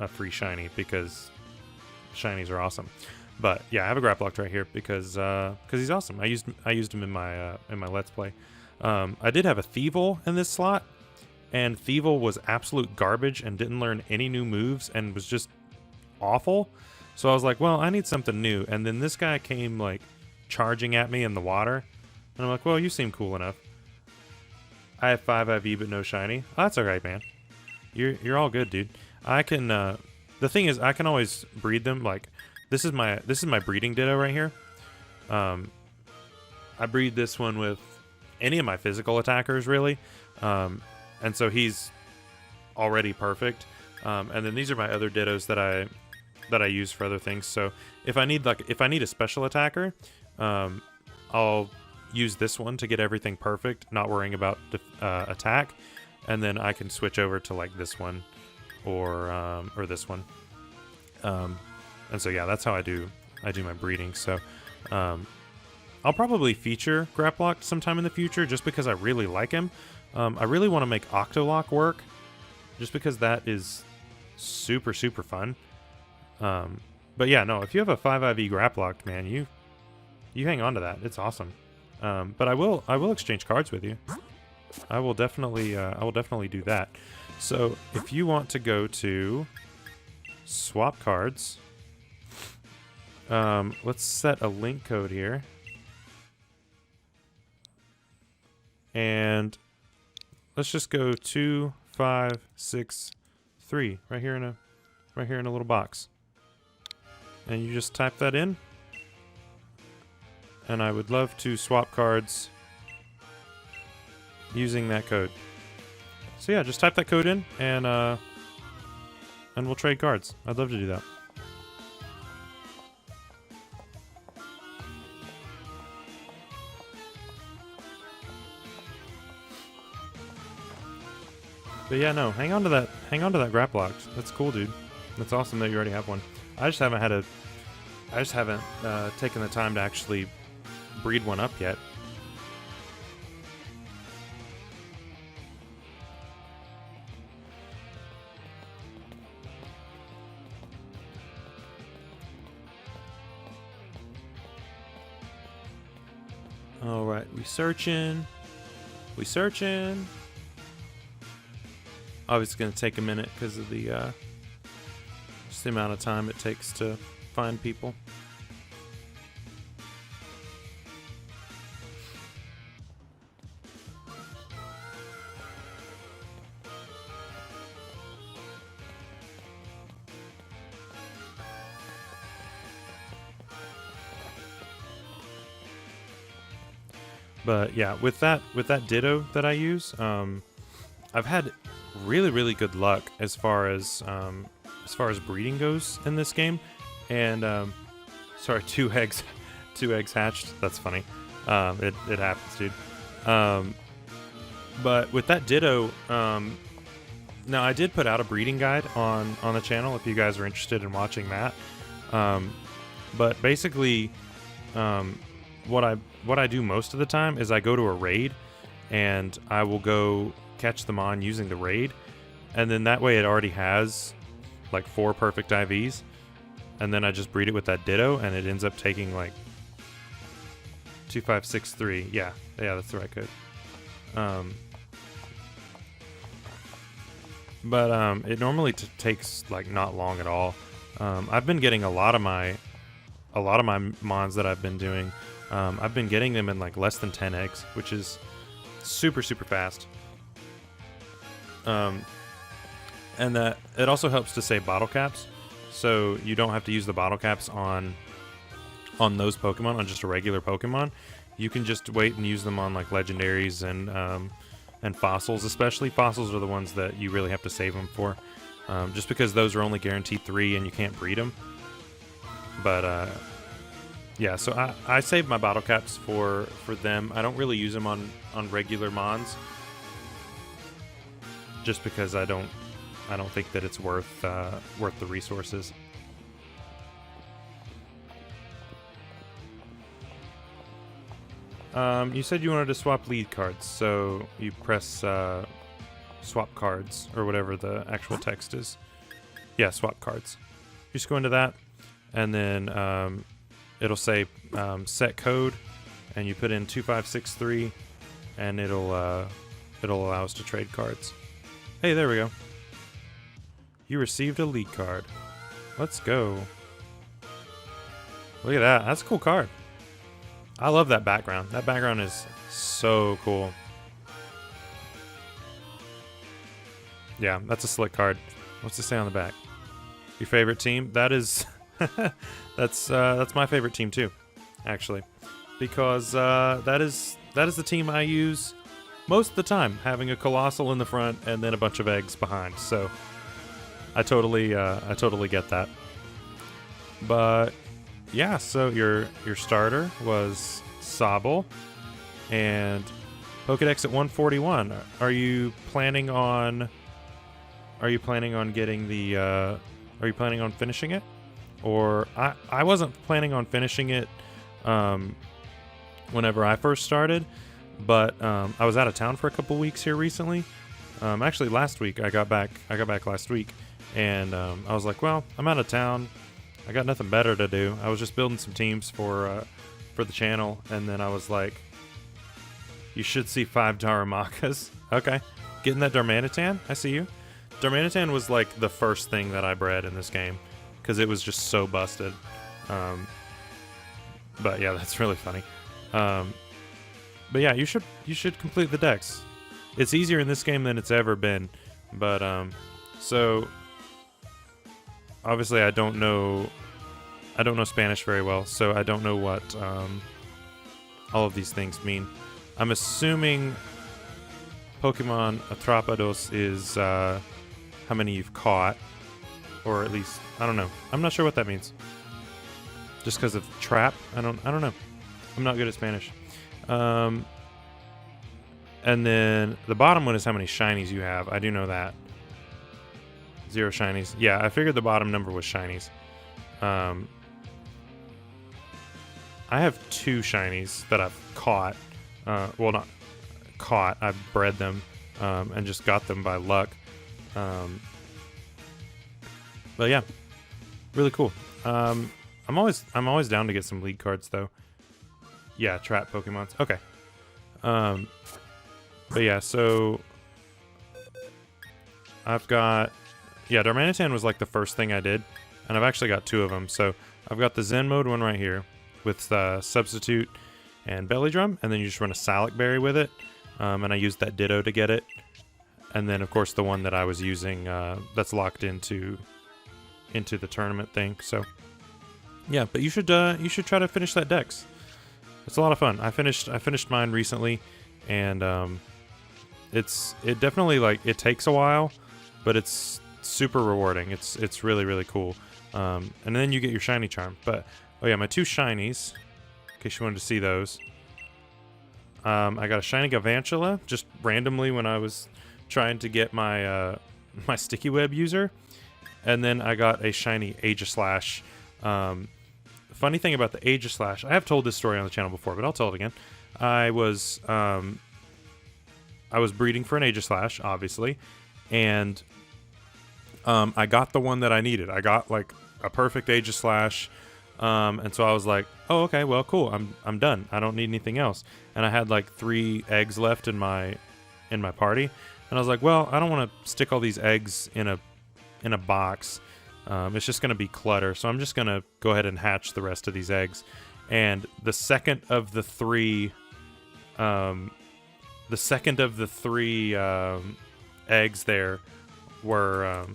free shiny because shinies are awesome. But yeah, I have a Graploct right here because he's awesome. I used him in my Let's Play. I did have a Thievul in this slot, and Thievul was absolute garbage and didn't learn any new moves and was just awful. So I was like, well, I need something new. And then this guy came, like, charging at me in the water, and I'm like, well, you seem cool enough. I have 5 IV but no shiny. Oh, that's alright, man. You're all good, dude. I can, the thing is, I can always breed them, like, this is my breeding ditto right here. I breed this one with any of my physical attackers, really, and so he's already perfect. And then these are my other dittos that I use for other things. So if I need a special attacker, I'll use this one to get everything perfect, not worrying about attack, and then I can switch over to like this one or this one. And so yeah, that's how I do my breeding. So I'll probably feature Graplock sometime in the future just because I really like him. I really want to make Octolock work just because that is super, super fun. But yeah, no, if you have a 5IV Graplock, man, you hang on to that. It's awesome. But I will exchange cards with you. I will definitely do that. So if you want to go to swap cards, let's set a link code here. And let's just go 2, 5, 6, 3 right here in a little box. And you just type that in. And I would love to swap cards using that code. So yeah, just type that code in and we'll trade cards. I'd love to do that. But yeah, no, hang on to that Graplock. That's cool, dude. That's awesome that you already have one. I just haven't taken the time to actually breed one up yet. All right, we searching. Obviously, it's going to take a minute because of the just the amount of time it takes to find people. But yeah, with that ditto that I use, I've had really good luck as far as breeding goes in this game. And sorry, two eggs hatched. That's funny. It happens, dude. But with that ditto, now I did put out a breeding guide on the channel if you guys are interested in watching that. But basically, what I do most of the time is I go to a raid and I will go catch them on using the raid, and then that way it already has like 4 perfect IVs, and then I just breed it with that ditto and it ends up taking like 2, 5, 6, 3. Yeah, that's the right code. But it normally takes like not long at all. I've been getting a lot of my mons that I've been doing. I've been getting them in like less than 10 eggs, which is super fast. And that it also helps to save bottle caps, so you don't have to use the bottle caps on those Pokemon, on just a regular Pokemon. You can just wait and use them on like legendaries and fossils. Especially fossils are the ones that you really have to save them for, just because those are only guaranteed 3 and you can't breed them. But yeah, so I save my bottle caps for them. I don't really use them on regular mons, just because I don't think that it's worth the resources. You said you wanted to swap lead cards, so you press swap cards, or whatever the actual text is. Yeah, swap cards. You just go into that, and then it'll say set code, and you put in 2563, and it'll allow us to trade cards. Hey, there we go. You received a lead card. Let's go. Look at that. That's a cool card. I love that background. That background is so cool. Yeah, that's a slick card. What's it say on the back? Your favorite team? That is that That's my favorite team too, actually, because that is the team I use most of the time, having a Colossal in the front and then a bunch of eggs behind. So I totally get that. But yeah, so your starter was Sobble and Pokedex at 141. Are you planning on getting the are you planning on finishing it? Or I wasn't planning on finishing it whenever I first started, but I was out of town for a couple weeks here recently. Actually last week I got back last week, and I was like, well, I'm out of town. I got nothing better to do. I was just building some teams for the channel, and then I was like, you should see 5 Darumaka's. Okay. Getting that Darmanitan? I see you. Darmanitan was like the first thing that I bred in this game, because it was just so busted. But yeah, that's really funny. But yeah, you should complete the dex. It's easier in this game than it's ever been. But so obviously I don't know Spanish very well, so I don't know what all of these things mean. I'm assuming Pokemon Atrapados is how many you've caught, or at least I don't know. I'm not sure what that means. Just because of trap, I don't know. I'm not good at Spanish. And then the bottom one is how many shinies you have. I do know that. 0 shinies. Yeah, I figured the bottom number was shinies. I have 2 shinies that I've caught. Well, not caught. I've bred them and just got them by luck. But yeah, really cool. I'm always down to get some league cards though. Yeah, trap Pokemons. Okay. But yeah, so I've got, yeah, Darmanitan was like the first thing I did, and I've actually got 2 of them. So I've got the Zen mode one right here with Substitute and Belly Drum, and then you just run a Salic Berry with it, and I used that Ditto to get it. And then of course the one that I was using that's locked into the tournament thing. So yeah, but you should try to finish that dex. It's a lot of fun. I finished mine recently, and it definitely, like, it takes a while, but it's super rewarding. It's really, really cool. And then you get your shiny charm. But oh yeah, my 2 shinies, in case you wanted to see those. I got a shiny Galvantula just randomly when I was trying to get my my sticky web user, and then I got a shiny Aegislash. Funny thing about the Aegislash, I have told this story on the channel before, but I'll tell it again. I was breeding for an Aegislash, obviously, and I got the one that I needed. I got like a perfect Aegislash, and so I was like, oh, okay, well, cool. I'm done. I don't need anything else. And I had like 3 eggs left in my party, and I was like, well, I don't want to stick all these eggs in a box. It's just going to be clutter, so I'm just going to go ahead and hatch the rest of these eggs. And the second of the 3 eggs there was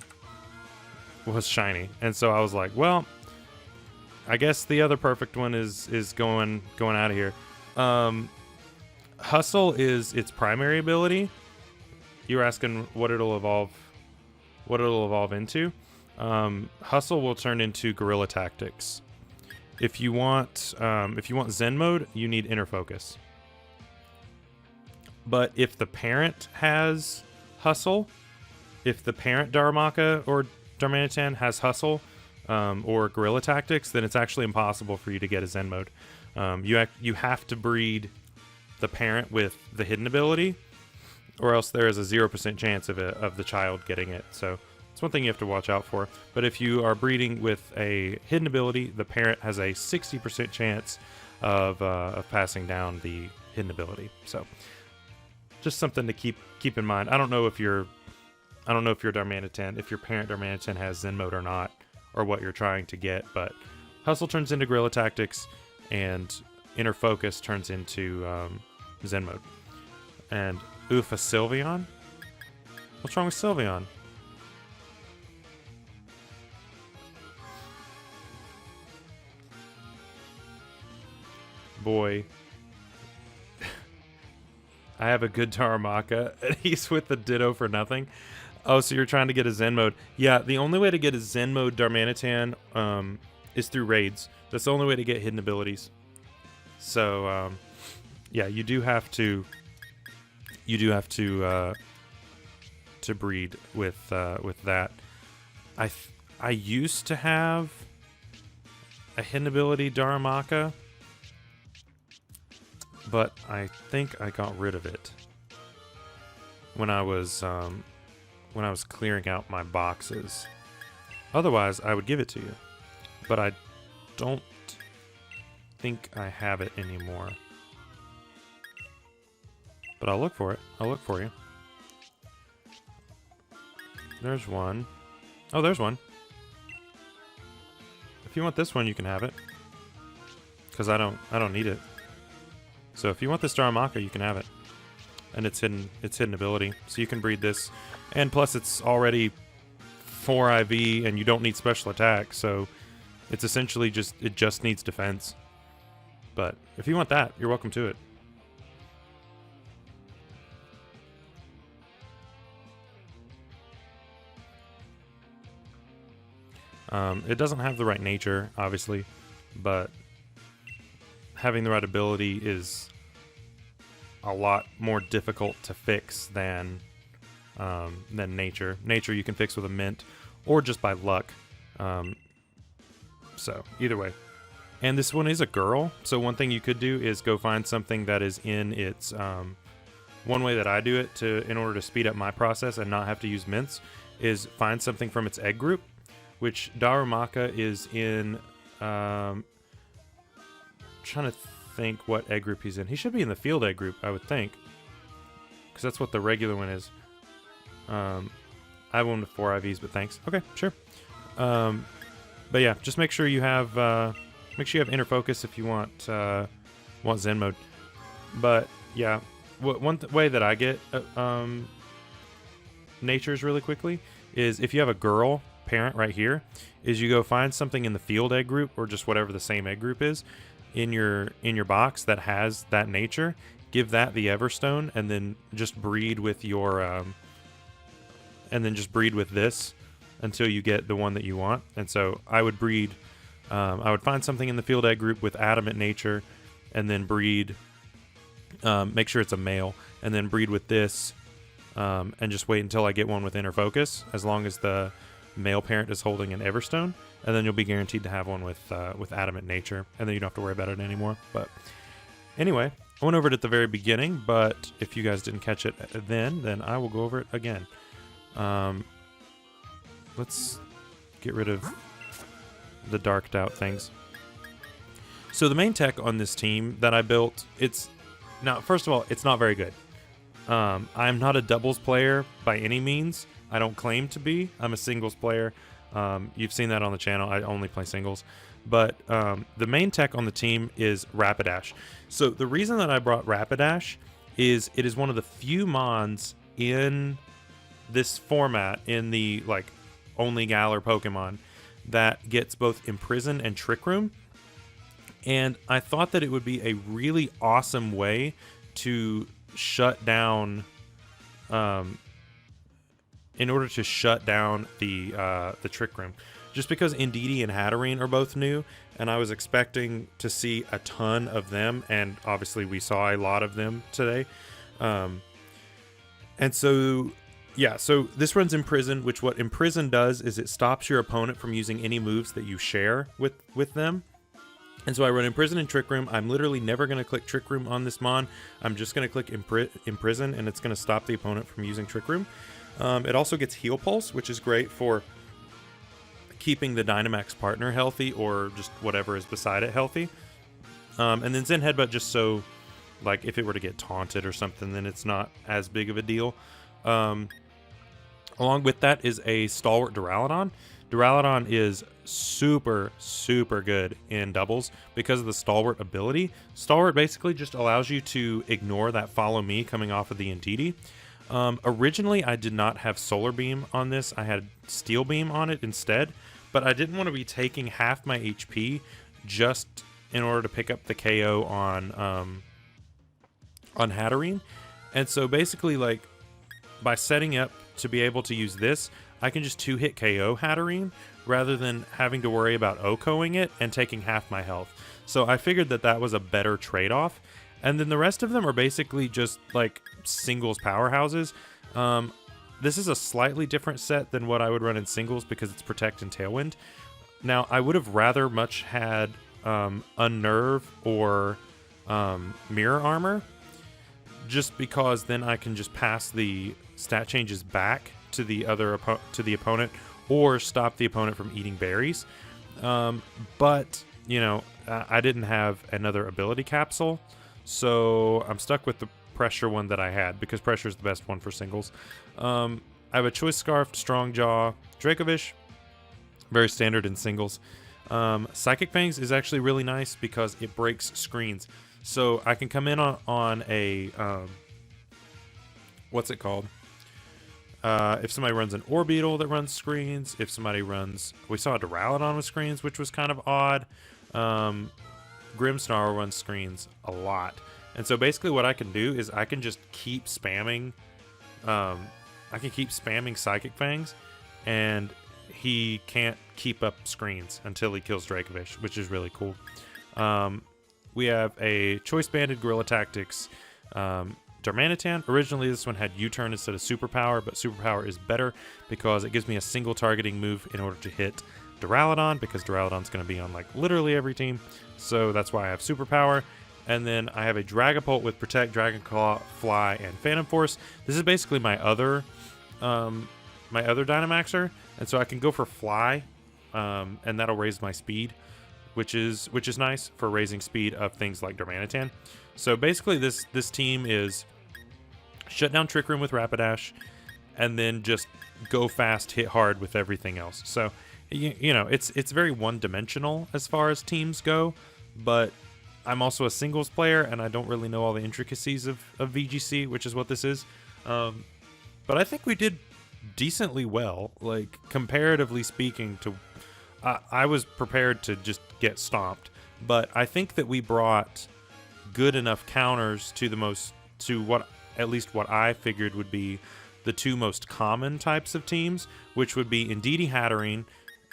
shiny, and so I was like, well, I guess the other perfect one is going out of here. Hustle is its primary ability. You were asking what it'll evolve into. Hustle will turn into Guerrilla Tactics. If you want Zen mode, you need Inner Focus. But if the parent has Hustle, if the parent Darumaka or Darmanitan has Hustle or Guerrilla Tactics, then it's actually impossible for you to get a Zen mode. You have to breed the parent with the hidden ability, or else there is a 0% chance of the child getting it. So it's one thing you have to watch out for. But if you are breeding with a hidden ability, the parent has a 60% chance of passing down the hidden ability. So just something to keep in mind. I don't know if your Darmanitan, if your parent Darmanitan has Zen mode or not, or what you're trying to get. But Hustle turns into Guerrilla Tactics, and Inner Focus turns into Zen mode. And oof, a Sylveon? What's wrong with Sylveon? boy. I have a good Taramaka, and he's with the Ditto for nothing. Oh, so you're trying to get a Zen mode. Yeah, the only way to get a Zen mode Darmanitan is through raids. That's the only way to get hidden abilities. So, yeah, you do have to breed with that. I used to have a hidden ability Daramaka, but I think I got rid of it when I was clearing out my boxes. Otherwise, I would give it to you, but I don't think I have it anymore. But I'll look for it. I'll look for you. There's one. Oh, there's one. If you want this one, you can have it. Because I don't need it. So if you want this Daramaka, you can have it. And it's hidden ability. So you can breed this. And plus it's already 4 IV and you don't need special attack, so it's essentially it just needs defense. But if you want that, you're welcome to it. It doesn't have the right nature, obviously, but having the right ability is a lot more difficult to fix than nature. Nature you can fix with a mint or just by luck. So either way. And this one is a girl, so one thing you could do is go find something that is in its one way that I do it in order to speed up my process and not have to use mints is find something from its egg group, which Darumaka is in. Trying to think what egg group he's in. He should be in the field egg group, I would think, because that's what the regular one is. I have one with 4 IVs, but thanks. Okay, sure. But yeah, just make sure you have inner focus if you want Zen mode. But yeah, one way that I get natures really quickly is if you have a girl parent right here, is you go find something in the field egg group or just whatever the same egg group is in your box that has that nature. Give that the Everstone and then just breed with your this until you get the one that you want. And so I would breed. I would find something in the field egg group with adamant nature, and then breed. Make sure it's a male, and then breed with this, and just wait until I get one with inner focus. As long as the male parent is holding an Everstone, and then you'll be guaranteed to have one with adamant nature, and then you don't have to worry about it anymore. But anyway, I went over it at the very beginning, but if you guys didn't catch it then I will go over it again. Let's get rid of the darked out things. So the main tech on this team that I built, first of all, it's not very good. I'm not a doubles player by any means. I don't claim to be. I'm a singles player. You've seen that on the channel. I only play singles. But the main tech on the team is Rapidash. So the reason that I brought Rapidash is it is one of the few mons in this format, in the only Galar Pokemon, that gets both Imprison and Trick Room. And I thought that it would be a really awesome way to shut down, in order to shut down the Trick Room. Just because Indeedee and Hatterene are both new, and I was expecting to see a ton of them, and obviously we saw a lot of them today. And so, yeah, so this runs Imprison, which what Imprison does is it stops your opponent from using any moves that you share with them. And so I run Imprison and Trick Room. I'm literally never going to click Trick Room on this mon. I'm just going to click Imprison, and it's going to stop the opponent from using Trick Room. It also gets Heal Pulse, which is great for keeping the Dynamax partner healthy, or just whatever is beside it healthy. And then Zen Headbutt, just so, if it were to get taunted or something, then it's not as big of a deal. Along with that is a Stalwart Duraludon. Duraludon is super, super good in doubles because of the Stalwart ability. Stalwart basically just allows you to ignore that Follow Me coming off of the Indeedee. Originally, I did not have Solar Beam on this. I had Steel Beam on it instead, but I didn't want to be taking half my HP just in order to pick up the KO on Hatterene. And so basically, like, by setting up to be able to use this, I can just 2-hit KO Hatterene rather than having to worry about OHKOing it and taking half my health. So I figured that that was a better trade-off. And then the rest of them are basically just like singles powerhouses. This is a slightly different set than what I would run in singles because it's Protect and Tailwind. Now, I would have rather much had Unnerve or Mirror Armor, just because then I can just pass the stat changes back to the opponent, or stop the opponent from eating berries. But you know, I didn't have another ability capsule, so I'm stuck with the pressure one that I had because pressure is the best one for singles. I have a Choice Scarf, Strong Jaw, Dracovish, very standard in singles. Psychic Fangs is actually really nice because it breaks screens. So I can come in on a, what's it called? If somebody runs an Orbeetle that runs screens, if somebody runs, we saw a Duraludon with screens, which was kind of odd. Grimmsnarl runs screens a lot. And so basically what I can do is I can just keep spamming, Psychic Fangs, and he can't keep up screens until he kills Dracovish, which is really cool. We have a Choice Banded Guerrilla Tactics Darmanitan. Originally, this one had U-turn instead of Superpower, but Superpower is better because it gives me a single targeting move in order to hit Duraludon, because Duraludon's going to be on like literally every team. So that's why I have Superpower. And then I have a Dragapult with Protect, Dragon Claw, Fly, and Phantom Force. This is basically my other Dynamaxer, and so I can go for Fly, and that'll raise my speed, which is nice for raising speed of things like Darmanitan. So basically, this team is shut down Trick Room with Rapidash, and then just go fast, hit hard with everything else. So you know, it's very one-dimensional as far as teams go, but I'm also a singles player, and I don't really know all the intricacies of VGC, which is what this is. But I think we did decently well, like comparatively speaking to. I was prepared to just get stomped, but I think that we brought good enough counters to what I figured would be the two most common types of teams, which would be Indeedee Hatterene,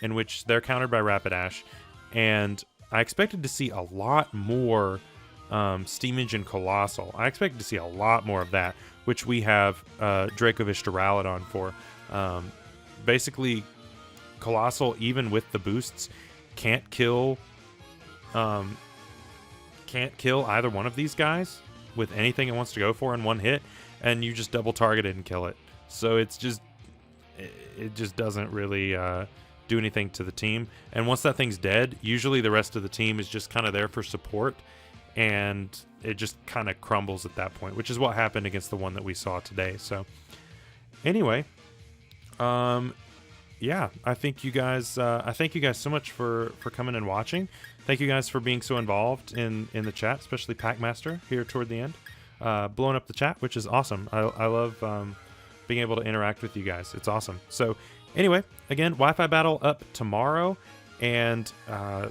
in which they're countered by Rapidash, and I expected to see a lot more Steam Engine Colossal. I expected to see a lot more of that, which we have Dracovish Duraludon for. Basically, Colossal, even with the boosts, can't kill either one of these guys with anything it wants to go for in one hit, and you just double target it and kill it. So it just doesn't really do anything to the team. And once that thing's dead, usually the rest of the team is just kind of there for support, and it just kind of crumbles at that point, which is what happened against the one that we saw today. So anyway, yeah, I thank you guys so much for coming and watching. Thank you guys for being so involved in the chat, especially Packmaster here toward the end, blowing up the chat, which is awesome. I love being able to interact with you guys. It's awesome. So anyway, again, Wi-Fi battle up tomorrow, and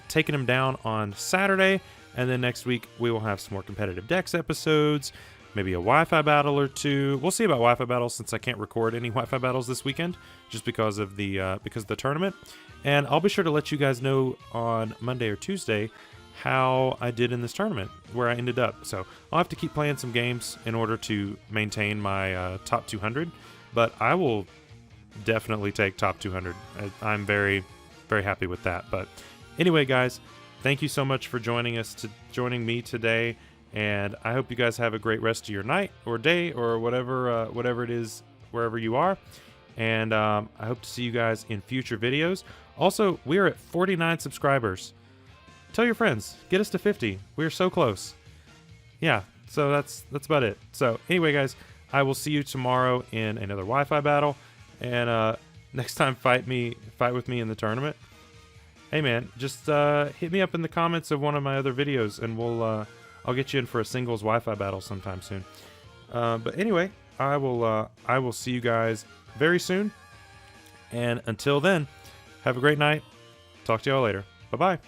taking him down on Saturday, and then next week we will have some more competitive Dex episodes, maybe a Wi-Fi battle or two. We'll see about Wi-Fi battles, since I can't record any Wi-Fi battles this weekend just because of the tournament. And I'll be sure to let you guys know on Monday or Tuesday how I did in this tournament, where I ended up. So I'll have to keep playing some games in order to maintain my top 200, but I will definitely take top 200. I'm very, very happy with that. But anyway, guys, thank you so much for joining me today. And I hope you guys have a great rest of your night or day or whatever it is, wherever you are. And I hope to see you guys in future videos. Also, we are at 49 subscribers. Tell your friends. Get us to 50. We're so close. Yeah, so that's about it. So anyway, guys, I will see you tomorrow in another Wi-Fi battle. And next time, fight with me in the tournament. Hey, man, just hit me up in the comments of one of my other videos, and I'll get you in for a singles Wi-Fi battle sometime soon. But anyway, I will see you guys very soon. And until then, have a great night. Talk to y'all later. Bye-bye.